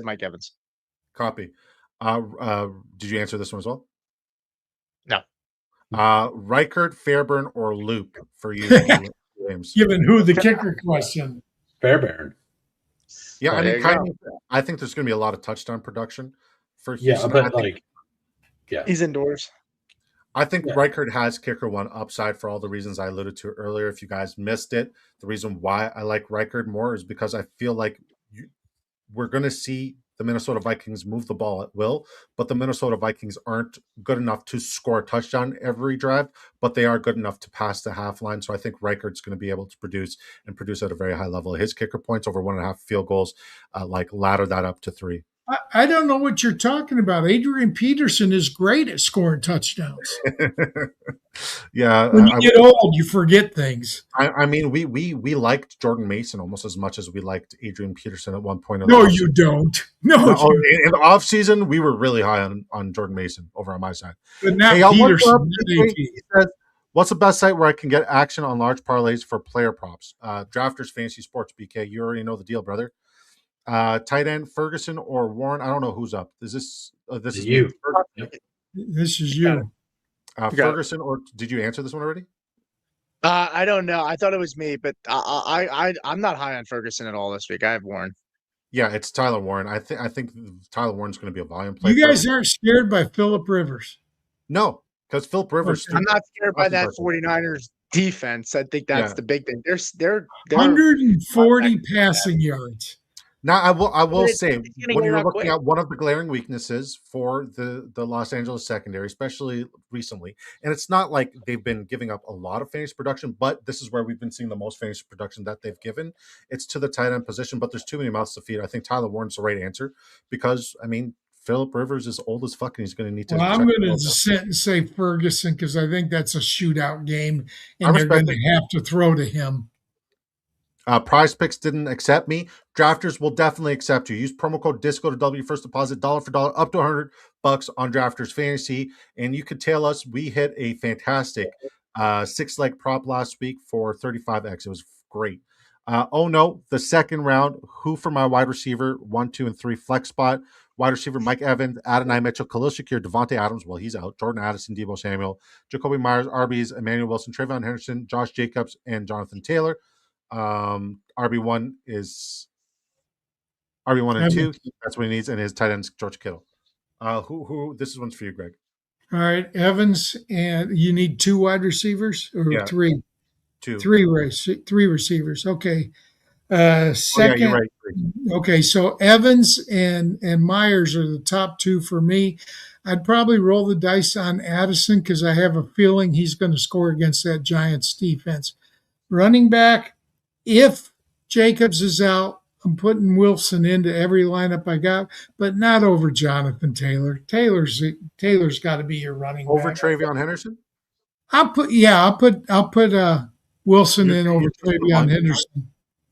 Mike Evans. Copy. Did you answer this one as well? No. Reichert, Fairburn, or Luke for you? James. Given who the kicker question? Fairbairn. Yeah, I think there's going to be a lot of touchdown production for Houston. Yeah, but he's indoors. I think Reichert has kicker 1 upside for all the reasons I alluded to earlier. If you guys missed it, the reason why I like Reichert more is because I feel like we're going to see the Minnesota Vikings move the ball at will, but the Minnesota Vikings aren't good enough to score a touchdown every drive, but they are good enough to pass the half line. So I think Reichert's going to be able to produce at a very high level. His kicker points over 1.5 field goals, ladder that up to 3. I don't know what you're talking about. Adrian Peterson is great at scoring touchdowns. Yeah, When you get old, you forget things. I mean, we liked Jordan Mason almost as much as we liked Adrian Peterson at one point. No, you don't. No, No, you in the off season, we were really high on Jordan Mason over on my side. but not Hey, y'all, what's up? Peterson. Not AP. He says, "What's the best site where I can get action on large parlays for player props?" Drafters Fantasy Sports, BK. You already know the deal, brother. Tight end Ferguson or Warren. I don't know who's up. Is this this is You. me. Yep. This is you. Ferguson, or did you answer this one already? I don't know. I thought it was me, but I'm not high on Ferguson at all this week. I have Warren. Yeah, it's Tyler Warren. I think Tyler Warren's going to be a volume play. You guys aren't scared by Phillip Rivers. No, because Philip Rivers. Okay. I'm not scared by that 49ers defense. I think that's the big thing. They're 140 passing yards. Now, I will It's say, gonna when get you're out looking quick. at one of the glaring weaknesses for the Los Angeles secondary, especially recently, and it's not like they've been giving up a lot of fantasy production, but this is where we've been seeing the most fantasy production that they've given. It's to the tight end position, but there's too many mouths to feed. I think Tyler Warren's the right answer because, I mean, Philip Rivers is old as fuck, and he's going to need to. Well, I'm going to sit and say Ferguson because I think that's a shootout game, and they're going to have to throw to him. Prize Picks didn't accept me. Drafters will definitely accept you. Use promo code DISCO to double your first deposit, dollar for dollar, up to $100 on Drafters Fantasy. And you could tell us we hit a fantastic 6-leg prop last week for 35x. It was great. Oh no, the second round. Who for my wide receiver 1, 2, and 3 flex spot? Wide receiver Mike Evans, Adonai Mitchell, Khalil Shakir, Devontae Adams. Well, he's out. Jordan Addison, Deebo Samuel, Jacoby Myers, RBs, Emmanuel Wilson, Trayvon Henderson, Josh Jacobs, and Jonathan Taylor. RB1 is RB1 and 2. That's what he needs, and his tight end's George Kittle. Who? This one's for you, Greg. All right, Evans, and you need 2 wide receivers or 3? 2. 3 receivers. Okay. Second. You're right. Okay, so Evans and Myers are the top 2 for me. I'd probably roll the dice on Addison because I have a feeling he's going to score against that Giants defense. Running back, if Jacobs is out, I'm putting Wilson into every lineup I got, but not over Jonathan Taylor. Taylor's got to be your running over back. Trayvon Henderson. I'll put Wilson in over Trayvon Henderson.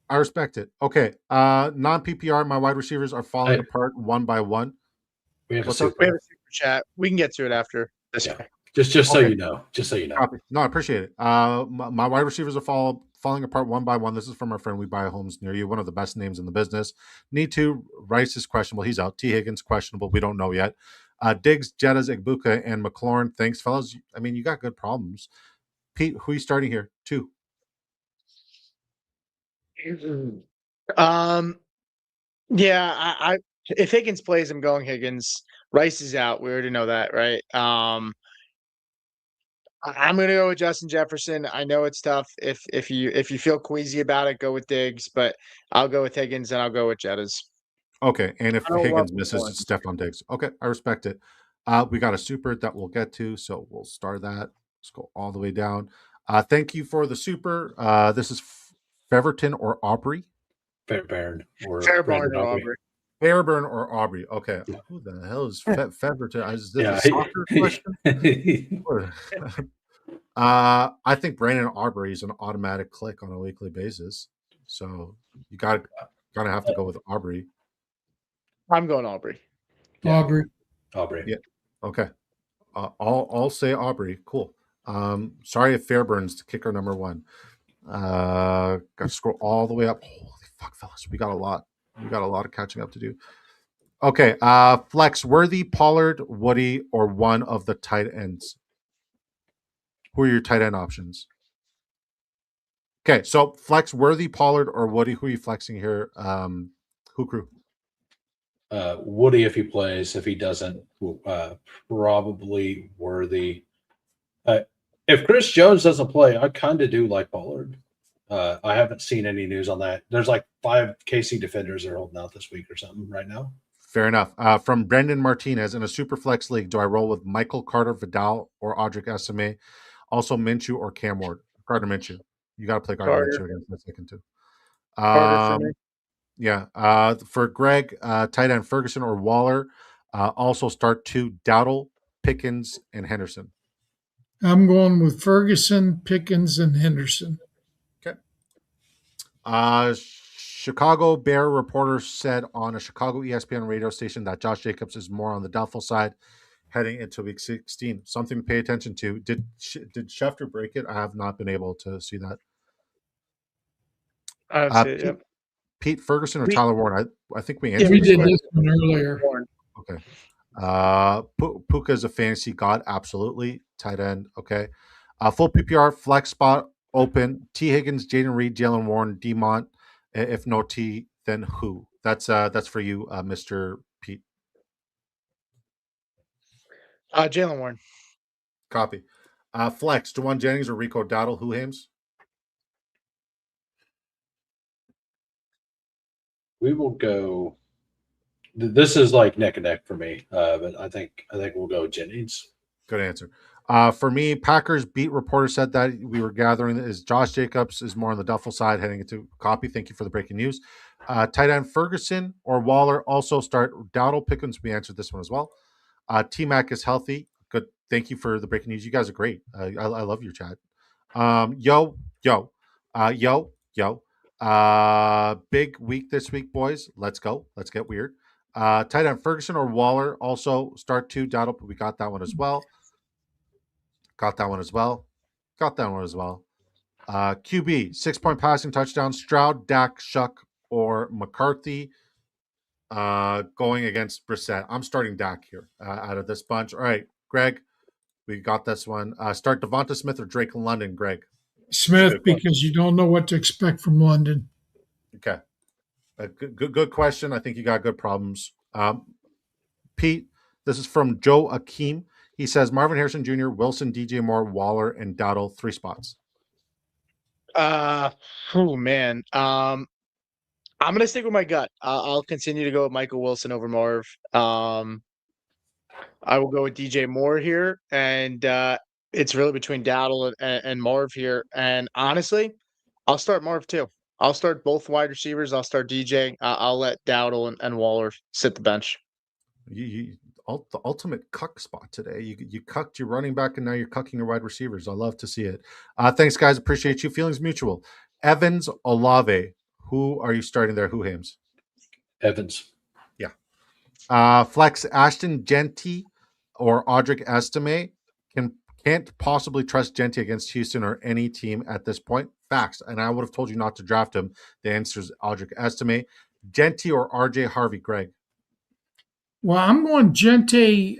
I respect it. Okay, non PPR. My wide receivers are falling apart one by one. We have a we have a super chat. We can get to it after this. Yeah. Just so you know. Just so you know. No, I appreciate it. My wide receivers are falling apart one by one. This is from our friend We Buy Homes Near You, one of the best names in the business. Need to. Rice is questionable. He's out. T. Higgins questionable. We don't know yet. Diggs, Jettas, Igbuka, and McLaurin. Thanks, fellas. I mean, you got good problems. Pete, who are you starting here? 2. Yeah, I if Higgins plays, I'm going Higgins. Rice is out. We already know that, right? I'm gonna go with Justin Jefferson. I know it's tough. If you feel queasy about it, go with Diggs, but I'll go with Higgins and I'll go with Jettas. Okay, and if Higgins misses, it's Stephon Diggs. Okay, I respect it. We got a super that we'll get to, so we'll start that. Let's go all the way down. Thank you for the super. This is Feverton or Aubrey? Fairbairn or Aubrey. Fairburn or Aubrey. Okay. Yeah. Who the hell is Feverton? Is this a soccer question? I think Brandon Aubrey is an automatic click on a weekly basis. So you gotta have to go with Aubrey. I'm going Aubrey. Yeah. Aubrey. Yeah. Okay. I'll say Aubrey. Cool. Sorry if Fairburn's the kicker number 1. Got to scroll all the way up. Holy fuck, fellas, we got a lot of catching up to do. Okay, flex Worthy, Pollard, Woody, or one of the tight ends. Who are your tight end options? Okay, so flex Worthy, Pollard, or Woody. Who are you flexing here? Who crew? Woody if he plays. If he doesn't, probably Worthy. If Chris Jones doesn't play, I kind of do like Pollard. I haven't seen any news on that. There's like 5 KC defenders that are holding out this week or something right now. Fair enough. From Brendan Martinez, in a super flex league, do I roll with Michael Carter Vidal or Audric Esime? Also Minshew or Cam Ward? Gardner Minshew. You got to play Gardner Minshew against the second 2. Yeah. For Greg, tight end Ferguson or Waller. Also start 2, Dowdle, Pickens, and Henderson. I'm going with Ferguson, Pickens, and Henderson. Okay. Chicago Bear reporter said on a Chicago ESPN radio station that Josh Jacobs is more on the doubtful side heading into week 16. Something to pay attention to. Did Schefter break it? I have not been able to see that. I don't see it. Yep. Pete Ferguson or We- Tyler Warren? I think we Yeah, answered We this did one. this one earlier. Okay. Puka is a fantasy god. Absolutely. Tight end. Okay. Full PPR, flex spot open. T. Higgins, Jaden Reed, Jalen Warren, Demont. If no T, then who? That's for you, Mr. Pete. Jalen Warren. Copy. Flex, Jawan Jennings or Rico Dowdle? Who Hames? We will go. This is like neck and neck for me, but I think we'll go Jennings. Good answer. For me, Packers beat reporter said that we were gathering is Josh Jacobs is more on the duffel side heading into copy. Thank you for the breaking news. Tight end Ferguson or Waller also start Dowdle Pickens. We answered this one as well. T Mac is healthy. Good. Thank you for the breaking news. You guys are great. I love your chat. Yo. Big week this week, boys. Let's go. Let's get weird. Tight end Ferguson or Waller also start 2 Dowdle. We got that one as well. QB 6-point passing touchdown. Stroud, Dak, Shuck, or McCarthy. Going against Brissett. I'm starting Dak here out of this bunch. All right, Greg, we got this one. Start Devonta Smith or Drake London, Greg. Smith, because you don't know what to expect from London. Okay. Good question. I think you got good problems. Pete, this is from Joe Akeem. He says Marvin Harrison Jr., Wilson, DJ Moore, Waller, and Dowdle, 3 spots. Oh man. I'm gonna stick with my gut. I'll continue to go with Michael Wilson over Marv. I will go with DJ Moore here, and it's really between Dowdle and Marv here. And honestly, I'll start Marv too. I'll start both wide receivers. I'll start DJ. I'll let Dowdle and Waller sit the bench. The ultimate cuck spot today. You cucked your running back, and now you're cucking your wide receivers. I love to see it. Thanks, guys. Appreciate you. Feelings mutual. Evans, Olave. Who are you starting there? Who Hames? Evans. Yeah. Flex, Ashton Genty or Audric Estime. Can't possibly trust Genty against Houston or any team at this point. Facts. And I would have told you not to draft him. The answer is Audric Estime. Genty or RJ Harvey, Greg? Well, I'm going Gente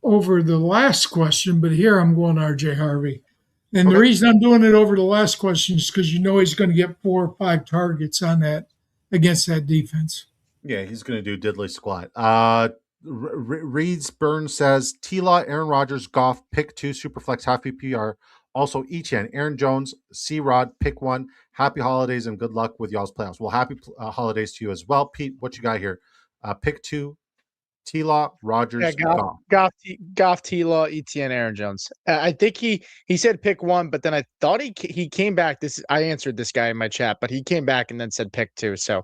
over the last question, but here I'm going RJ Harvey. And the reason I'm doing it over the last question is because you know he's going to get 4 or 5 targets on that against that defense. Yeah, he's going to do diddly squat. Reeds Burns says T-Law, Aaron Rodgers, Goff, pick 2, Superflex, half PPR. Also, Echan, Aaron Jones, C-Rod, pick 1. Happy holidays and good luck with y'all's playoffs. Well, happy holidays to you as well. Pete, what you got here? Pick 2, T-Law, Rodgers, Goff, T-Law, ETN, Aaron Jones. I think he said pick 1, but then I thought he came back. I answered this guy in my chat, but he came back and then said pick 2. So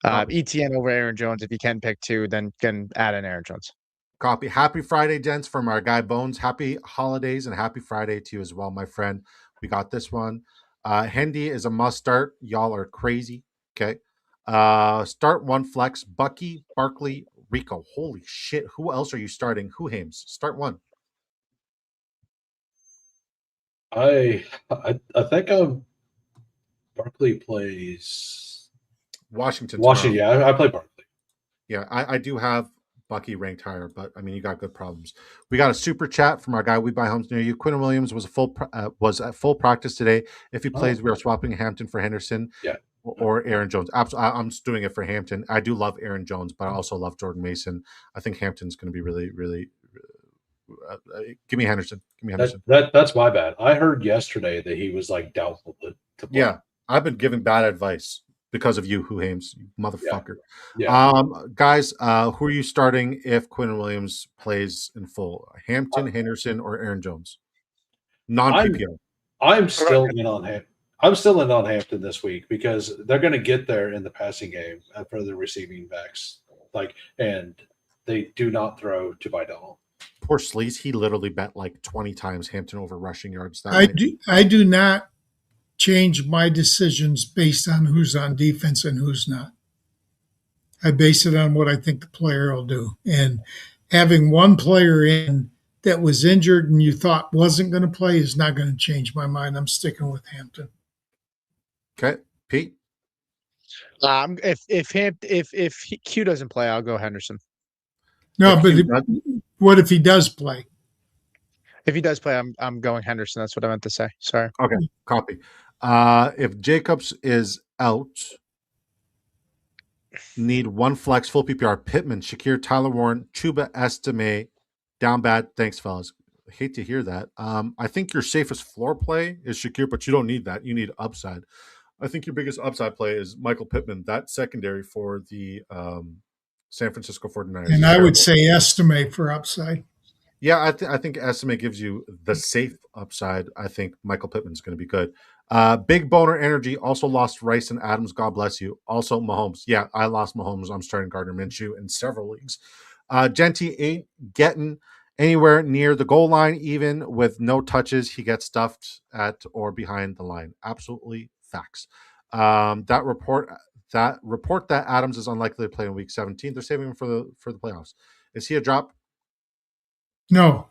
ETN over Aaron Jones. If you can pick 2, then can add in Aaron Jones. Copy. Happy Friday, gents, from our guy Bones. Happy holidays and happy Friday to you as well, my friend. We got this one. Hendy is a must start. Y'all are crazy. Okay. Start 1 flex. Bucky, Barkley, Rico. Holy shit. Who else are you starting? Who Hames? Start 1. I think Barkley plays Washington. Yeah, I play Barkley. Yeah, I do have Bucky ranked higher, but I mean, you got good problems. We got a super chat from our guy We Buy Homes Near You. Quinn Williams was at full practice today. If he plays, we are swapping Hampton for Henderson. Yeah. Or Aaron Jones. I'm just doing it for Hampton. I do love Aaron Jones, but I also love Jordan Mason. I think Hampton's going to be really, really. Give me Henderson. That's my bad. I heard yesterday that he was like doubtful to play. Yeah, I've been giving bad advice because of you, Who Hames, you motherfucker. Yeah. Guys, who are you starting if Quinn Williams plays in full? Hampton, Henderson, or Aaron Jones? Non PPR. I'm still in on him. I'm still in on Hampton this week because they're going to get there in the passing game for the receiving backs. And they do not throw to Vidal. Poor Sleez, he literally bet like 20 times Hampton over rushing yards that night. I do not change my decisions based on who's on defense and who's not. I base it on what I think the player will do. And having one player in that was injured and you thought wasn't going to play is not going to change my mind. I'm sticking with Hampton. Okay, Pete. If Q doesn't play, I'll go Henderson. No, but what if he does play? If he does play, I'm going Henderson. That's what I meant to say. Sorry. Okay, copy. If Jacobs is out, need one flex, full PPR. Pittman, Shakir, Tyler Warren, Chuba, Estime, down bad. Thanks, fellas. I hate to hear that. I think your safest floor play is Shakir, but you don't need that. You need upside. I think your biggest upside play is Michael Pittman, that secondary for the San Francisco 49ers. And I would say estimate for upside. Yeah, I think estimate gives you the safe upside. I think Michael Pittman's going to be good. Big Boner Energy also lost Rice and Adams. God bless you. Also Mahomes. Yeah, I lost Mahomes. I'm starting Gardner Minshew in several leagues. Genty ain't getting anywhere near the goal line, even with no touches. He gets stuffed at or behind the line. Absolutely facts. That report that Adams is unlikely to play in Week 17. They're saving him for the playoffs. Is he a drop? No.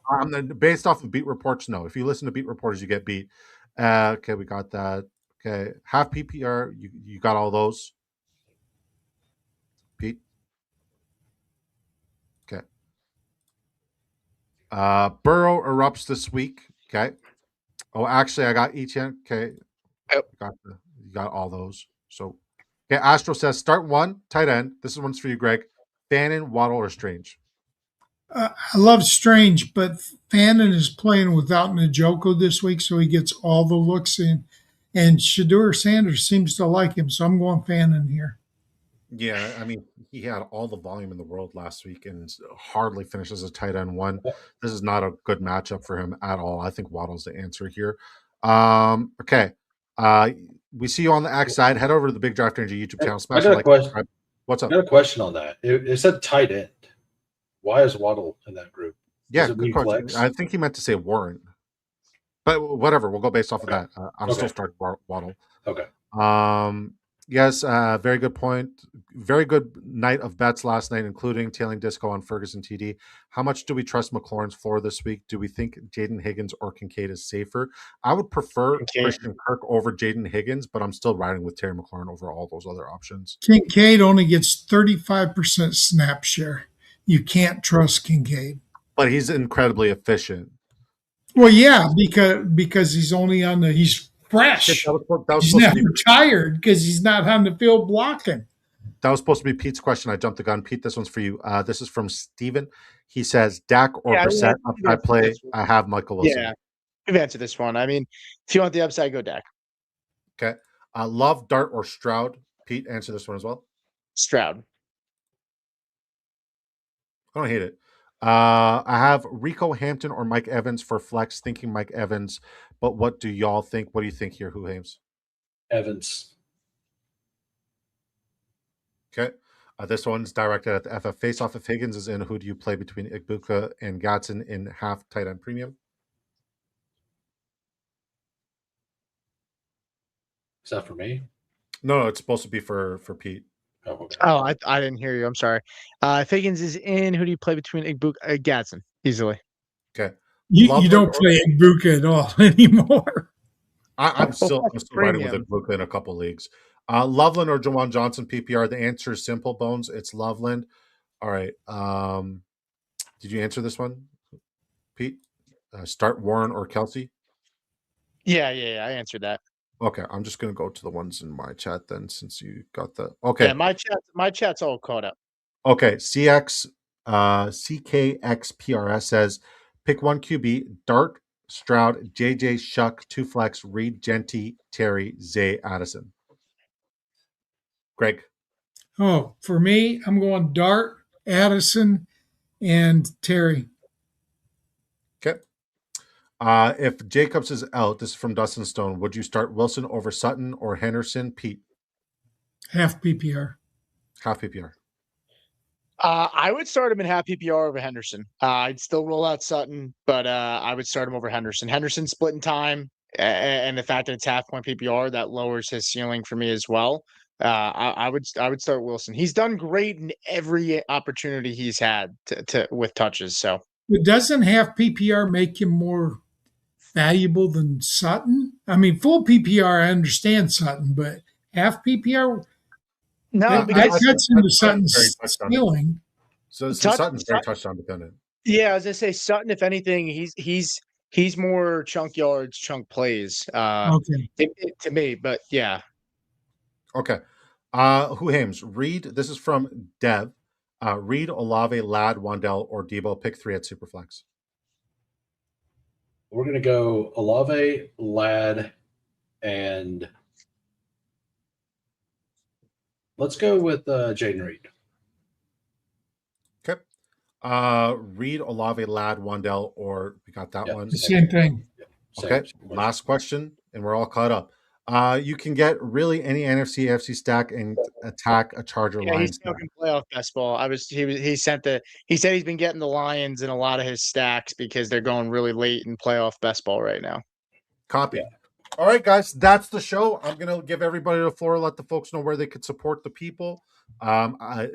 Based off of beat reports, no. If you listen to beat reporters, you get beat. Okay, we got that. Okay, half PPR. You got all those, Pete. Okay. Burrow erupts this week. Okay. Oh, actually, I got Etienne. Okay. Yep. You got all those. So, okay. Astro says start one tight end. This one's for you, Greg. Bannon, Waddle, or Strange. I love Strange, but Fannin is playing without Njoku this week, so he gets all the looks in. And Shadur Sanders seems to like him, so I'm going Fannin here. Yeah, I mean, he had all the volume in the world last week and hardly finishes a tight end one. This is not a good matchup for him at all. I think Waddle's the answer here. Okay. We see you on the X side. Head over to the Big Draft Energy YouTube channel. I got a question. What's up? I got a question on that. It said tight end. Why is Waddle in that group? Yeah, good question. I think he meant to say Warren. But whatever, we'll go based off of that. I'm still starting Waddle. Okay. Yes, very good point. Very good night of bets last night, including tailing disco on Ferguson TD. How much do we trust McLaurin's floor this week? Do we think Jaden Higgins or Kincaid is safer? I would prefer Christian Kirk over Jaden Higgins, but I'm still riding with Terry McLaurin over all those other options. Kincaid only gets 35% snap share. You can't trust Kincaid. But he's incredibly efficient. Well, yeah, because he's only on he's fresh. He's not retired because he's not on the field blocking. That was supposed to be Pete's question. I jumped the gun. Pete, this one's for you. This is from Steven. He says, Dak or Brissett upside play. I have Michael Wilson. Yeah, we've answered this one. I mean, if you want the upside, go Dak. Okay. Love, Dart, or Stroud. Pete, answer this one as well. Stroud. I don't hate it. I have Rico Hampton or Mike Evans for flex, thinking Mike Evans. But what do y'all think? What do you think here? Who Hames? Evans. Okay. This one's directed at the FF Faceoff. If Higgins is in, who do you play between Igbuka and Gatson in half tight end premium? Is that for me? No, it's supposed to be for Pete. Oh, okay. Oh, I didn't hear you. I'm sorry. If Higgins is in, who do you play between Igbuka and Gatson? Easily. Okay. You don't play Igbuka at all anymore. I'm still riding with Igbuka in a couple leagues. Loveland or Jawan Johnson PPR? The answer is simple, Bones. It's Loveland. All right. Did you answer this one, Pete? Start Warren or Kelsey? Yeah. I answered that. Okay, I'm just gonna go to the ones in my chat then, since you got the okay. Yeah, my chat's all caught up. Okay, CKXPRS says pick one QB: Dart, Stroud, JJ, Shuck, two flex, Reed, Genty, Terry, Zay, Addison. Greg. Oh, for me, I'm going Dart, Addison, and Terry. Okay. If Jacobs is out, this is from Dustin Stone, would you start Wilson over Sutton or Henderson? Pete, Half PPR. half PPR. I would start him in half PPR over Henderson. I'd still roll out Sutton, but I would start him over Henderson. Henderson splitting time, and the fact that it's half point PPR that lowers his ceiling for me as well. I would start Wilson. He's done great in every opportunity he's had to with touches. So But doesn't half PPR make him more valuable than Sutton? I mean, full PPR, I understand Sutton, but half PPR, no, that because cuts into Sutton's very Sutton's touchdown. ceiling. So Touch- Sutton's very touchdown dependent. yeah, as I say, Sutton. If anything, he's more chunk yards, chunk plays. Okay. To me, but yeah. Okay. Who Hames? Reed, this is from Dev. Reed, Olave, Ladd, Wandell, or Debo. Pick 3 at Superflex. We're going to go Olave, Ladd, and let's go with Jaden Reed. Okay. Reed, Olave, Ladd, Wandell, or we got that one. The same thing. Okay. Last question, and we're all caught up. You can get really any NFC, AFC stack and attack a Charger Yeah, line he's stack. smoking playoff best ball. He said he's been getting the Lions in a lot of his stacks because they're going really late in playoff best ball right now. Copy. Yeah. All right, guys, that's the show. I'm going to give everybody the floor, let the folks know where they could support the people. I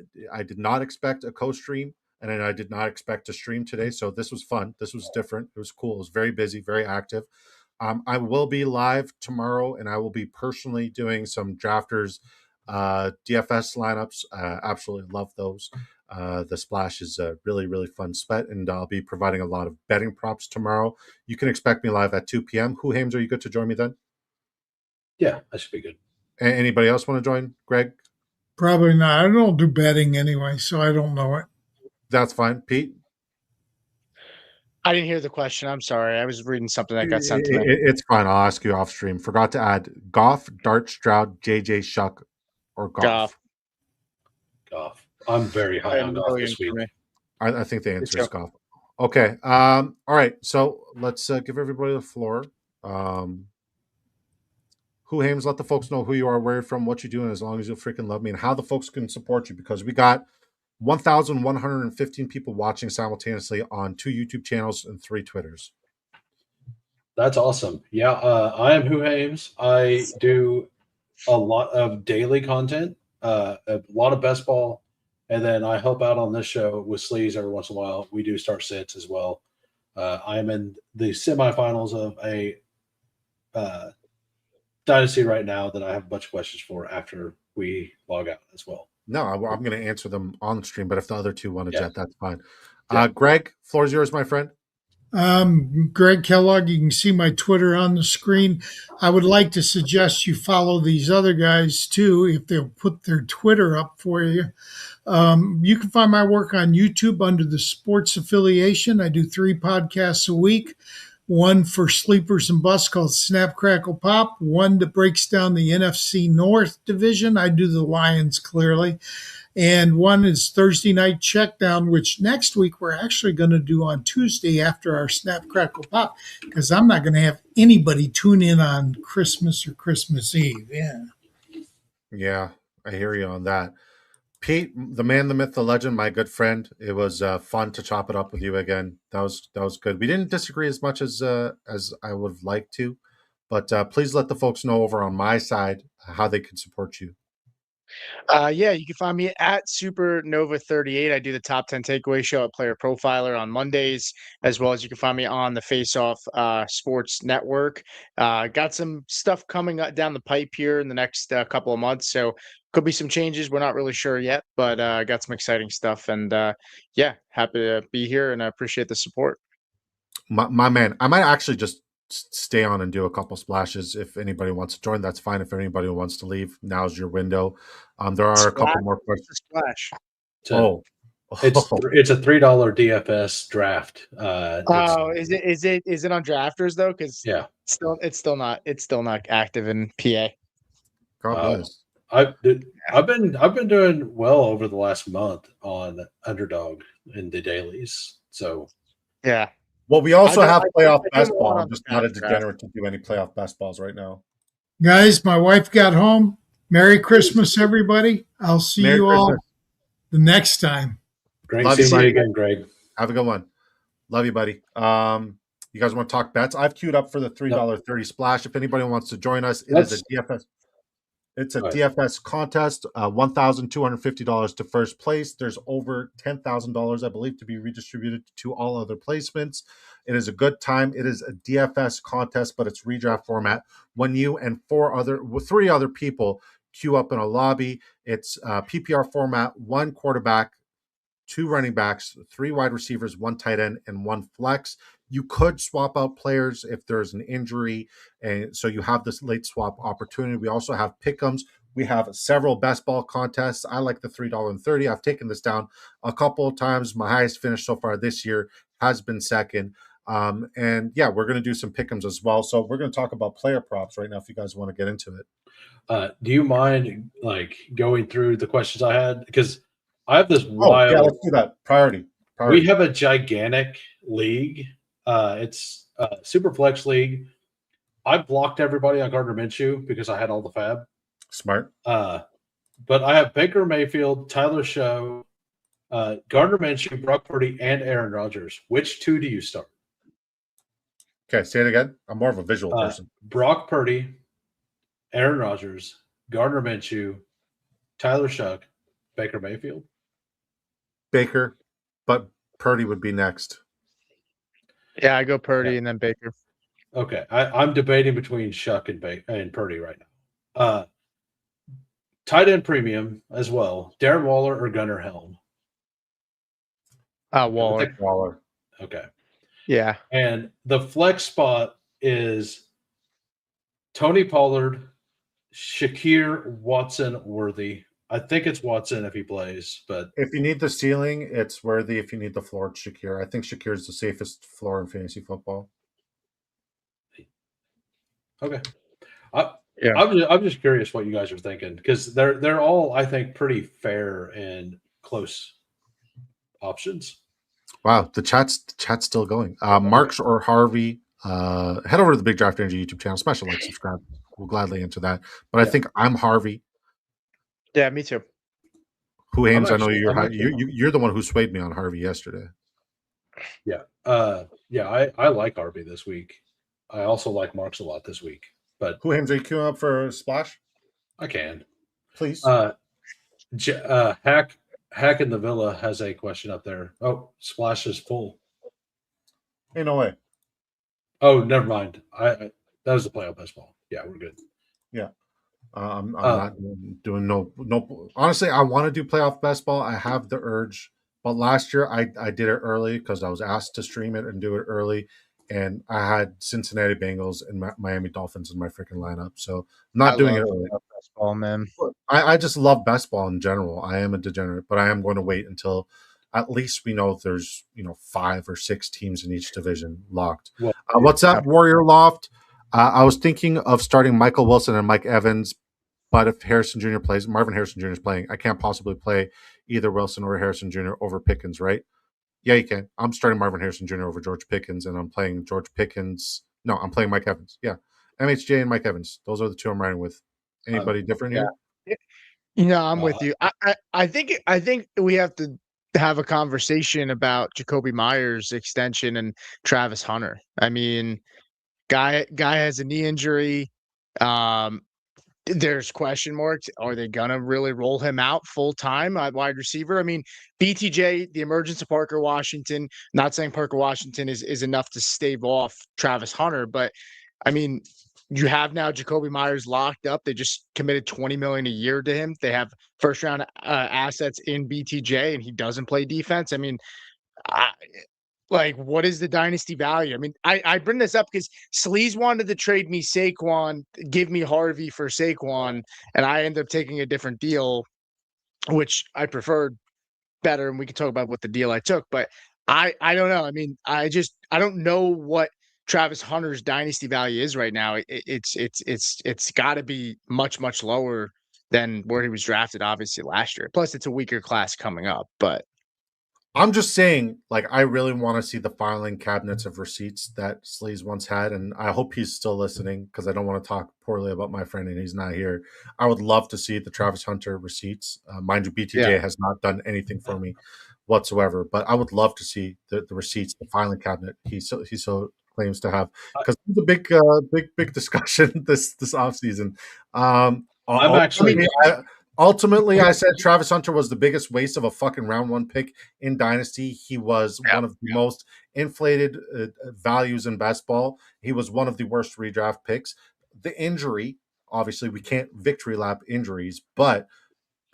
did not expect a co-stream, and I did not expect to stream today, so this was fun. This was different. It was cool. It was very busy, very active. I will be live tomorrow, and I will be personally doing some drafters DFS lineups. Absolutely love those. The Splash is a really, really fun sweat, and I'll be providing a lot of betting props tomorrow. You can expect me live at 2 p.m. Who Hames, are you good to join me then? Yeah, that should be good. Anybody else want to join? Greg? Probably not. I don't do betting anyway, so I don't know it. That's fine. Pete? I didn't hear the question. I'm sorry. I was reading something that got sent to me. It's fine. I'll ask you off stream. Forgot to add Goff, Dart, Stroud, JJ, Shuck, or Goff. Goff. I'm very high on Goff this week. I think the answer is Goff. Okay. All right. So let's give everybody the floor. Who Hames, let the folks know who you are, where you're from, what you're doing, as long as you freaking love me, and how the folks can support you, because we got 1,115 people watching simultaneously on 2 YouTube channels and 3 Twitters. That's awesome. Yeah, I am Who Hames. I do a lot of daily content, a lot of best ball, and then I help out on this show with Sleez every once in a while. We do start sits as well. I am in the semifinals of a Dynasty right now that I have a bunch of questions for after we log out as well. No, I'm going to answer them on stream, but if the other 2 want to jet, that's fine. Yeah. Greg, floor is yours, my friend. Greg Kellogg, you can see my Twitter on the screen. I would like to suggest you follow these other guys too, if they'll put their Twitter up for you. You can find my work on YouTube under the sports affiliation. I do 3 podcasts a week. One for sleepers and busts called Snap, Crackle, Pop. One that breaks down the NFC North division. I do the Lions clearly. And one is Thursday Night Checkdown, which next week we're actually going to do on Tuesday after our Snap, Crackle, Pop, because I'm not going to have anybody tune in on Christmas or Christmas Eve. Yeah, I hear you on that. Pete, the man, the myth, the legend, my good friend. It was fun to chop it up with you again. That was good. We didn't disagree as much as I would have liked to, but please let the folks know over on my side how they can support you. Yeah, you can find me at Supernova38. I do the top 10 takeaway show at Player Profiler on Mondays, as well as you can find me on the Face Off Sports Network. Got some stuff coming down the pipe here in the next couple of months, so could be some changes. We're not really sure yet, but got some exciting stuff. And yeah, happy to be here, and I appreciate the support. My man, I might actually just stay on and do a couple splashes. If anybody wants to join, that's fine. If anybody wants to leave, now's your window. There are a couple more questions. Splash. It's a $3 DFS draft. Is it on drafters though? Because yeah, it's still not active in PA. God bless. I've been doing well over the last month on Underdog in the dailies. So yeah, Well, we also have playoff I do best more ball. on I'm the just not a draft. degenerate to do any playoff best balls right now. Guys, my wife got home. Merry Christmas, everybody. I'll see Merry you Christmas. all the next time. Great Love you, seeing you buddy. again, Greg. Have a good one. Love you, buddy. You guys want to talk bets? I've queued up for the $3.30 splash. If anybody wants to join us, it is a DFS. It's a DFS contest. $1,250 to first place. There's over $10,000, I believe, to be redistributed to all other placements. It is a good time. It is a DFS contest, but it's redraft format. When you and three other people queue up in a lobby, it's PPR format, 1 quarterback, 2 running backs, 3 wide receivers, 1 tight end, and 1 flex. You could swap out players if there's an injury, and so you have this late swap opportunity. We also have pick'ems. We have several best ball contests. I like the $3.30. I've taken this down a couple of times. My highest finish so far this year has been second. And yeah, we're going to do some pick'ems as well. So we're going to talk about player props right now if you guys want to get into it. Do you mind going through the questions I had? Because I have this wild. Yeah, let's do that. Priority. We have a gigantic league. It's a super flex league. I blocked everybody on Gardner Minshew because I had all the fab. Smart. But I have Baker Mayfield, Tyler Show, Gardner Minshew, Brock Purdy, and Aaron Rodgers. Which 2 do you start? Okay, say it again. I'm more of a visual person. Brock Purdy, Aaron Rodgers, Gardner Minshew, Tyler Shuck, Baker Mayfield. Baker, but Purdy would be next. Yeah, I go Purdy and then Baker. Okay, I'm debating between Shuck and Purdy right now. Tight end premium as well. Darren Waller or Gunnar Helm? Waller. Waller. Okay. Yeah. And the flex spot is Tony Pollard, Shakir, Watson, Worthy. I think it's Watson if he plays, but if you need the ceiling, it's Worthy. If you need the floor, it's Shakir. I think Shakir is the safest floor in fantasy football. Okay. I'm just curious what you guys are thinking because they're all, I think, pretty fair and close options. Wow, the chat's still going. Marks or Harvey, head over to the Big Draft Energy YouTube channel. Smash a like, subscribe. We'll gladly answer that. But I think I'm Harvey. Yeah, me too. Who Hames? I know you're the one who swayed me on Harvey yesterday. Yeah. I like Harvey this week. I also like Marks a lot this week. But who Hames, are you queuing up for a splash? I can. Please. Hack in the Villa has a question up there. Oh, splash is full. Hey, no way. Oh, never mind. That was the playoff best ball. Yeah, we're good. Yeah. I'm not doing no. Honestly, I want to do playoff best ball. I have the urge, but last year I did it early because I was asked to stream it and do it early, and I had Cincinnati Bengals and Miami Dolphins in my freaking lineup. So I'm not doing it early. Best ball, man. I just love best ball in general. I am a degenerate, but I am going to wait until at least we know there's 5 or 6 teams in each division locked. What's up, Warrior Loft? I was thinking of starting Michael Wilson and Mike Evans, but if Harrison Jr. plays, Marvin Harrison Jr. is playing, I can't possibly play either Wilson or Harrison Jr. over Pickens, right? Yeah, you can. I'm starting Marvin Harrison Jr. over George Pickens, and I'm playing George Pickens. No, I'm playing Mike Evans. Yeah, MHJ and Mike Evans. Those are the 2 I'm riding with. Anybody different here? I'm with you. I think we have to have a conversation about Jacoby Myers' extension and Travis Hunter. I mean, guy has a knee injury. There's question marks. Are they gonna really roll him out full time at wide receiver? I mean, BTJ, the emergence of Parker Washington. Not saying Parker Washington is enough to stave off Travis Hunter, but I mean, you have now Jacoby Myers locked up. They just committed $20 million a year to him. They have first round assets in BTJ, and he doesn't play defense. I mean, what is the dynasty value? I mean, I bring this up because Sleez wanted to trade me Saquon, give me Harvey for Saquon, and I ended up taking a different deal, which I preferred better. And we can talk about what the deal I took, but I don't know. I mean, I don't know what Travis Hunter's dynasty value is right now. It's got to be much lower than where he was drafted, obviously last year. Plus, it's a weaker class coming up, but. I'm just saying, like, I really want to see the filing cabinets of receipts that Sleez once had, and I hope he's still listening because I don't want to talk poorly about my friend and he's not here. I would love to see the Travis Hunter receipts. Mind you, BTJ has not done anything for me whatsoever, but I would love to see the receipts, the filing cabinet he so claims to have, because it's a big discussion this offseason. I'm actually Ultimately, I said Travis Hunter was the biggest waste of a fucking round one pick in Dynasty. He was one of the most inflated values in best ball. He was one of the worst redraft picks. The injury, obviously, we can't victory lap injuries, but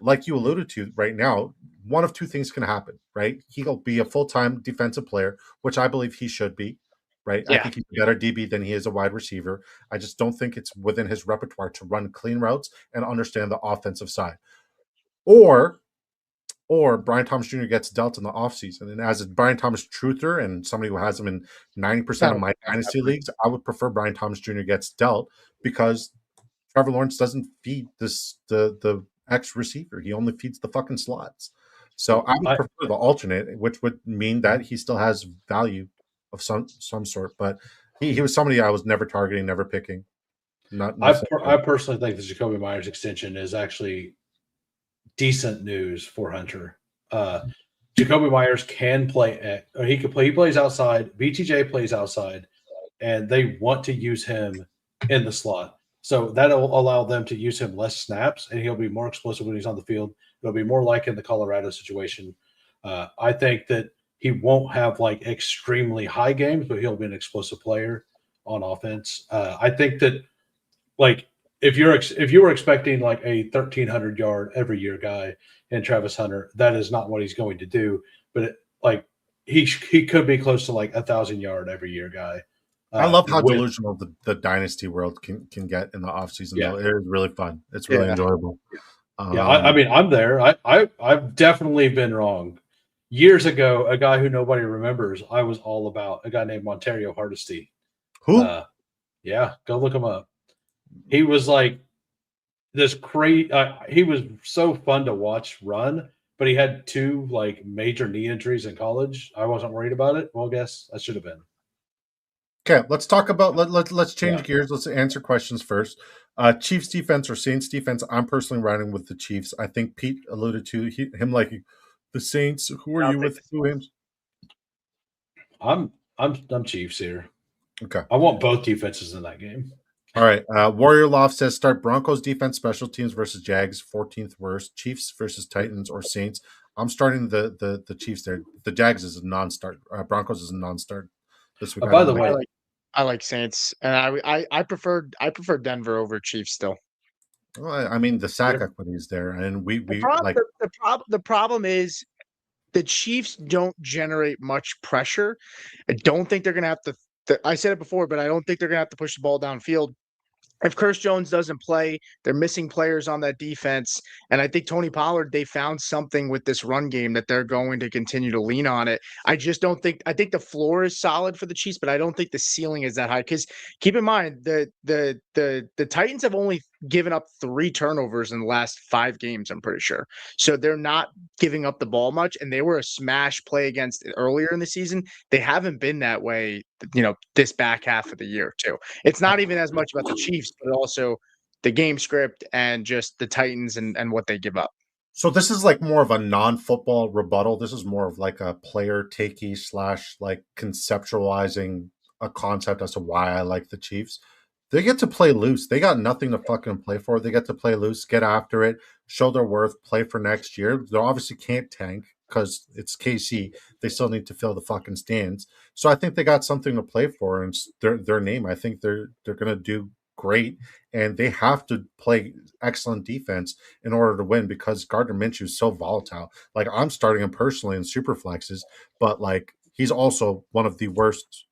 like you alluded to right now, one of two things can happen, right? He'll be a full-time defensive player, which I believe he should be, right? I think he's a better DB than he is a wide receiver. I just don't think it's within his repertoire to run clean routes and understand the offensive side. Or Brian Thomas Jr. gets dealt in the offseason. And as a Brian Thomas truther and somebody who has him in 90% of my dynasty leagues, I would prefer Brian Thomas Jr. gets dealt because Trevor Lawrence doesn't feed the X receiver. He only feeds the fucking slots. So I would prefer the alternate, which would mean that he still has value of some sort. But he was somebody I was never targeting, never picking. I personally think the Jacoby Myers extension is actually decent news for Hunter. Jacoby Myers can play he plays outside. BTJ plays outside, and they want to use him in the slot. So that'll allow them to use him less snaps, and he'll be more explosive when he's on the field. It'll be more like in the Colorado situation. I think that he won't have like extremely high games, but he'll be an explosive player on offense. I think that like if you were expecting like a 1,300 yard every year guy in Travis Hunter, that is not what he's going to do. But he could be close to like 1,000 yard every year guy. I love how delusional the dynasty world can get in the offseason. Though it is really fun. It's really enjoyable. I mean, I'm there. I've definitely been wrong. Years ago, a guy who nobody remembers, I was all about a guy named Montario Hardesty. Who? Yeah, go look him up. He was like this crazy. He was so fun to watch run, but he had 2 like major knee injuries in college. I wasn't worried about it. Well, I guess I should have been. Okay, let's talk about let's change gears. Let's answer questions first. Chiefs defense or Saints defense? I'm personally riding with the Chiefs. I think Pete alluded to him like the Saints. Who are you with? Who him? I'm Chiefs here. Okay, I want both defenses in that game. All right. Warrior Loft says start Broncos defense, special teams versus Jags, 14th worst. Chiefs versus Titans or Saints. I'm starting the Chiefs there. The Jags is a non-start. Broncos is a non-start this week. By the way, I like Saints, and I prefer Denver over Chiefs still. Well, I mean the sack equity is there, and the problem is the Chiefs don't generate much pressure. I don't think they're going to have to. I said it before, but I don't think they're going to have to push the ball downfield. If Curse Jones doesn't play, they're missing players on that defense. And I think Tony Pollard, they found something with this run game that they're going to continue to lean on it. I just don't think – I think the floor is solid for the Chiefs, but I don't think the ceiling is that high. Because keep in mind, the Titans have only given up 3 turnovers in the last 5 games, I'm pretty sure. So they're not giving up the ball much, and they were a smash play against earlier in the season. They haven't been that way, this back half of the year too. It's not even as much about the Chiefs, but also the game script and just the Titans and what they give up. So this is like more of a non-football rebuttal. This is more of like a player takey / like conceptualizing a concept as to why I like the Chiefs. They get to play loose. They got nothing to fucking play for. They get to play loose, get after it, show their worth, play for next year. They obviously can't tank because it's KC. They still need to fill the fucking stands. So I think they got something to play for, and their name. I think they're going to do great, and they have to play excellent defense in order to win because Gardner Minshew is so volatile. Like I'm starting him personally in super flexes, but like he's also one of the worst.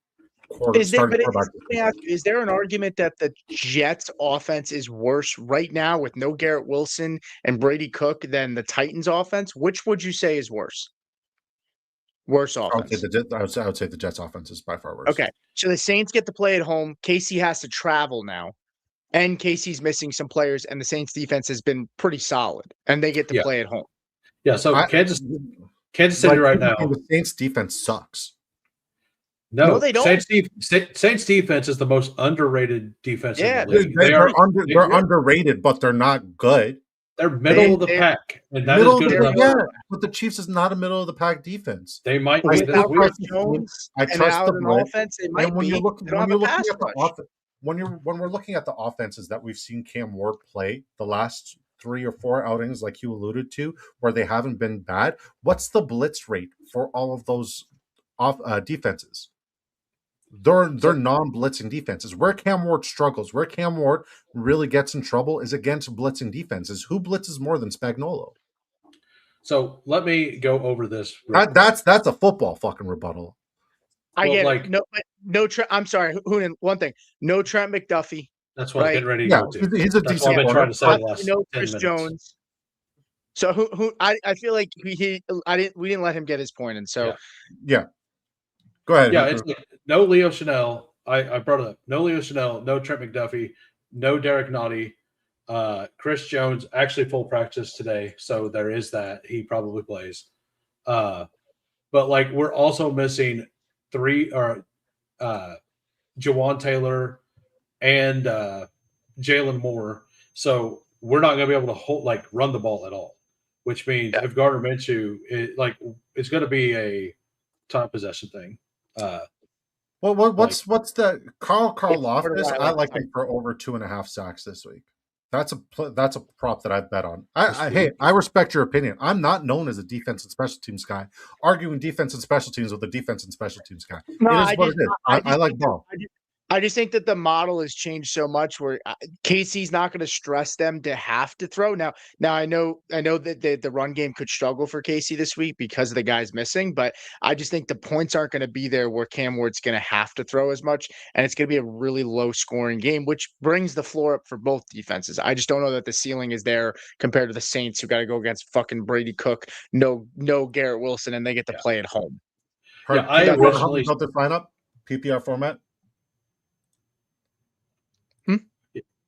Is there an argument that the Jets offense is worse right now with no Garrett Wilson and Brady Cook than the Titans offense? Which would you say is worse? Worse offense. I would say the Jets offense is by far worse. Okay. So the Saints get to play at home. KC has to travel now. And KC's missing some players, and the Saints defense has been pretty solid. And they get to play at home. Yeah, so Kansas City right now. The Saints defense sucks. No, they don't. Saints defense is the most underrated defense in the league. They're underrated, but they're not good. They're middle of the pack, and that is good enough. But the Chiefs is not a middle of the pack defense. They might be this I week. trust the blitz. Offense, they might when be. you're looking They don't have a pass rush. when we're looking at the offenses that we've seen Cam Ward play the last 3 or 4 outings, like you alluded to, where they haven't been bad, what's the blitz rate for all of those defenses? They're non-blitzing defenses. Where Cam Ward struggles, where Cam Ward really gets in trouble is against blitzing defenses. Who blitzes more than Spagnuolo? So let me go over this. That's a football fucking rebuttal. I get it. No. I'm sorry. Hoonan, one thing. No Trent McDuffie. That's what I'm getting ready to go to. He's a decent. I've been trying to say the last 10 Chris minutes. Jones. So who? I feel like we didn't let him get his point, and so yeah. Go ahead. Yeah, it's like no Leo Chanel. I brought it up. No Leo Chanel. No Trent McDuffie. No Derek Nottie. Chris Jones actually full practice today, so there is that. He probably plays. But like we're also missing 3 or Jawan Taylor and Jalen Moore. So we're not going to be able to run the ball at all. Which means if Gardner Minshew, it's going to be a time possession thing. What's the Carl Loftus? I like him for over 2.5 sacks this week. That's a prop that I bet on. I respect your opinion. I'm not known as a defense and special teams guy. Arguing defense and special teams with a defense and special teams guy. No, it is what it is. I like ball. I just think that the model has changed so much where Casey's not going to stress them to have to throw. Now I know that the run game could struggle for Casey this week because of the guys missing, but I just think the points aren't going to be there where Cam Ward's going to have to throw as much, and it's going to be a really low scoring game, which brings the floor up for both defenses. I just don't know that the ceiling is there compared to the Saints, who got to go against fucking Brady Cook, no Garrett Wilson, and they get to play at home. Yeah, I originally built this lineup PPR format.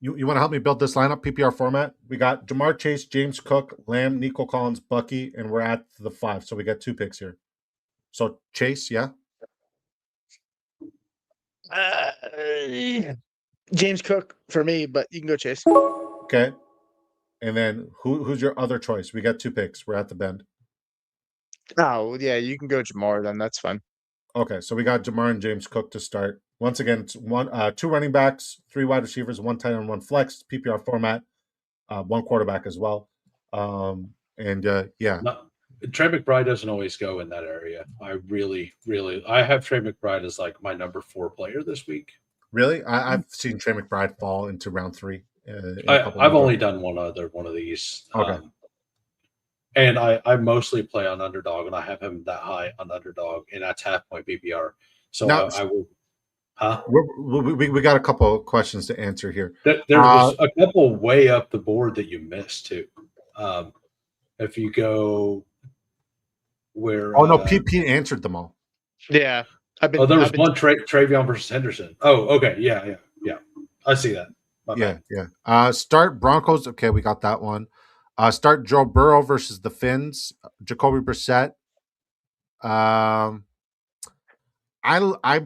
You want to help me build this lineup, PPR format? We got Jamar Chase, James Cook, Lamb, Nico Collins, Bucky, and we're at the 5. So we got 2 picks here. So Chase, yeah? James Cook for me, but you can go Chase. Okay. And then who's your other choice? We got 2 picks. We're at the bend. Oh, yeah, you can go Jamar then. That's fine. Okay, so we got Jamar and James Cook to start. Once again, it's 2 running backs, 3 wide receivers, 1 tight end, 1 flex, PPR format, 1 quarterback as well. Trey McBride doesn't always go in that area. I have Trey McBride as like my number 4 player this week. Really? I've seen Trey McBride fall into round 3. I've only done one of these. Okay. And I mostly play on underdog, and I have him that high on underdog, and that's half point PPR. So now, I will. We got a couple of questions to answer here. There was a couple way up the board that you missed too. If you go where Pete answered them all. Yeah, there was one Travion versus Henderson. Oh, okay, yeah. I see that. Yeah. Start Broncos. Okay, we got that one. Start Joe Burrow versus the Finns. Jacoby Brissett. I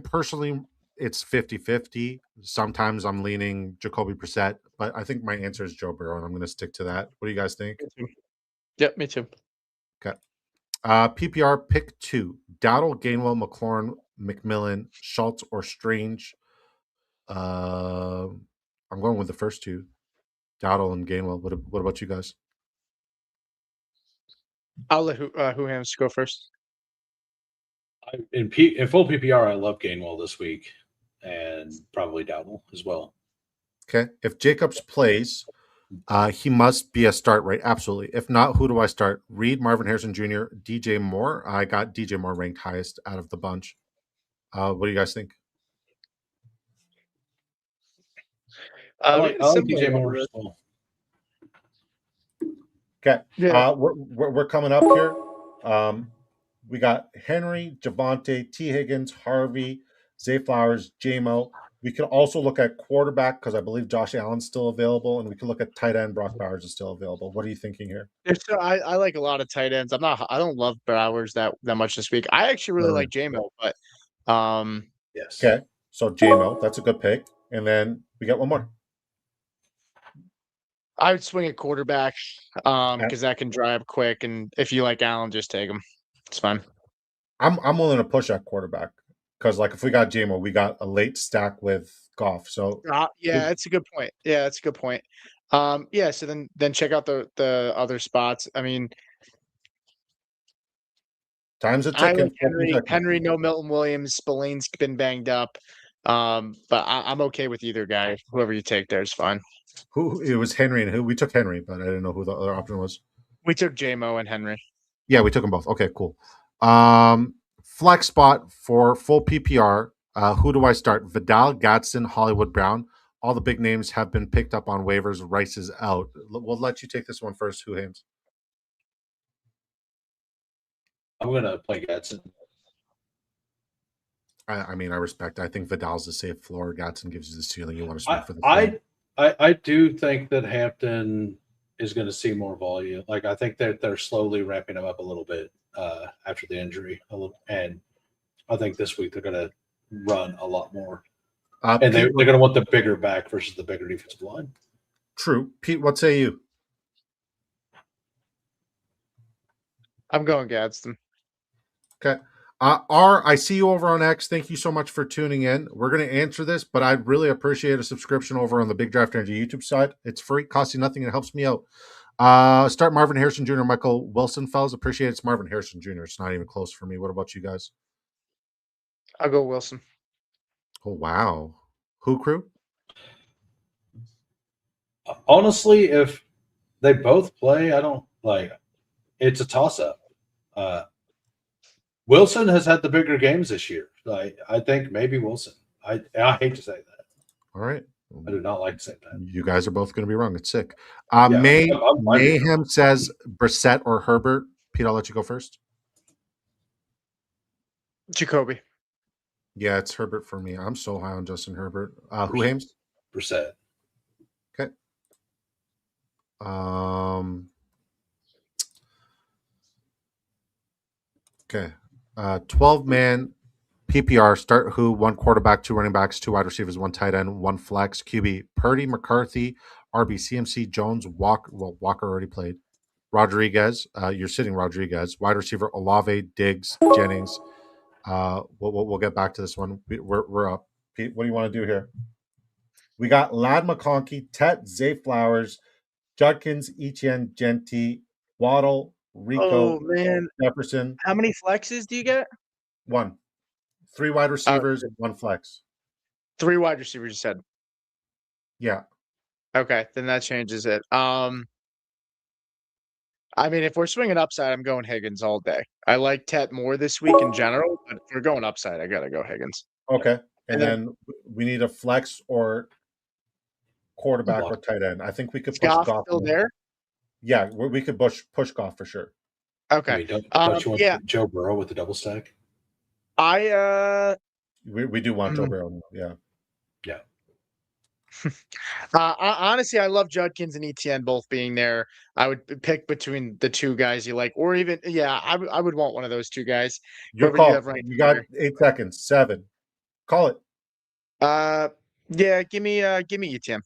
personally, it's 50-50. Sometimes I'm leaning Jacoby Brissett, but I think my answer is Joe Burrow, and I'm going to stick to that. What do you guys think? Yep, me too. Okay. PPR pick 2. Dowdle, Gainwell, McLaurin, McMillan, Schultz, or Strange. I'm going with the first 2. Dowdle and Gainwell. What about you guys? I'll let who has to go first. In full PPR, I love Gainwell this week, and probably Dowdle as well. Okay. If Jacobs plays, he must be a start, right? Absolutely. If not, who do I start? Reed, Marvin Harrison Jr., DJ Moore. I got DJ Moore ranked highest out of the bunch. What do you guys think? I like DJ Moore as well. Okay. Yeah. We're coming up here. We got Henry, Javonte, T. Higgins, Harvey, Zay Flowers, J-Mo. We can also look at quarterback because I believe Josh Allen's still available, and we can look at tight end. Brock Bowers is still available. What are you thinking here? So I like a lot of tight ends. I don't love Bowers that much this week. I actually really like JMO, but Yes. Okay, so JMO, that's a good pick. And then we got one more. I would swing at quarterback because that can drive quick, and if you like Allen, just take him. It's fine. I'm willing to push at quarterback because, like, if we got JMO, we got a late stack with Goff. So yeah, that's a good point. Yeah, that's a good point. Yeah, so then check out the other spots. I mean, time's a I ticking. like Henry, no Milton Williams. Spillane's been banged up. But I'm okay with either guy. Whoever you take there is fine. Who it was Henry and who we took Henry, but I didn't know who the other option was. We took JMO and Henry. Yeah, we took them both. Okay, cool. Flex spot for full PPR. Who do I start? Vidal, Gadsden, Hollywood Brown. All the big names have been picked up on waivers. Rice is out. We'll let you take this one first. Who, Hames? I'm gonna play Gadsden. I mean, I respect. I think Vidal's a safe floor. Gadsden gives you the ceiling. You want to swing for the I do think that Hampton is going to see more volume. Like, I think that they're slowly ramping him up a little bit after the injury, and I think this week they're going to run a lot more, and they're going to want the bigger back versus the bigger defensive line. True, Pete. What say you? I'm going Gadsden. Okay. I see you over on X. Thank you so much for tuning in. We're going to answer this, but I'd really appreciate a subscription over on the Big Draft Energy YouTube side. It's free, costs you nothing, and it helps me out. Start Marvin Harrison Jr., Michael Wilson, fellas. Appreciate it. It's Marvin Harrison Jr. It's not even close for me. What about you guys? I'll go Wilson. Oh, wow. Who, crew? Honestly, if they both play, I don't like it's a toss-up. Wilson has had the bigger games this year. I think maybe Wilson. I hate to say that. All right. I do not like to say that. You guys are both going to be wrong. It's sick. Yeah, Mayhem says Brissett or Herbert. Pete, I'll let you go first. Jacoby. Yeah, it's Herbert for me. I'm so high on Justin Herbert. Who, Hames? Brissett. Okay. 12-man PPR. Start who? 1 quarterback, 2 running backs, 2 wide receivers, 1 tight end, 1 flex. QB, Purdy, McCarthy, RB, CMC, Jones, Walker. Well, Walker already played. Rodriguez. You're sitting Rodriguez. Wide receiver, Olave, Diggs, Jennings. We'll get back to this one. We're up. Pete, what do you want to do here? We got Lad McConkey, Tet, Zay Flowers, Judkins, Etienne, Genty, Waddle, Rico, Jefferson. How many flexes do you get? 1. 3 wide receivers and 1 flex. 3 wide receivers, you said. Yeah. Okay, then that changes it. I mean, if we're swinging upside, I'm going Higgins all day. I like Tet more this week in general, but if we're going upside, I gotta go Higgins. Okay, and then we need a flex or quarterback or tight end. I think we could push Goff. Still there? Yeah, we could push Goff for sure. Okay. Wait, don't you want Joe Burrow with the double stack? We do want Joe Burrow. Yeah. Honestly, I love Judkins and Etienne both being there. I would pick between the 2 guys you like, or even I would want one of those 2 guys. Your call. You got 8 seconds. 7. Call it. Give me Etienne.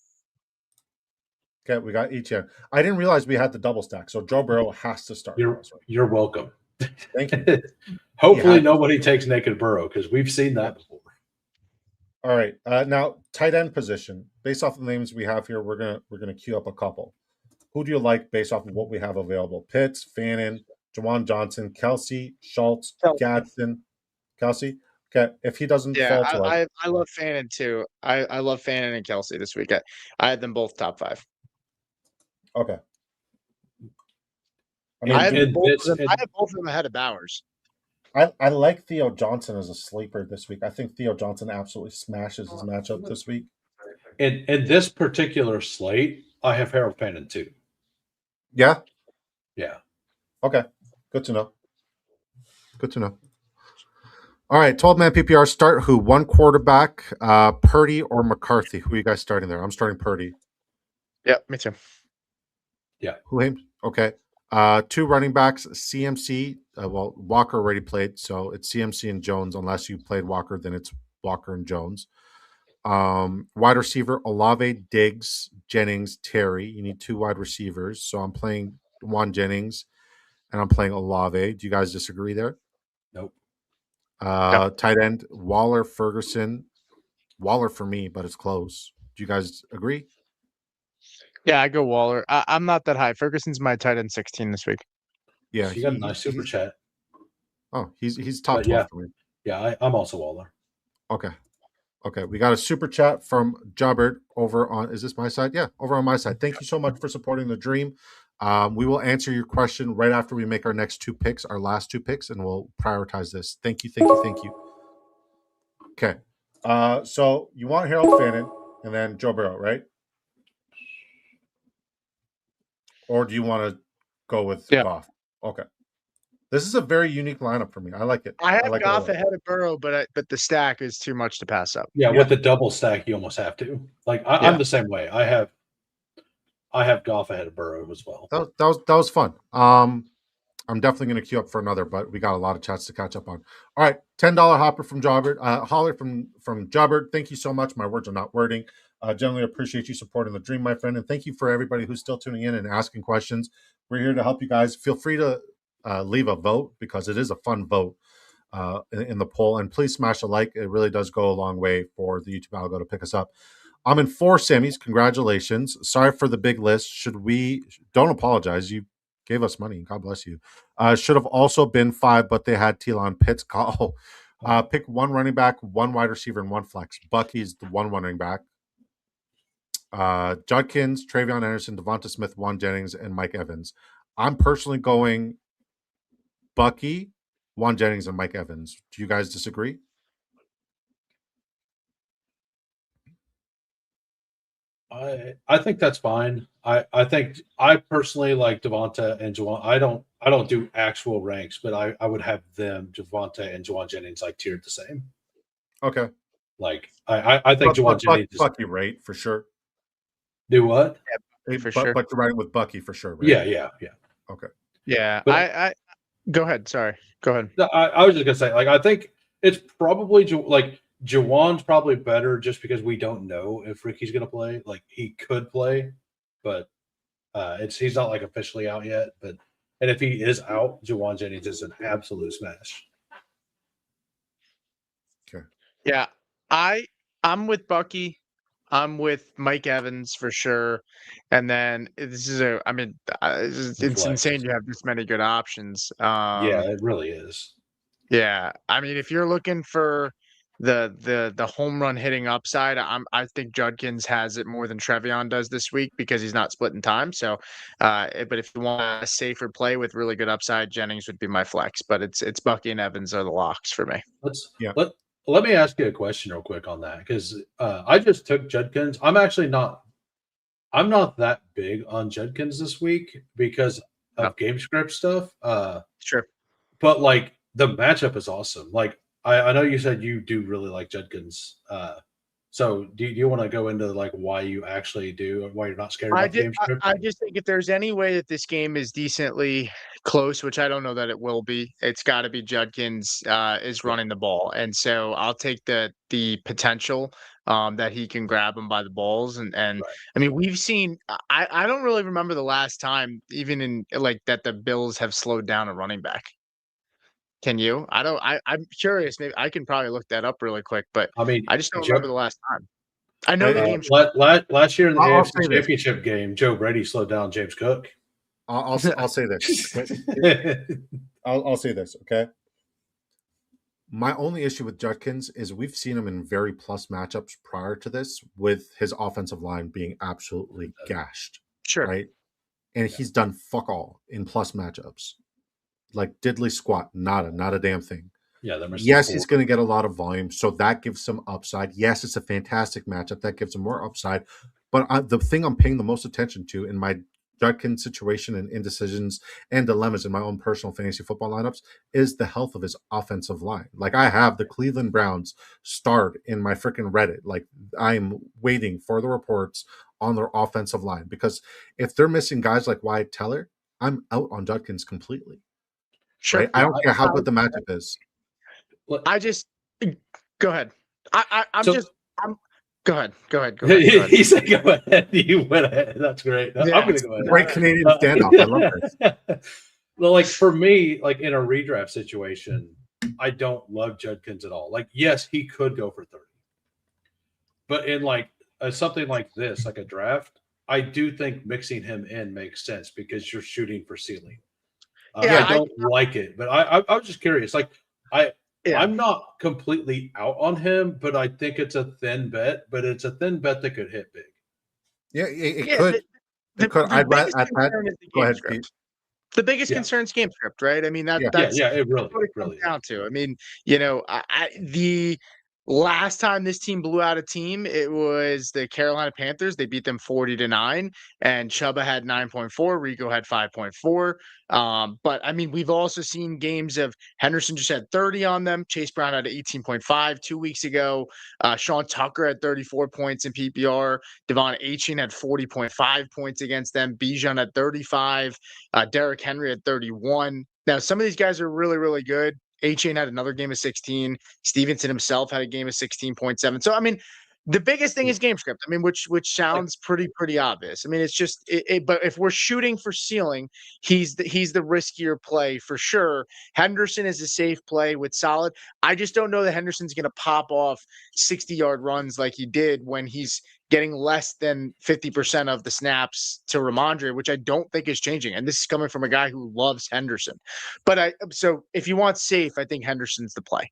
Okay, we got Etienne. I didn't realize we had the double stack, so Joe Burrow has to start. You're welcome. Thank you. Hopefully nobody takes naked Burrow because we've seen that before. All right. Now, tight end position. Based off the names we have here, we're gonna queue up a couple. Who do you like based off of what we have available? Pitts, Fannin, Jawan Johnson, Kelsey, Schultz, Gadsden, Kelsey. Okay, if he doesn't fall to us. I love Fannin too. I love Fannin and Kelsey this week. I had them both top 5. Okay. I have both of them ahead of Bowers. I like Theo Johnson as a sleeper this week. I think Theo Johnson absolutely smashes his matchup this week. In this particular slate, I have Harold Fannin too. Yeah? Yeah. Okay. Good to know. All right, 12-man PPR start. Who? One quarterback, Purdy or McCarthy? Who are you guys starting there? I'm starting Purdy. Yeah, me too. Who him? Okay. Two running backs, CMC. Well, Walker already played, so it's CMC and Jones. Unless you played Walker, then it's Walker and Jones. Wide receiver, Olave, Diggs, Jennings, Terry. You need two wide receivers. So I'm playing Juan Jennings and I'm playing Olave. Do you guys disagree there? Nope. Tight end, Waller, Ferguson. Waller for me, but it's close. Do you guys agree? Yeah, I go Waller. I'm not that high. Ferguson's my tight end 16 this week. Yeah, You got a nice super chat. Oh, he's top But 12 yeah. for me. Yeah, I'm also Waller. Okay, we got a super chat from Jobbert over on, is this my side? Yeah, over on my side. Thank you so much for supporting the dream. We will answer your question right after we make our next two picks, our last two picks, and we'll prioritize this. Thank you. Okay, so you want Harold Fannin and then Joe Burrow, right? Or do you want to go with Goff? Okay. This is a very unique lineup for me. I like it. I have like Goff ahead of Burrow, but the stack is too much to pass up. Yeah, with the double stack, you almost have to. Like I'm the same way. I have Goff ahead of Burrow as well. That was fun. I'm definitely going to queue up for another, but we got a lot of chats to catch up on. All right, $10 hopper from Jobbert, holler from Jobbert. Thank you so much. My words are not wording. Generally appreciate you supporting the dream, my friend, and thank you for everybody who's still tuning in and asking questions. We're here to help you guys. Feel free to leave a vote because it is a fun vote in the poll, and please smash a like. It really does go a long way for the YouTube algo to pick us up. I'm in 4 semis. Congratulations. Sorry for the big list. Don't apologize. You gave us money. God bless you. Should have also been 5, but they had Telon Pitts call. Pick one running back, one wide receiver, and one flex. Bucky's the one running back. Judkins, Travion Anderson, Devonta Smith, Juan Jennings, and Mike Evans. I'm personally going Bucky, Juan Jennings, and Mike Evans. Do you guys disagree? I think that's fine. I think I personally like Devonta and Juwan. I don't do actual ranks, but I would have them, Devonta and Juwan Jennings, like tiered the same. Okay. Like I think Juwan Jennings is Bucky, right? For sure. Do what? Yeah, for sure. But you're riding with Bucky for sure, right? Yeah. Okay. Yeah. But, I go ahead. Sorry. Go ahead. I was just gonna say, like, I think it's probably like Juwan's probably better just because we don't know if Ricky's gonna play. Like he could play, but he's not like officially out yet. And if he is out, Juwan Jennings is an absolute smash. Okay. Yeah. I'm with Bucky. I'm with Mike Evans for sure. And then it's insane you have this many good options. Yeah, it really is. Yeah. I mean, if you're looking for the home run hitting upside, I think Judkins has it more than Trevion does this week because he's not splitting time. So but if you want a safer play with really good upside, Jennings would be my flex. But it's Bucky and Evans are the locks for me. Let me ask you a question real quick on that because I just took Judkins. I'm not that big on Judkins this week because of game script stuff. Sure. But like the matchup is awesome. Like I know you said you do really like Judkins. So do you want to go into like why you actually do or why you're not scared about the game script? I just think if there's any way that this game is decently close, which I don't know that it will be, it's got to be Judkins is running the ball, and so I'll take the potential that he can grab him by the balls, and Right. I mean we've seen. I don't really remember the last time, even in like that, the Bills have slowed down a running back. Can you? I don't. I'm curious. Maybe I can probably look that up really quick, but I mean, I just don't remember the last time. I know the game's last year in the I'll AFC Championship game, Joe Brady slowed down James Cook. I'll say this. I'll say this. Okay. My only issue with Judkins is we've seen him in very plus matchups prior to this with his offensive line being absolutely gashed. Sure. Right. And he's done fuck all in plus matchups. Like diddly squat, not a damn thing. Yeah, yes, he's going to get a lot of volume, so that gives some upside. Yes, it's a fantastic matchup that gives him more upside. But the thing I'm paying the most attention to in my Judkins' situation and indecisions and dilemmas in my own personal fantasy football lineups is the health of his offensive line. Like, I have the Cleveland Browns starred in my freaking Reddit. Like, I'm waiting for the reports on their offensive line, because if they're missing guys like Wyatt Teller, I'm out on Judkins completely. Sure. Right? I don't care how good the matchup is. I just go ahead. I'm So- just go ahead. Go ahead. He said, "Go ahead." You went ahead. That's great. I'm going to go ahead. Great Canadian standoff. I love this. Well, like for me, like in a redraft situation, I don't love Judkins at all. Like, yes, he could go for 30, but in like something like this, like a draft, I do think mixing him in makes sense because you're shooting for ceiling. Yeah, I don't like it, but I was just curious. Like, I'm not completely out on him, but I think it's a thin bet. But it's a thin bet that could hit big. Yeah, it could. It could. The I'd biggest rather. concern is the Go game ahead, script. Pete. The biggest Yeah. concern is game script, right? I mean, that's It really, what it really comes down to. I mean, you know, the last time this team blew out a team, it was the Carolina Panthers. They beat them 40-9, and Chuba had 9.4, Rico had 5.4. But I mean, we've also seen games of Henderson just had 30 on them. Chase Brown had 18.5 2 weeks ago. Sean Tucker had 34 points in PPR. Devon Achane had 40.5 points against them. Bijan had 35. Derrick Henry had 31. Now, some of these guys are really, really good. Achane had another game of 16. Stevenson himself had a game of 16.7. So, I mean, the biggest thing is game script. I mean, which sounds pretty obvious. I mean, it's just, but if we're shooting for ceiling, he's the riskier play for sure. Henderson is a safe play with solid. I just don't know that Henderson's going to pop off 60-yard runs like he did when he's getting less than 50% of the snaps to Ramondre, which I don't think is changing. And this is coming from a guy who loves Henderson. But so if you want safe, I think Henderson's the play.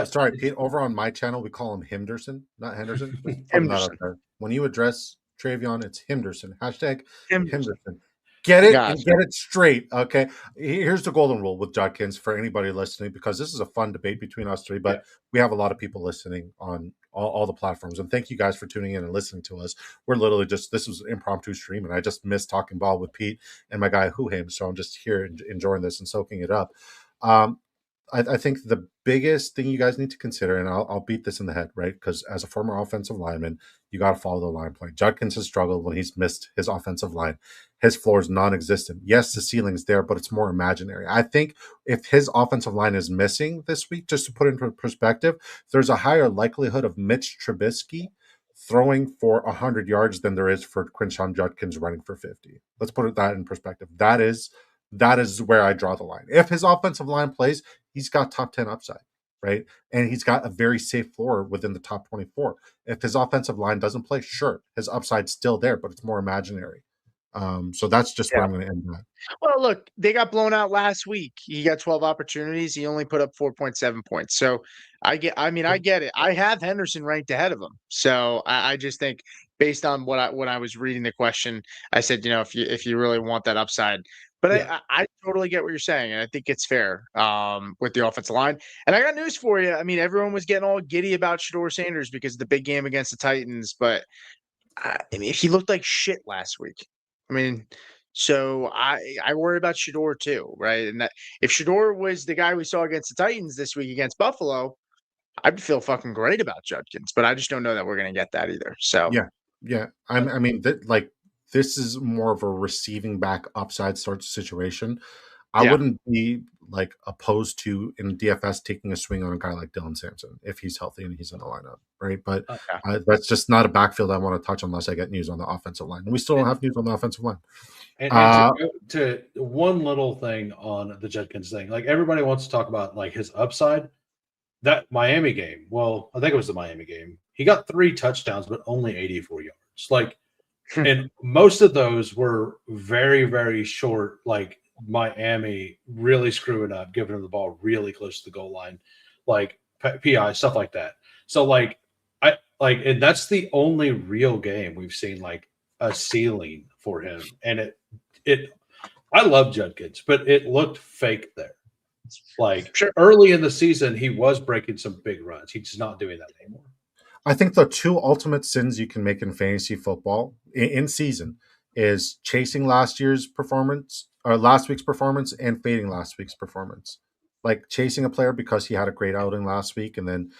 Sorry, Pete. Over on my channel, we call him Henderson, not Henderson. Just putting that Henderson. out there. When you address Travion, it's Henderson. Hashtag Henderson. Henderson. Get it Gotcha. and get it straight. Okay. Here's the golden rule with Judkins for anybody listening, because this is a fun debate between us three, but we have a lot of people listening on all the platforms. And thank you guys for tuning in and listening to us. We're literally just, this was an impromptu stream, and I just missed talking ball with Pete and my guy Huham. So I'm just here enjoying this and soaking it up. I think the biggest thing you guys need to consider, and I'll beat this in the head, right? Because as a former offensive lineman, you got to follow the line play. Judkins has struggled when he's missed his offensive line. His floor is non-existent. Yes, the ceiling's there, but it's more imaginary. I think if his offensive line is missing this week, just to put it into perspective, there's a higher likelihood of Mitch Trubisky throwing for 100 yards than there is for Quinshon Judkins running for 50. Let's put that in perspective. That is where I draw the line. If his offensive line plays, he's got top 10 upside, right? And he's got a very safe floor within the top 24. If his offensive line doesn't play, sure, his upside's still there, but it's more imaginary. So that's just where I'm going to end that. Well, look, they got blown out last week. He got 12 opportunities. He only put up 4.7 points. So I get it. I have Henderson ranked ahead of him. So I just think based on when I was reading the question, I said, you know, if you really want that upside. But I totally get what you're saying, and I think it's fair with the offensive line. And I got news for you. I mean, everyone was getting all giddy about Shedeur Sanders because of the big game against the Titans, but I mean, he looked like shit last week. I mean, so I worry about Shedeur too, right? And that if Shedeur was the guy we saw against the Titans this week against Buffalo, I'd feel fucking great about Judkins, but I just don't know that we're going to get that either. So yeah. I mean, this is more of a receiving back upside sort of situation. I wouldn't be like opposed to in DFS taking a swing on a guy like Dylan Sampson if he's healthy and he's in the lineup, right? But that's just not a backfield I want to touch unless I get news on the offensive line. And we still don't have news on the offensive line. And to one little thing on the Judkins thing, like everybody wants to talk about like his upside. That Miami game, well, I think it was the Miami game. He got 3 touchdowns, but only 84 yards. Like, and most of those were very, very short, like Miami really screwing up, giving him the ball really close to the goal line, like PI, stuff like that. So and that's the only real game we've seen like a ceiling for him. And I love Judkins, but it looked fake there. Like early in the season, he was breaking some big runs. He's not doing that anymore. I think the 2 ultimate sins you can make in fantasy football in season is chasing last week's performance and fading last week's performance. Like chasing a player because he had a great outing last week and then,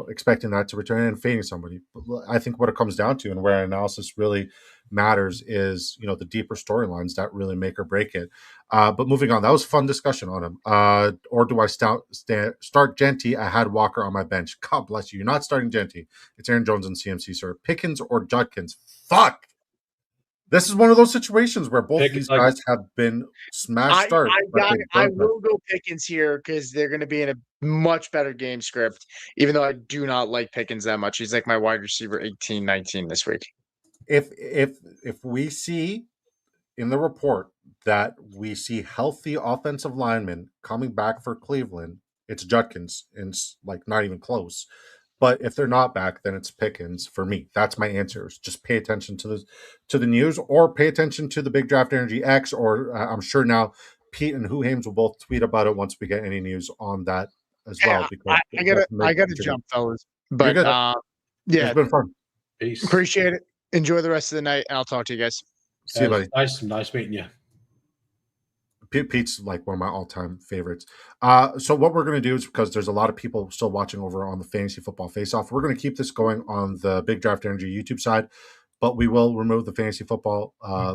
expecting that to return and fading somebody. I think what it comes down to and where analysis really matters is, the deeper storylines that really make or break it. But moving on, that was a fun discussion on him. Or do I start Genty? I had Walker on my bench. God bless you. You're not starting Genty. It's Aaron Jones and CMC, sir. Pickens or Judkins? Fuck. This is one of those situations where both of these guys have been smash starts. I will go Pickens here because they're going to be in a much better game script, even though I do not like Pickens that much. He's like my wide receiver 18, 19 this week. If we see in the report that we see healthy offensive linemen coming back for Cleveland, it's Judkins, and it's like not even close. But if they're not back, then it's Pickens for me. That's my answer. Just pay attention to the news, or pay attention to the Big Draft Energy X, or I'm sure now Pete and Huhames will both tweet about it once we get any news on that as well. Because I gotta jump, fellas. But yeah, it's been fun. Peace. Appreciate it. Enjoy the rest of the night, and I'll talk to you guys. See you, buddy. Nice meeting you. Pete's like one of my all-time favorites. So what we're going to do is, because there's a lot of people still watching over on the Fantasy Football Face-Off, we're going to keep this going on the Big Draft Energy YouTube side, but we will remove the Fantasy Football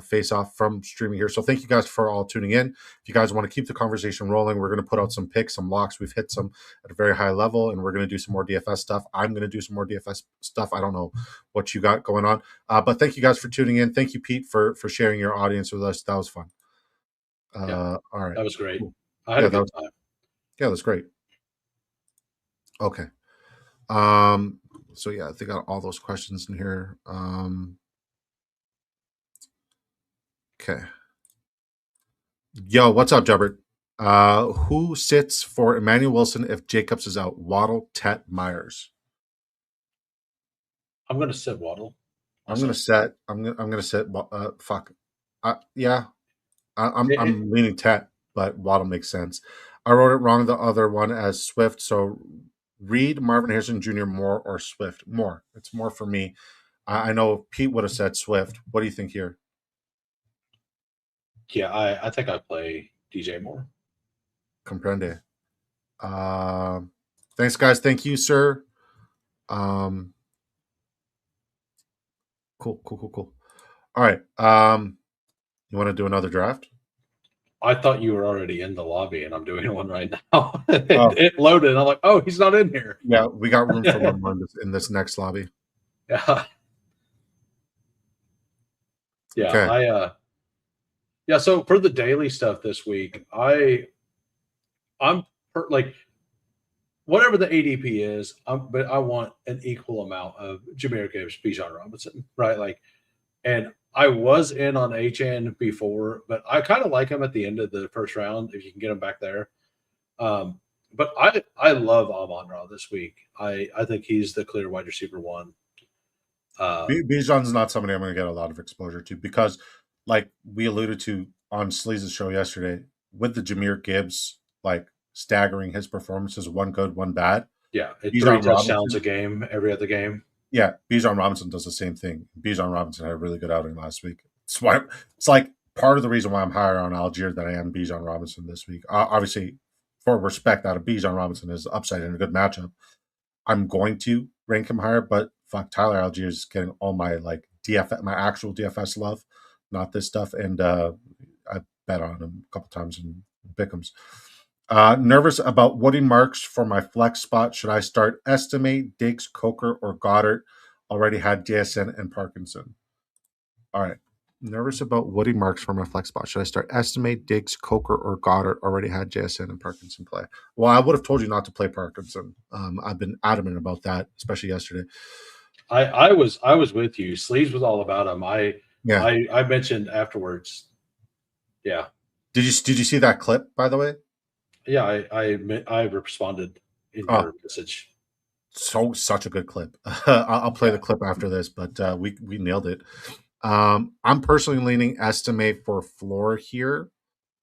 Face-Off from streaming here. So thank you guys for all tuning in. If you guys want to keep the conversation rolling, we're going to put out some picks, some locks. We've hit some at a very high level, and we're going to do some more DFS stuff. I'm going to do some more DFS stuff. I don't know what you got going on, but thank you guys for tuning in. Thank you, Pete, for sharing your audience with us. That was fun. All right. That was great. I had a good time. Yeah, that's great. Okay. So yeah, I think I got all those questions in here. Okay. Yo, what's up, Jubbert? Who sits for Emmanuel Wilson if Jacobs is out? Waddle, Tet, Myers. I'm gonna sit Waddle. I'm gonna sit. Fuck. Yeah. I'm leaning Tet, but Waddle makes sense. I wrote it wrong, the other one, as Swift. So Reed, Marvin Harrison Jr., Moore, or Swift? Moore. It's Moore for me. I know Pete would have said Swift. What do you think here? Yeah, I think I play DJ Moore. Comprende. Thanks, guys. Thank you, sir. Cool. All right. You want to do another draft? I thought you were already in the lobby, and I'm doing one right now. It loaded, and I'm like, oh, he's not in here. Yeah, we got room for one more in this next lobby. Yeah. Yeah. Okay. So for the daily stuff this week, I'm like, whatever the ADP is, but I want an equal amount of Jahmyr Gibbs, Bijan Robinson, right? Like, and I was in on HN before, but I kind of like him at the end of the first round if you can get him back there. But I love Amon-Ra this week. I think he's the clear wide receiver one. Bijan's not somebody I'm going to get a lot of exposure to because, like we alluded to on Sleez's show yesterday, with the Jahmyr Gibbs, like staggering his performances, one good, one bad. Yeah, 3 touchdowns a game, every other game. Yeah, Bijan Robinson does the same thing. Bijan Robinson had a really good outing last week. It's like part of the reason why I'm higher on Algier than I am Bijan Robinson this week. Obviously, for respect out of Bijan Robinson is upside in a good matchup. I'm going to rank him higher, but fuck, Tyler Algier is getting all my like DFS, my actual DFS love, not this stuff. And I bet on him a couple times in Pick'ems. Nervous about Woody Marks for my flex spot. Should I start Estimate, Diggs, Coker, or Goddard? Already had JSN and Parkinson. All right. Nervous about Woody Marks for my flex spot. Should I start Estimate, Diggs, Coker, or Goddard? Already had JSN and Parkinson play. Well, I would have told you not to play Parkinson. I've been adamant about that, especially yesterday. I was with you. Sleez was all about him. I mentioned afterwards. Yeah. Did you see that clip, by the way? Yeah, I responded in your message. Such a good clip. I'll play the clip after this, but we nailed it. I'm personally leaning Estimate for floor here.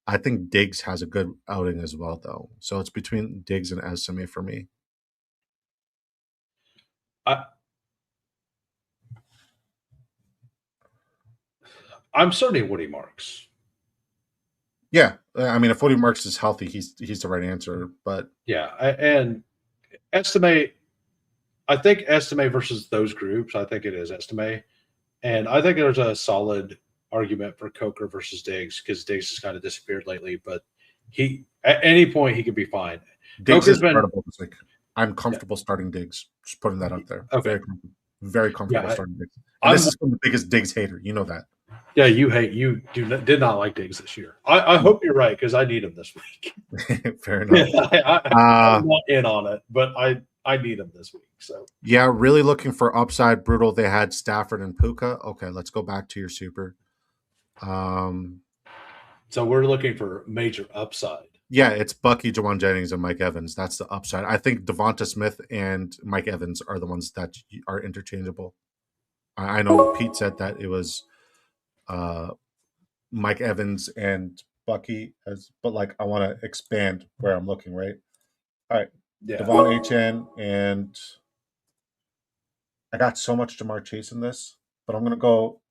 I think Diggs has a good outing as well, though. So it's between Diggs and Estimate for me. I'm starting Woody Marks. Yeah, I mean, if Woody Marks is healthy, he's the right answer. But Yeah, and estimate. I think estimate versus those groups. I think it is estimate, and I think there's a solid argument for Coker versus Diggs because Diggs has kind of disappeared lately. But he at any point he could be fine. Diggs Coker's is been startable this week. I'm comfortable starting Diggs. Just putting that out there. Okay. Very comfortable Yeah, starting Diggs. And this is from the biggest Diggs hater. You know that. Yeah, did not like Diggs this year. I hope you're right because I need him this week. Fair enough. I'm not in on it, but I need him this week. So yeah, really looking for upside. Brutal. They had Stafford and Puka. Okay, let's go back to your super. So we're looking for major upside. Yeah, it's Bucky, Jawan Jennings, and Mike Evans. That's the upside. I think Devonta Smith and Mike Evans are the ones that are interchangeable. I know Pete said that it was Mike Evans and Bucky, but like I want to expand where I'm looking, right? All right. Yeah. Devon HN, and I got so much Jamar Chase in this, but I'm gonna go.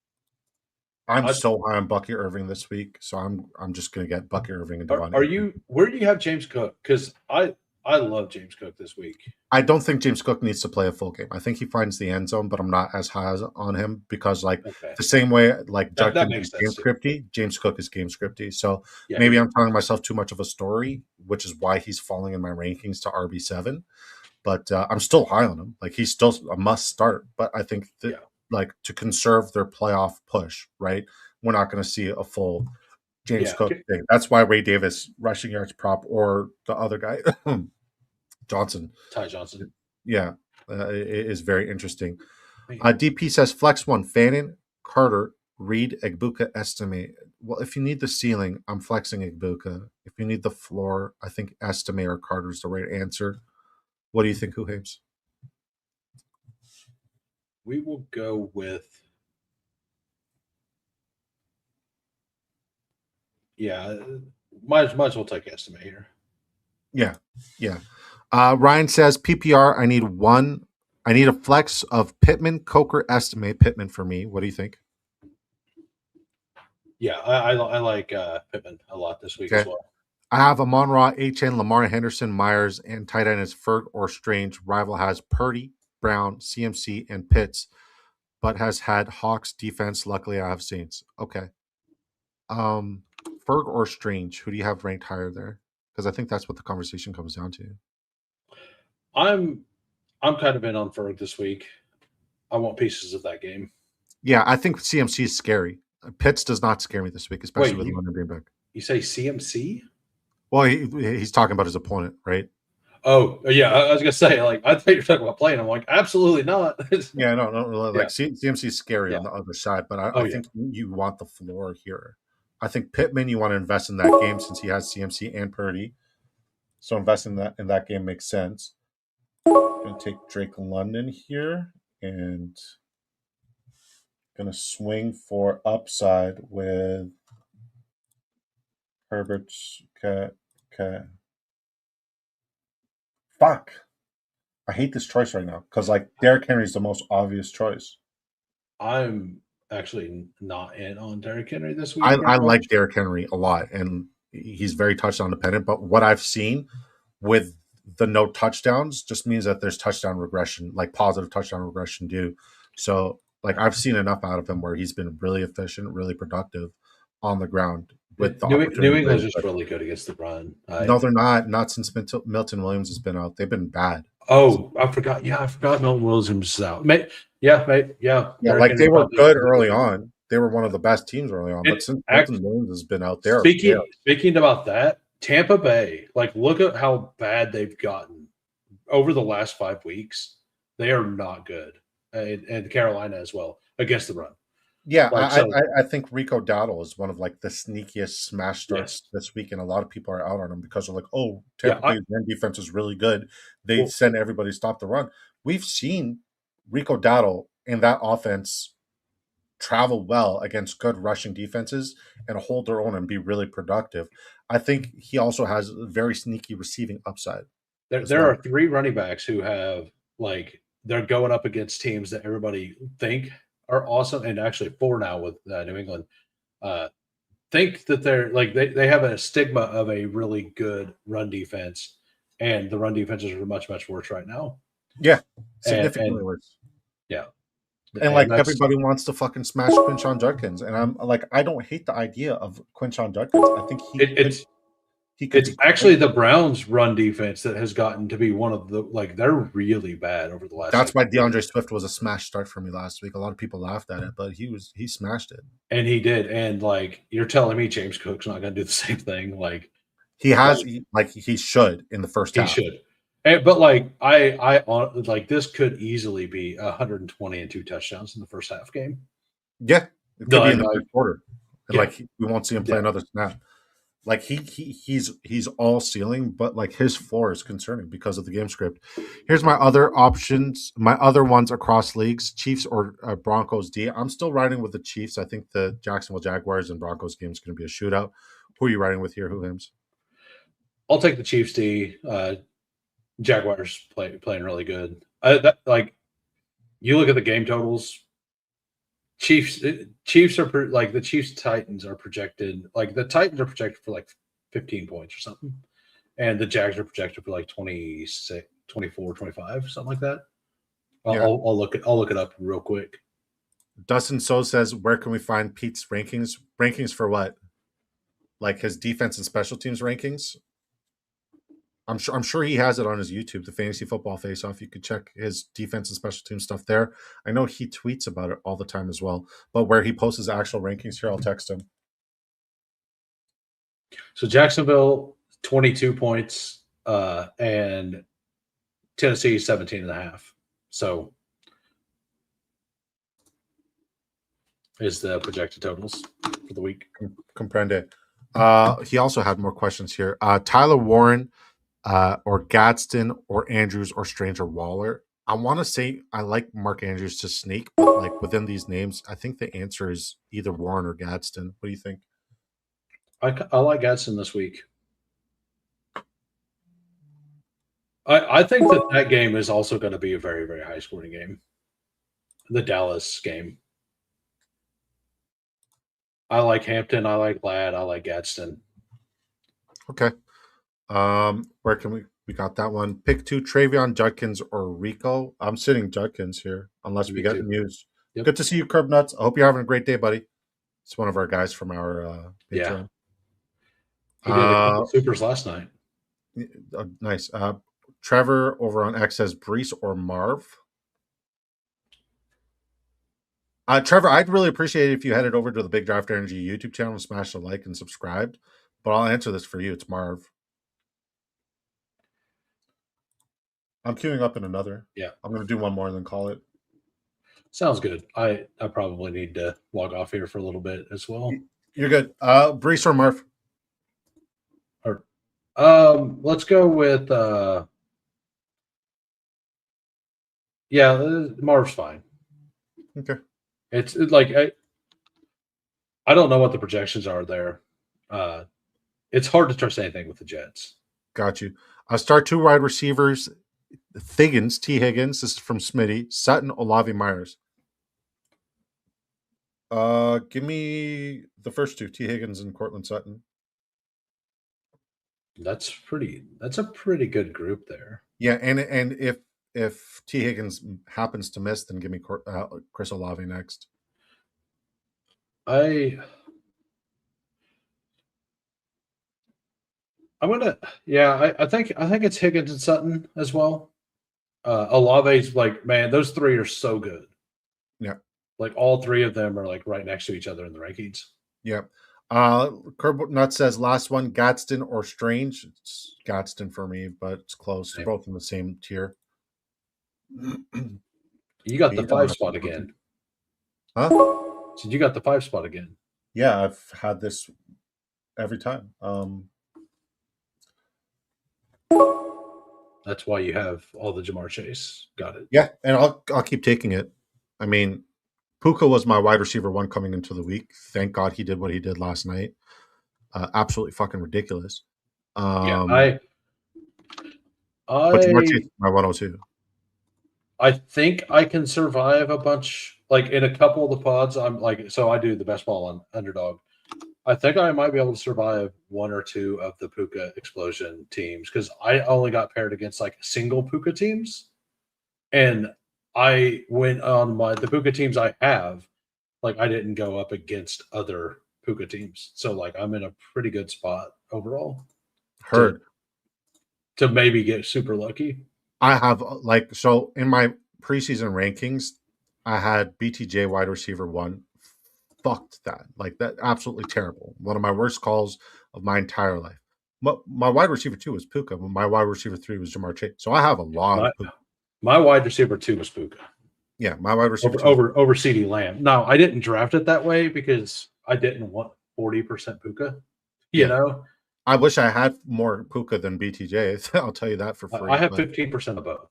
I'm so high on Bucky Irving this week, so I'm just gonna get Bucky Irving and Devon. Where do you have James Cook? Because I love James Cook this week. I don't think James Cook needs to play a full game. I think he finds the end zone, but I'm not as high on him because, like, the same way, like, Judkins is game scripty, James Cook is game scripty. So maybe I'm telling myself too much of a story, which is why he's falling in my rankings to RB7. But I'm still high on him. Like, he's still a must start. But I think that, like, to conserve their playoff push, right? We're not going to see a full James Cook thing. That's why Ray Davis rushing yards prop or the other guy. Ty Johnson. Yeah, it is very interesting. DP says flex one, Fannin, Carter, Reed, Egbuka, estimate. Well, if you need the ceiling, I'm flexing Egbuka. If you need the floor, I think estimate or Carter is the right answer. What do you think, Huhames? We will go with might as well take estimate here. Yeah. Ryan says PPR. I need a flex of Pittman, Coker, estimate. Pittman for me. What do you think? Yeah, I like Pittman a lot this week as well. I have Amon-Ra, HN, Lamar Henderson, Myers, and tight end is Ferg or Strange. Rival has Purdy, Brown, CMC, and Pitts, but has had Hawks defense. Luckily, I have Saints. Okay. Ferg or Strange, who do you have ranked higher there? Because I think that's what the conversation comes down to. I'm kind of in on Ferg this week. I want pieces of that game. Yeah, I think CMC is scary. Pitts does not scare me this week, especially with London being back. You say CMC? Well, he's talking about his opponent, right? Oh, yeah. I was going to say, like, I thought you were talking about playing. I'm like, absolutely not. Yeah, no. Like, CMC is scary on the other side, but I think you want the floor here. I think Pittman, you want to invest in that game since he has CMC and Purdy. So investing in that game makes sense. I'm going to take Drake London here and going to swing for upside with Herbert's. Okay. Fuck. I hate this choice right now because, like, Derrick Henry is the most obvious choice. I'm actually not in on Derrick Henry this week. I like Derrick Henry a lot, and he's very touchdown dependent. But what I've seen with the no touchdowns just means that there's touchdown regression, like positive touchdown regression due. So, like, I've seen enough out of him where he's been really efficient, really productive on the ground. With the New England's just really good against the run. No, they're not. Not since Milton Williams has been out. They've been bad. Oh, I forgot. Yeah, I forgot Milton Williams was out. Yeah. Like, they were good early on. They were one of the best teams early on. But since Milton Williams has been out there. Speaking about that, Tampa Bay, like, look at how bad they've gotten over the last 5 weeks. They are not good. And Carolina as well against the run. Yeah, I think Rico Dowdle is one of, like, the sneakiest smash starts this week, and a lot of people are out on him because they're like, oh, Tampa Bay's run defense is really good. They send everybody to stop the run. We've seen Rico Dowdle in that offense travel well against good rushing defenses and hold their own and be really productive. I think he also has a very sneaky receiving upside. There are 3 running backs who have, like, they're going up against teams that everybody think are awesome, and actually 4 now with New England. think that they're like they have a stigma of a really good run defense, and the run defenses are much worse right now. Yeah, significantly and worse. Yeah, And like that's, everybody wants to fucking smash Quinshon Judkins, and I'm like, I don't hate the idea of Quinshon Judkins. I think he could it's be actually great. the Browns' run defense that has gotten to be one of the like they're really bad over the last. That's why DeAndre Swift was a smash start for me last week. A lot of people laughed at it, but he smashed it. And he did. And like you're telling me James Cook's not going to do the same thing. Like he has, he should in the first half. He should. But like I like this could easily be 120 and 2 touchdowns in the first half game. Yeah, it could be in the third quarter. And yeah. Like we won't see him play another snap. Like he's all ceiling, but like his floor is concerning because of the game script. Here's my other options, my other ones across leagues: Chiefs or Broncos D. I'm still riding with the Chiefs. I think the Jacksonville Jaguars and Broncos game is going to be a shootout. Who are you riding with here? Who hims? I'll take the Chiefs D. Jaguars playing really good. Like you look at the game totals. Chiefs are like the Chiefs Titans are projected, like the Titans are projected for like 15 points or something, and the Jags are projected for like 26, 24, 25, something like that. I'll look it up real quick. Dustin So says, where can we find Pete's rankings? Rankings for what? Like his defense and special teams rankings? I'm sure he has it on his YouTube, the Fantasy Football Face Off. You could check his defense and special team stuff there. I know he tweets about it all the time as well. But where he posts his actual rankings here, I'll text him. So Jacksonville, 22 points, and Tennessee, 17 and a half. So is the projected totals for the week. Comprende. He also had more questions here. Tyler Warren, or Gadsden, or Andrews, or Strange, or Waller. I want to say I like Mark Andrews to sneak, but like within these names, I think the answer is either Warren or Gadsden. What do you think? I like Gadsden this week. I think that game is also going to be a very, very high scoring game. The Dallas game. I like Hampton. I like Ladd. I like Gadsden. Okay. Where can we got that one? Pick 2, Travion Judkins or Rico. I'm sitting Judkins here, unless we get news. Yep. Good to see you, Curb Nuts. I hope you're having a great day, buddy. It's one of our guys from our Patreon. He did a couple supers last night. Nice. Trevor over on X says Brees or Marv. Trevor, I'd really appreciate it if you headed over to the Big Draft Energy YouTube channel and smashed a like and subscribed. But I'll answer this for you. It's Marv. I'm queuing up in another. Yeah. I'm going to do one more and then call it. Sounds good. I probably need to log off here for a little bit as well. You're good. Brees or Marv? Let's go with Marv's fine. Okay. It's like I don't know what the projections are there. It's hard to trust anything with the Jets. Got you. Start 2 wide receivers. T. Higgins. This is from Smitty. Sutton, Olave, Myers. Give me the first 2, T. Higgins and Cortland Sutton. That's a pretty good group there. Yeah, and if T. Higgins happens to miss, then give me Chris Olave next. I think it's Higgins and Sutton as well. Olave's like, man, those 3 are so good. Yeah. Like all 3 of them are like right next to each other in the rankings. Yeah. Curb Nut says last one, Gadsden or Strange. It's Gadsden for me, but it's close. They're both in the same tier. You got the 5 spot again. Huh? So you got the 5 spot again. Yeah, I've had this every time. That's why you have all the Jamar Chase. Got it. Yeah, and I'll keep taking it. I mean, Puka was my wide receiver 1 coming into the week. Thank God he did what he did last night. Absolutely fucking ridiculous. But Jamar Chase is my 102. I think I can survive a bunch. Like in a couple of the pods, I'm like, so I do the best ball on Underdog. I think I might be able to survive one or two of the Puka explosion teams because I only got paired against like single Puka teams, and I went on the Puka teams I have. Like I didn't go up against other Puka teams, so like I'm in a pretty good spot overall. Heard. To maybe get super lucky. I have so in my preseason rankings, I had BTJ wide receiver 1. Fucked that. Like that, absolutely terrible. One of my worst calls of my entire life. My wide receiver 2 was Puka, but my wide receiver 3 was Jamar Chase. So I have a lot of Puka. My wide receiver 2 was Puka. Yeah, my wide receiver over CD Lamb. No, I didn't draft it that way because I didn't want 40% Puka. You know? I wish I had more Puka than BTJ. I'll tell you that for free. I have 15% of both.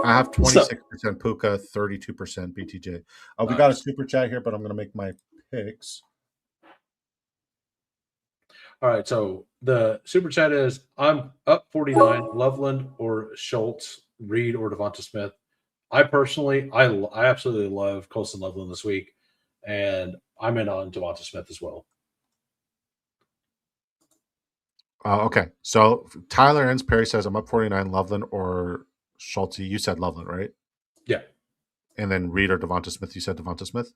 I have 26% Puka, 32% BTJ. We got a super chat here, but I'm going to make my picks. All right, so the super chat is I'm up 49, Loveland or Schultz, Reed or Devonta Smith. I personally, I absolutely love Colson Loveland this week, and I'm in on Devonta Smith as well. Okay, so Tyler Ends Perry says I'm up 49, Loveland or Schultz. You said Loveland, right? Yeah. And then Reed or Devonta Smith. You said Devonta Smith.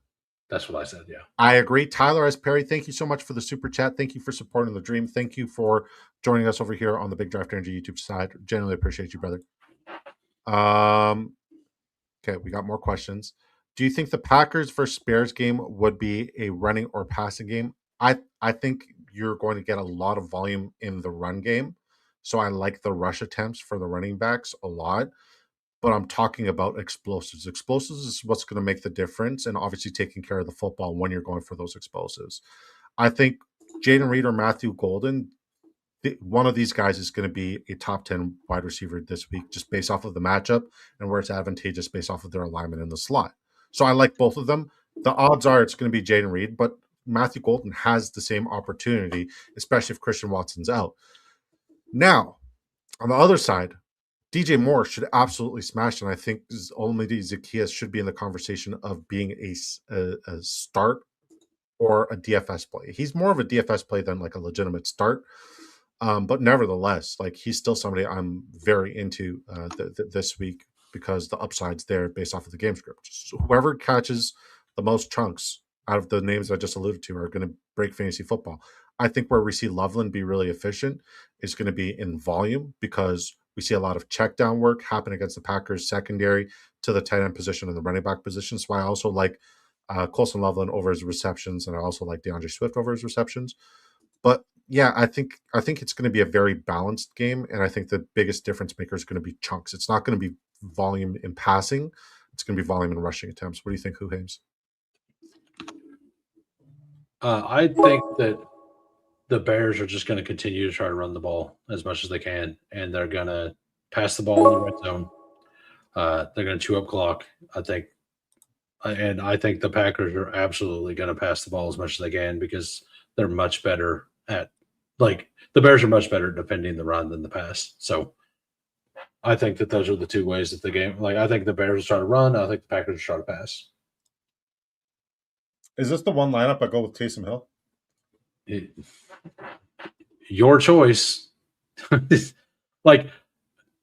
That's what I said. Yeah. I agree. Tyler S. Perry, thank you so much for the super chat. Thank you for supporting the dream. Thank you for joining us over here on the Big Draft Energy YouTube side. Genuinely appreciate you, brother. Okay, we got more questions. Do you think the Packers versus Bears game would be a running or passing game? I think you're going to get a lot of volume in the run game. So I like the rush attempts for the running backs a lot. But I'm talking about explosives. Explosives is what's going to make the difference, and obviously taking care of the football when you're going for those explosives. I think Jaden Reed or Matthew Golden, one of these guys is going to be a top 10 wide receiver this week, just based off of the matchup and where it's advantageous based off of their alignment in the slot. So I like both of them. The odds are it's going to be Jaden Reed, but Matthew Golden has the same opportunity, especially if Christian Watson's out. Now, on the other side, DJ Moore should absolutely smash, and I think Olamide Zaccheaus should be in the conversation of being a start or a DFS play. He's more of a DFS play than like a legitimate start, but nevertheless, like he's still somebody I'm very into this week because the upside's there based off of the game script. So whoever catches the most chunks out of the names I just alluded to are going to break fantasy football. I think where we see Loveland be really efficient is going to be in volume because we see a lot of check down work happen against the Packers secondary to the tight end position and the running back position. So I also like Colson Loveland over his receptions, and I also like DeAndre Swift over his receptions. But yeah, I think it's going to be a very balanced game, and I think the biggest difference maker is going to be chunks. It's not going to be volume in passing; it's going to be volume in rushing attempts. What do you think, Huhames? I think that the Bears are just going to continue to try to run the ball as much as they can, and they're going to pass the ball in the red zone. They're going to chew up clock, I think. And I think the Packers are absolutely going to pass the ball as much as they can because they're much better at – like the Bears are much better at defending the run than the pass. So I think that those are the two ways that the game – like I think the Bears will try to run. I think the Packers will try to pass. Is this the one lineup I go with Taysom Hill? Your choice. Like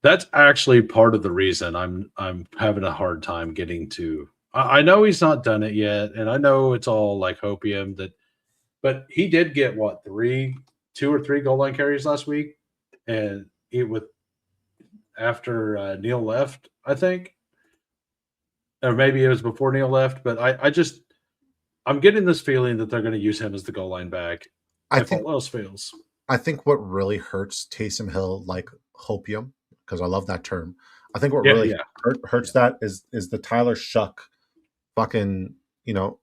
that's actually part of the reason I'm having a hard time getting to. I know he's not done it yet, and I know it's all like hopium but he did get what 2 or 3 goal line carries last week, and it with after Neil left, I think, or maybe it was before Neil left. But I'm getting this feeling that they're going to use him as the goal line back. I if think all else fails. I think what really hurts Taysom Hill, like hopium, because I love that term. I think what hurts that is the Tyler Shuck fucking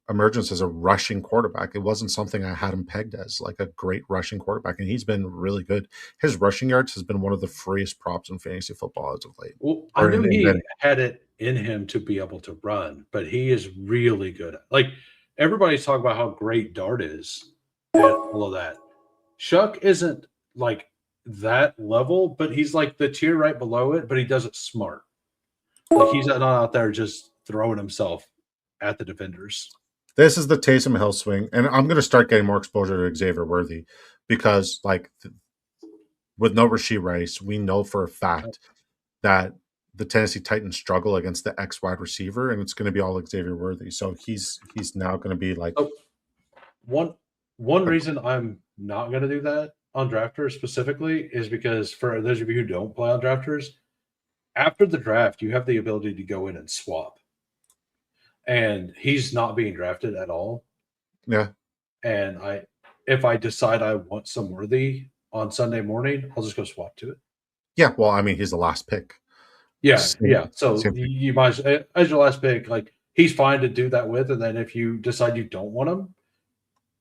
emergence as a rushing quarterback. It wasn't something I had him pegged as like a great rushing quarterback, and he's been really good. His rushing yards has been one of the freest props in fantasy football as of late. Well, I knew he had it in him to be able to run, but he is really good at like everybody's talking about how great Dart is and all of that. Shuck isn't like that level, but he's like the tier right below it, but he does it smart. Like he's not out there just throwing himself at the defenders. This is the Taysom Hill swing, and I'm going to start getting more exposure to Xavier Worthy because, like, with no Rashee Rice, we know for a fact that the Tennessee Titans struggle against the X wide receiver, and it's going to be all Xavier Worthy. So he's now going to be like one reason I'm not going to do that on drafters specifically is because for those of you who don't play on drafters, after the draft, you have the ability to go in and swap. And he's not being drafted at all. Yeah. And if I decide I want some Worthy on Sunday morning, I'll just go swap to it. Yeah. Well, I mean, he's the last pick. Yeah. So you might, as your last pick, like he's fine to do that with. And then if you decide you don't want him,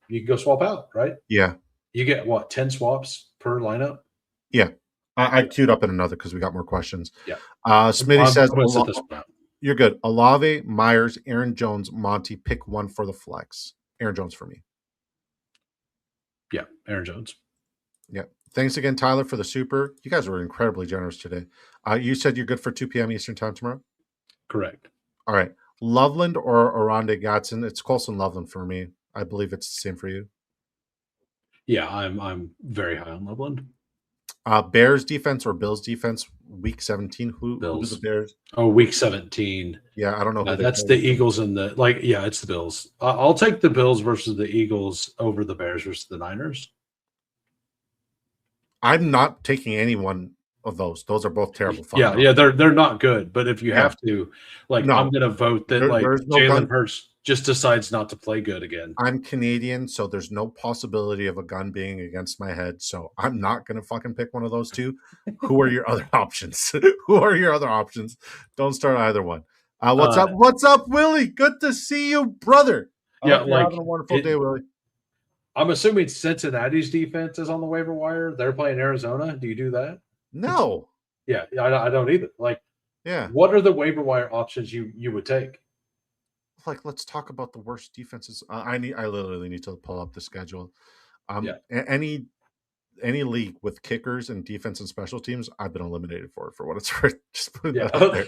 you can go swap out, right? Yeah. You get what, 10 swaps per lineup? Yeah. I queued up in another because we got more questions. Yeah. Smitty says, I'm you're good. Olave, Myers, Aaron Jones, Monty, pick one for the flex. Aaron Jones for me. Yeah, Aaron Jones. Yeah. Thanks again, Tyler, for the super. You guys were incredibly generous today. You said you're good for 2 p.m. Eastern time tomorrow? Correct. All right. Loveland or Oronde Gatson? It's Colson Loveland for me. I believe it's the same for you. Yeah, I'm very high on Loveland. Bears defense or Bills defense? Week 17. Who the Bears? Oh, week 17. Yeah, I don't know. That's the Eagles and it's the Bills. I'll take the Bills versus the Eagles over the Bears versus the Niners. I'm not taking any one of those. Those are both terrible. Yeah, they're not good. But if you have to, I'm going to vote that Jalen Hurts just decides not to play good again. I'm Canadian, so there's no possibility of a gun being against my head. So I'm not going to fucking pick one of those two. Who are your other options? Who are your other options? Don't start either one. What's up? What's up, Willie? Good to see you, brother. You're having a wonderful day, Willie. I'm assuming Cincinnati's defense is on the waiver wire. They're playing Arizona. Do you do that? No. Yeah, I don't either. What are the waiver wire options you would take? Let's talk about the worst defenses. I literally need to pull up the schedule. Any league with kickers and defense and special teams, I've been eliminated for what it's worth. Just putting that out there.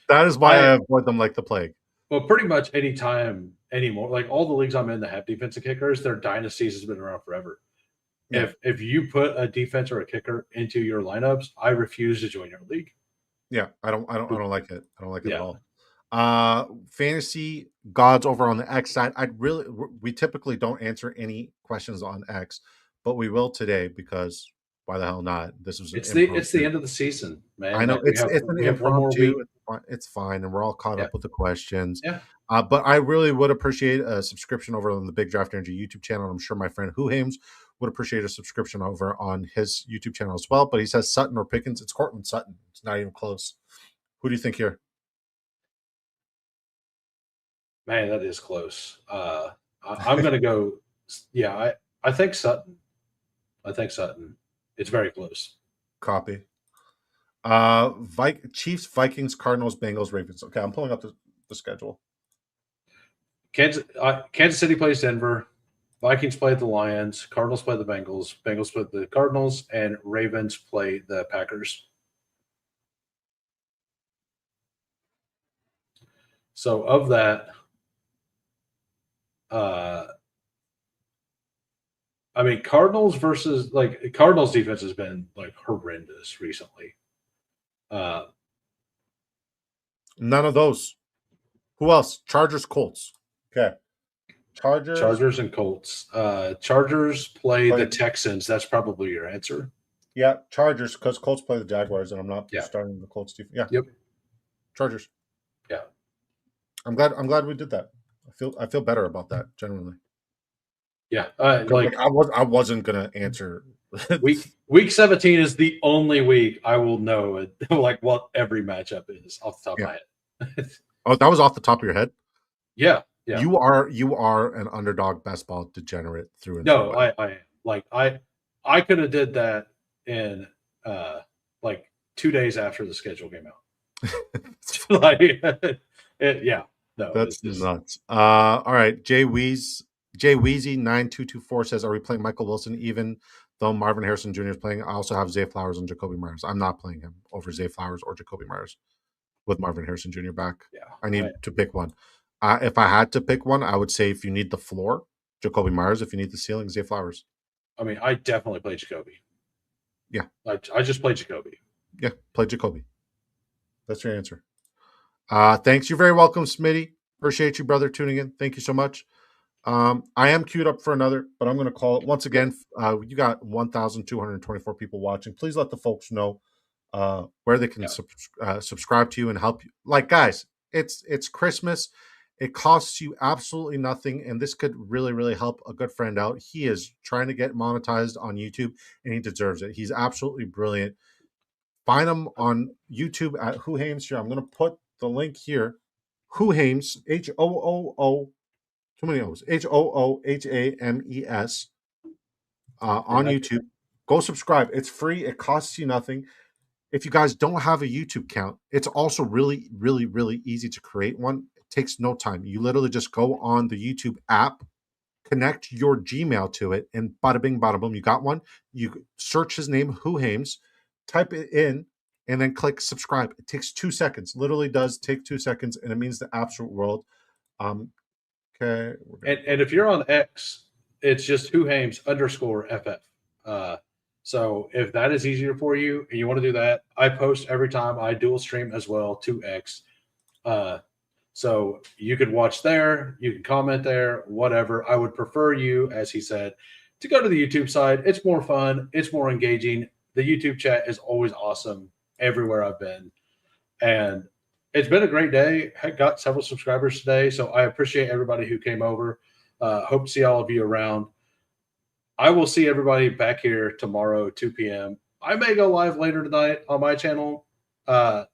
That is why I avoid them like the plague. Well, pretty much any time anymore, like all the leagues I'm in that have defensive kickers, their dynasties has been around forever. Yeah. If you put a defense or a kicker into your lineups, I refuse to join your league. Yeah, I don't like it. I don't like it at all. Fantasy gods over on the X side. We typically don't answer any questions on X, but we will today because why the hell not? This was it's the end of the season, man. I know we have one more week. It's fine, and we're all caught up with the questions. Yeah. But I really would appreciate a subscription over on the Big Draft Energy YouTube channel. I'm sure my friend Huhames would appreciate a subscription over on his YouTube channel as well. But he says Sutton or Pickens. It's Cortland Sutton. It's not even close. Who do you think here? Man, that is close. I'm going to go. Yeah, I think Sutton. It's very close. Copy. Chiefs, Vikings, Cardinals, Bengals, Ravens. Okay, I'm pulling up the schedule. Kansas City plays Denver. Vikings play the Lions. Cardinals play the Bengals. Bengals play the Cardinals, and Ravens play the Packers. So of that, Cardinals versus Cardinals defense has been horrendous recently. None of those. Who else? Chargers, Colts. Okay. Chargers and Colts. Chargers play the Texans. That's probably your answer. Yeah, Chargers, because Colts play the Jaguars, and I'm not starting the Colts defense. Yeah. Yep. Chargers. Yeah. I'm glad we did that. I feel better about that generally. Yeah. I wasn't gonna answer. Week 17 is the only week I will know what every matchup is off the top of my head. Oh, that was off the top of your head? Yeah. Yeah. You are an underdog best ball degenerate through and through. No, I could have did that in 2 days after the schedule came out. No, that's nuts. All right, Jay Weezy 9224 says, "Are we playing Michael Wilson even though Marvin Harrison Jr. is playing? I also have Zay Flowers and Jacoby Myers. I'm not playing him over Zay Flowers or Jacoby Myers with Marvin Harrison Jr. back. Yeah, I need to pick one. If I had to pick one, I would say if you need the floor, Jacoby Myers. If you need the ceiling, Zay Flowers. I mean, I definitely play Jacoby. Yeah. I just played Jacoby. Yeah, play Jacoby. That's your answer. Thanks. You're very welcome, Smitty. Appreciate you, brother, tuning in. Thank you so much. I am queued up for another, but I'm going to call it once again. You got 1,224 people watching. Please let the folks know where they can subscribe to you and help you. Like, guys, it's Christmas. It costs you absolutely nothing, and this could really, really help a good friend out. He is trying to get monetized on YouTube, and he deserves it. He's absolutely brilliant. Find him on YouTube at Who Hames here. I'm going to put the link here. Who Hames, Hooo, too many O's, Hoohames on YouTube. Go subscribe. It's free. It costs you nothing. If you guys don't have a YouTube account, it's also really, really, really easy to create one. It takes no time. You literally just go on the YouTube app, connect your Gmail to it, and bada bing, bada boom, you got one. You search his name, Who Hames, type it in, and then click subscribe. It takes 2 seconds. Literally does take 2 seconds, and it means the absolute world. Okay. And if you're on X, it's just @WhoHames_FF. So if that is easier for you and you want to do that, I post every time. I dual stream as well to X. So you could watch there, you can comment there, whatever. I would prefer you, as he said, to go to the YouTube side. It's more fun. It's more engaging. The YouTube chat is always awesome everywhere I've been. And it's been a great day. I got several subscribers today, so I appreciate everybody who came over. Hope to see all of you around. I will see everybody back here tomorrow, 2 p.m. I may go live later tonight on my channel. I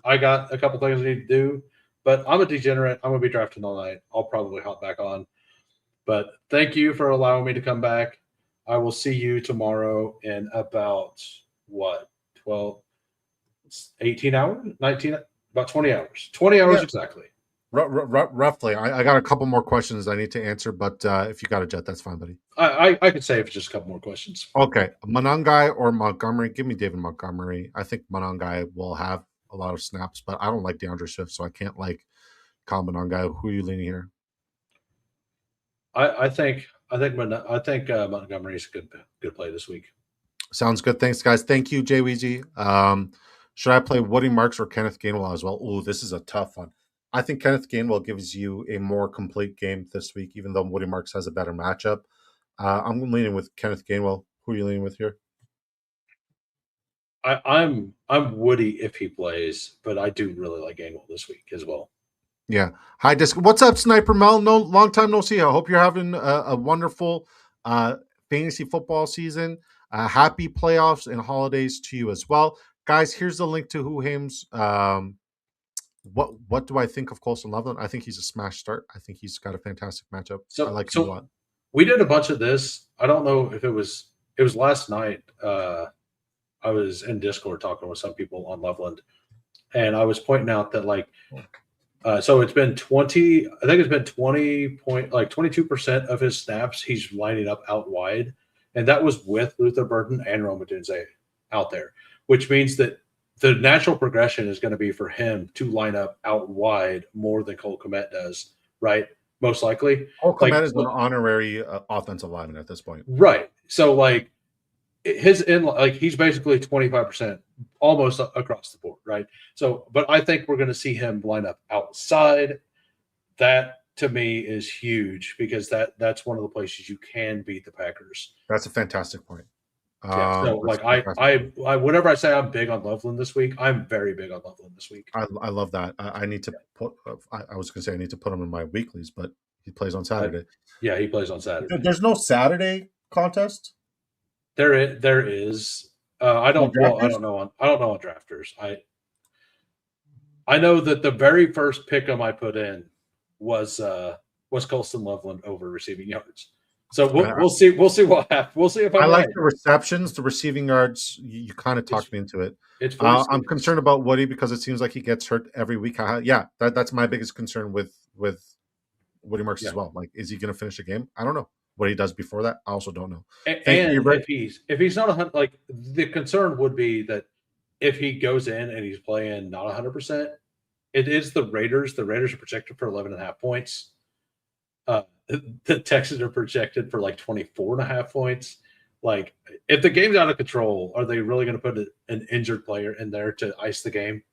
got a couple things I need to do, but I'm a degenerate. I'm going to be drafting all night. I'll probably hop back on. But thank you for allowing me to come back. I will see you tomorrow in about, 18 hours? 19, about 20 hours. 20 hours exactly. Roughly. I got a couple more questions I need to answer, but if you got a jet, that's fine, buddy. I could say it's just a couple more questions. Okay. Monangai or Montgomery? Give me David Montgomery. I think Monangai will have a lot of snaps, but I don't like DeAndre Swift, so I can't like Kyle Monangai. Who are you leaning here? I think Montgomery is a good play this week. Sounds good. Thanks, guys. Thank you, Jay Weezy. Should I play Woody Marks or Kenneth Gainwell as well? Ooh, this is a tough one. I think Kenneth Gainwell gives you a more complete game this week, even though Woody Marks has a better matchup. I'm leaning with Kenneth Gainwell. Who are you leaning with here? I'm Woody if he plays, but I do really like Gainwell this week as well. Yeah. Hi, Disc. What's up, Sniper Mel? No, long time no see. I hope you're having a wonderful fantasy football season. Happy playoffs and holidays to you as well. Guys, here's the link to Who Hames. What do I think of Colson Loveland? I think he's a smash start. I think he's got a fantastic matchup. I like him a lot. We did a bunch of this. I don't know if it was last night. I was in Discord talking with some people on Loveland, and I was pointing out that so it's been 20. I think it's been 22% of his snaps he's lining up out wide, and that was with Luther Burden and Rome Odunze out there, which means that the natural progression is going to be for him to line up out wide more than Cole Kmet does, right? Most likely. Cole Kmet is an honorary offensive lineman at this point. Right. So, he's basically 25% almost across the board, right? So, but I think we're going to see him line up outside. That, to me, is huge because that's one of the places you can beat the Packers. That's a fantastic point. So whenever I say I'm big on Loveland this week, I'm very big on Loveland this week. I love that. I need to put. I was going to say I need to put him in my weeklies, but he plays on Saturday. Yeah, he plays on Saturday. There's no Saturday contest. There is. I don't know on drafters. I know that the very first pick'em I put in was Colston Loveland over receiving yards. So we'll see. We'll see what happens. We'll see if I like the receptions, the receiving yards. You kind of talked me into it. I'm concerned about Woody because it seems like he gets hurt every week. Yeah, that's my biggest concern with Woody Marks as well. Is he going to finish the game? I don't know. What he does before that, I also don't know. If he's not 100, the concern would be that if he goes in and he's playing not 100%, it is the Raiders. The Raiders are projected for 11.5 points. The Texans are projected for like 24.5 points. Like, if the game's out of control, are they really going to put an injured player in there to ice the game?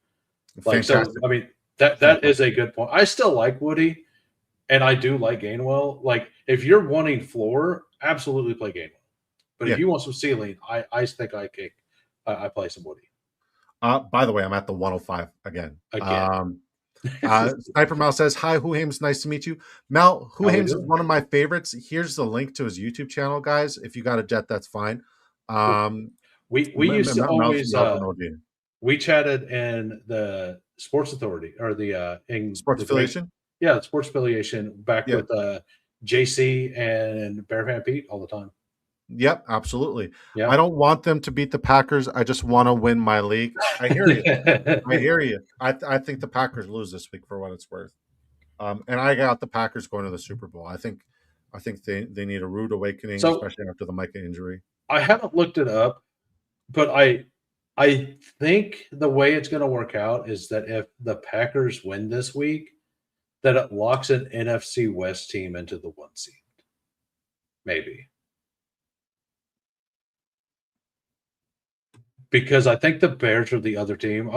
Like, Fantastic. so I mean, that is a good point. I still like Woody, and I do like Gainwell. Like, if you're wanting floor, absolutely play Gainwell. But if you want some ceiling, I think I play some Woody. By the way, I'm at the 105 again. Sniper Mel says, "Hi, Huhames. Nice to meet you." Mel, Huhames is one of my favorites. Here's the link to his YouTube channel, guys. If you got a jet, that's fine. We used to always we chatted in the Sports Authority or the in Sports Affiliation. The Sports Affiliation back with JC and Bear Fan Pete all the time. Yep, absolutely. Yeah. I don't want them to beat the Packers. I just want to win my league. I hear you. I hear you. I think the Packers lose this week for what it's worth. And I got the Packers going to the Super Bowl. I think they need a rude awakening, especially after the Micah injury. I haven't looked it up, but I think the way it's going to work out is that if the Packers win this week, that it locks an NFC West team into the 1 seed. Maybe. Because I think the Bears are the other team.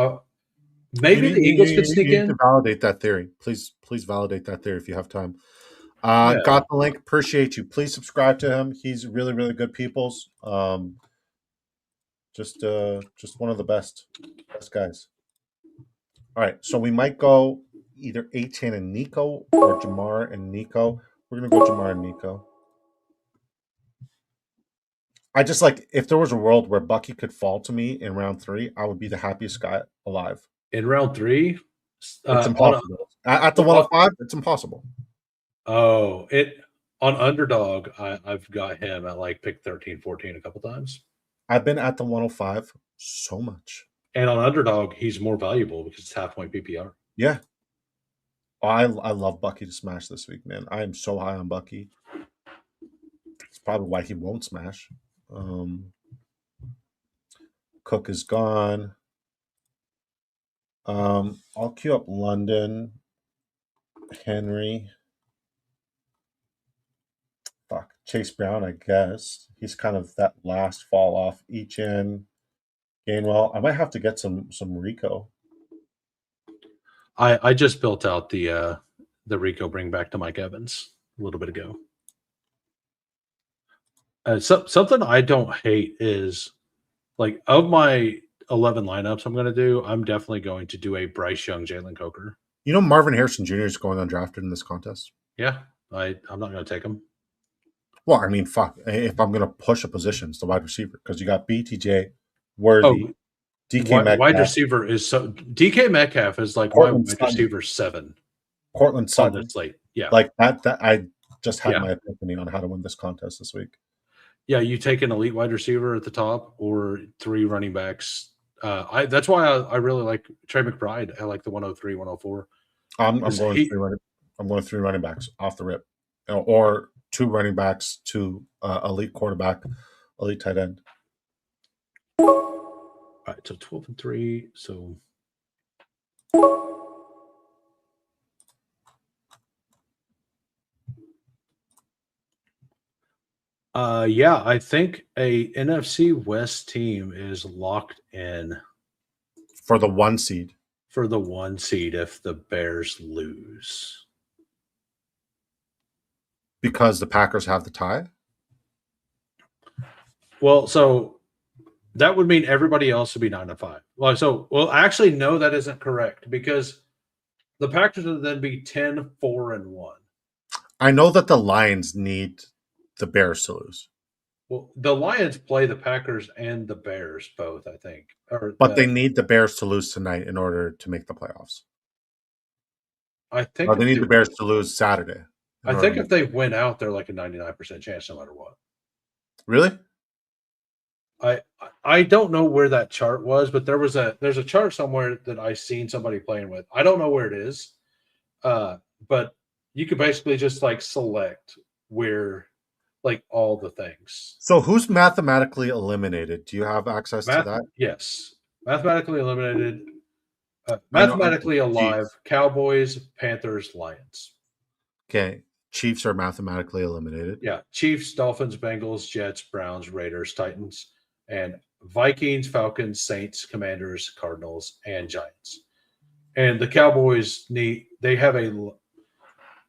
Maybe the Eagles could sneak in. To validate that theory. Please validate that theory if you have time. Got the link. Appreciate you. Please subscribe to him. He's really, really good peoples. Just one of the best guys. All right, so we might go either A10 and Nico or Jamar and Nico. We're gonna go Jamar and Nico. I just like, if there was a world where Bucky could fall to me in round 3, I would be the happiest guy alive. In round 3? It's impossible. At the 105, it's impossible. Oh, on Underdog, I've got him at like pick 13, 14 a couple times. I've been at the 105 so much. And on Underdog, he's more valuable because it's half-point PPR. Yeah. I love Bucky to smash this week, man. I am so high on Bucky. It's probably why he won't smash. Cook is gone. I'll queue up London. Henry. Fuck. Chase Brown, I guess. He's kind of that last fall off. Echen. Gainwell. I might have to get some Rico. I just built out the Rico bring back to Mike Evans a little bit ago. Something I don't hate is, like, of my 11 lineups I'm going to do, I'm definitely going to do a Bryce Young, Jalen Coker. You know Marvin Harrison Jr. is going undrafted in this contest? Yeah, I'm not going to take him. Well, I mean, fuck. If I'm going to push a position, it's the wide receiver, because you got BTJ, Worthy, DK Metcalf. Wide receiver is so... DK Metcalf is like Portland my wide receiver 7. Portland Sutton. Slate. Yeah. Like that I just had my opinion on how to win this contest this week. Yeah, you take an elite wide receiver at the top or 3 running backs. That's why I really like Trey McBride. I like the 103, 104. I'm going 3 running backs off the rip, or 2 running backs, 2 elite quarterback, elite tight end. All right, so 12 and 3. So yeah, I think a NFC West team is locked in for the 1 seed. For the 1 seed if the Bears lose. Because the Packers have the tie? Well, so that would mean everybody else would be 9-5. Well, actually, no, that isn't correct, because the Packers would then be 10-4-1. I know that the Lions need the Bears to lose. Well, the Lions play the Packers and the Bears both, I think. But they need the Bears to lose tonight in order to make the playoffs. I think they need the Bears to lose Saturday. I think if they win out, they're like a 99% chance no matter what. Really? I don't know where that chart was, but there's a chart somewhere that I seen somebody playing with. I don't know where it is, but you could basically just like select where, like, all the things. So who's mathematically eliminated? Do you have access to that? Yes, mathematically eliminated. Mathematically I'm alive, confused. Cowboys, Panthers, Lions. Okay. Chiefs are mathematically eliminated. Yeah, Chiefs, Dolphins, Bengals, Jets, Browns, Raiders, Titans, and Vikings, Falcons, Saints, Commanders, Cardinals, and Giants. And the Cowboys they have a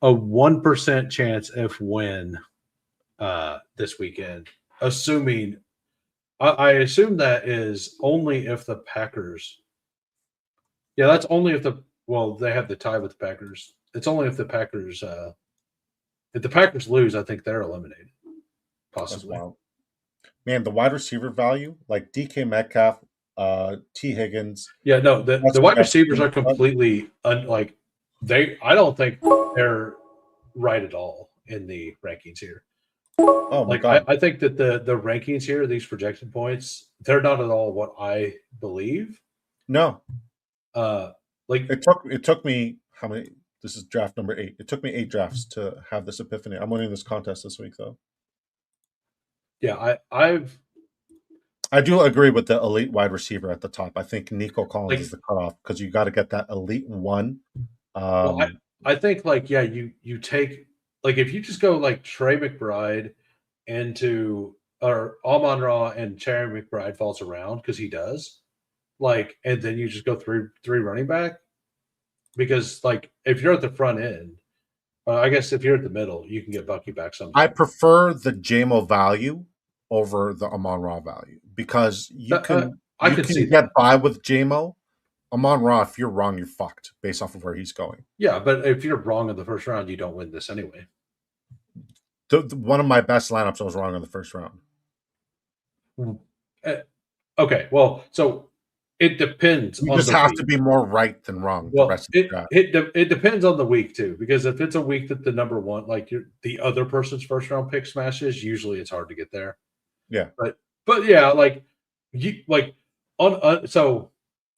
1% chance if win this weekend, assuming I assume that is only if the Packers. Yeah, that's only if they have the tie with the Packers. It's only if the Packers lose, I think they're eliminated. That's Possibly. wild. Man, the wide receiver value, like DK Metcalf, T. Higgins. Yeah, no, the wide receivers are completely I don't think they're right at all in the rankings here. Oh my God. I think that the rankings here, these projection points, they're not at all what I believe. No. It took me how many? This is draft number 8. It took me 8 drafts to have this epiphany. I'm winning this contest this week, though. Yeah, I do agree with the elite wide receiver at the top. I think Nico Collins is the cutoff because you got to get that elite one. I think you take if you just go Trey McBride or Amon-Ra and Terry McBride falls around because he does, and then you just go three running back because if you're at the front end, I guess if you're at the middle, you can get Bucky back sometime. I prefer the JMO value over the Amon-Ra value because you can get by with JMO. Amon-Ra, if you're wrong, you're fucked based off of where he's going. Yeah, but if you're wrong in the first round, you don't win this anyway. One of my best lineups, I was wrong in the first round. Okay, well, so it depends. You just have to be more right than wrong. Well, it depends on the week too, because if it's a week that the number one, the other person's first round pick smashes, usually it's hard to get there. Yeah, but yeah,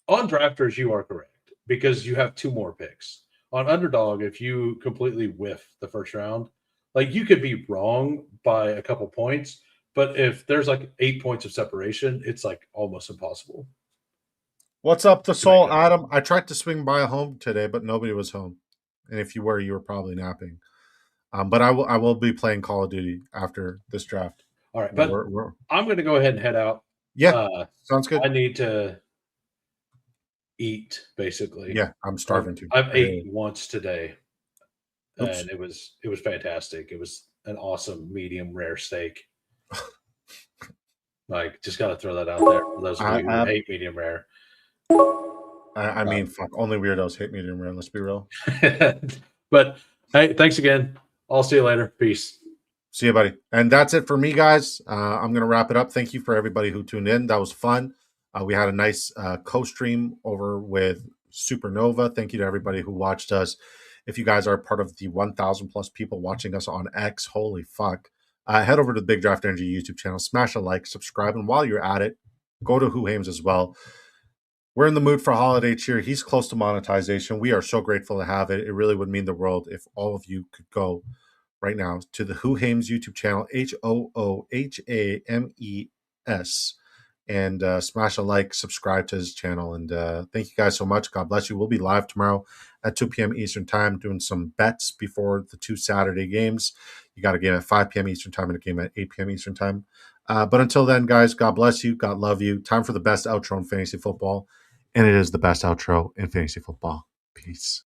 on drafters, you are correct because you have 2 more picks. On underdog, if you completely whiff the first round, you could be wrong by a couple points, but if there's 8 points of separation, it's almost impossible. What's up, the soul, Adam? I tried to swing by home today, but nobody was home, and if you were probably napping. But I will be playing Call of Duty after this draft. All right, but I'm going to go ahead and head out. Yeah, sounds good. I need to eat, basically. Yeah, I'm starving too. I've ate once today, and it was fantastic. It was an awesome medium rare steak. Just got to throw that out there for those of you who hate medium rare. I mean, fuck, only weirdos hate medium rare. Let's be real. But hey, thanks again. I'll see you later. Peace. See you, buddy. And that's it for me, guys. I'm going to wrap it up. Thank you for everybody who tuned in. That was fun. We had a nice co-stream over with Supernova. Thank you to everybody who watched us. If you guys are part of the 1,000 plus people watching us on X, holy fuck. Head over to the Big Draft Energy YouTube channel. Smash a like, subscribe. And while you're at it, go to Who Hames as well. We're in the mood for holiday cheer. He's close to monetization. We are so grateful to have it. It really would mean the world if all of you could go right now to the Who Hames YouTube channel, HOOHAMES, and smash a like, subscribe to his channel. And thank you guys so much. God bless you. We'll be live tomorrow at 2 p.m. Eastern time doing some bets before the 2 Saturday games. You got a game at 5 p.m. Eastern time and a game at 8 p.m. Eastern time. But until then, guys, God bless you. God love you. Time for the best outro in fantasy football. And it is the best outro in fantasy football. Peace.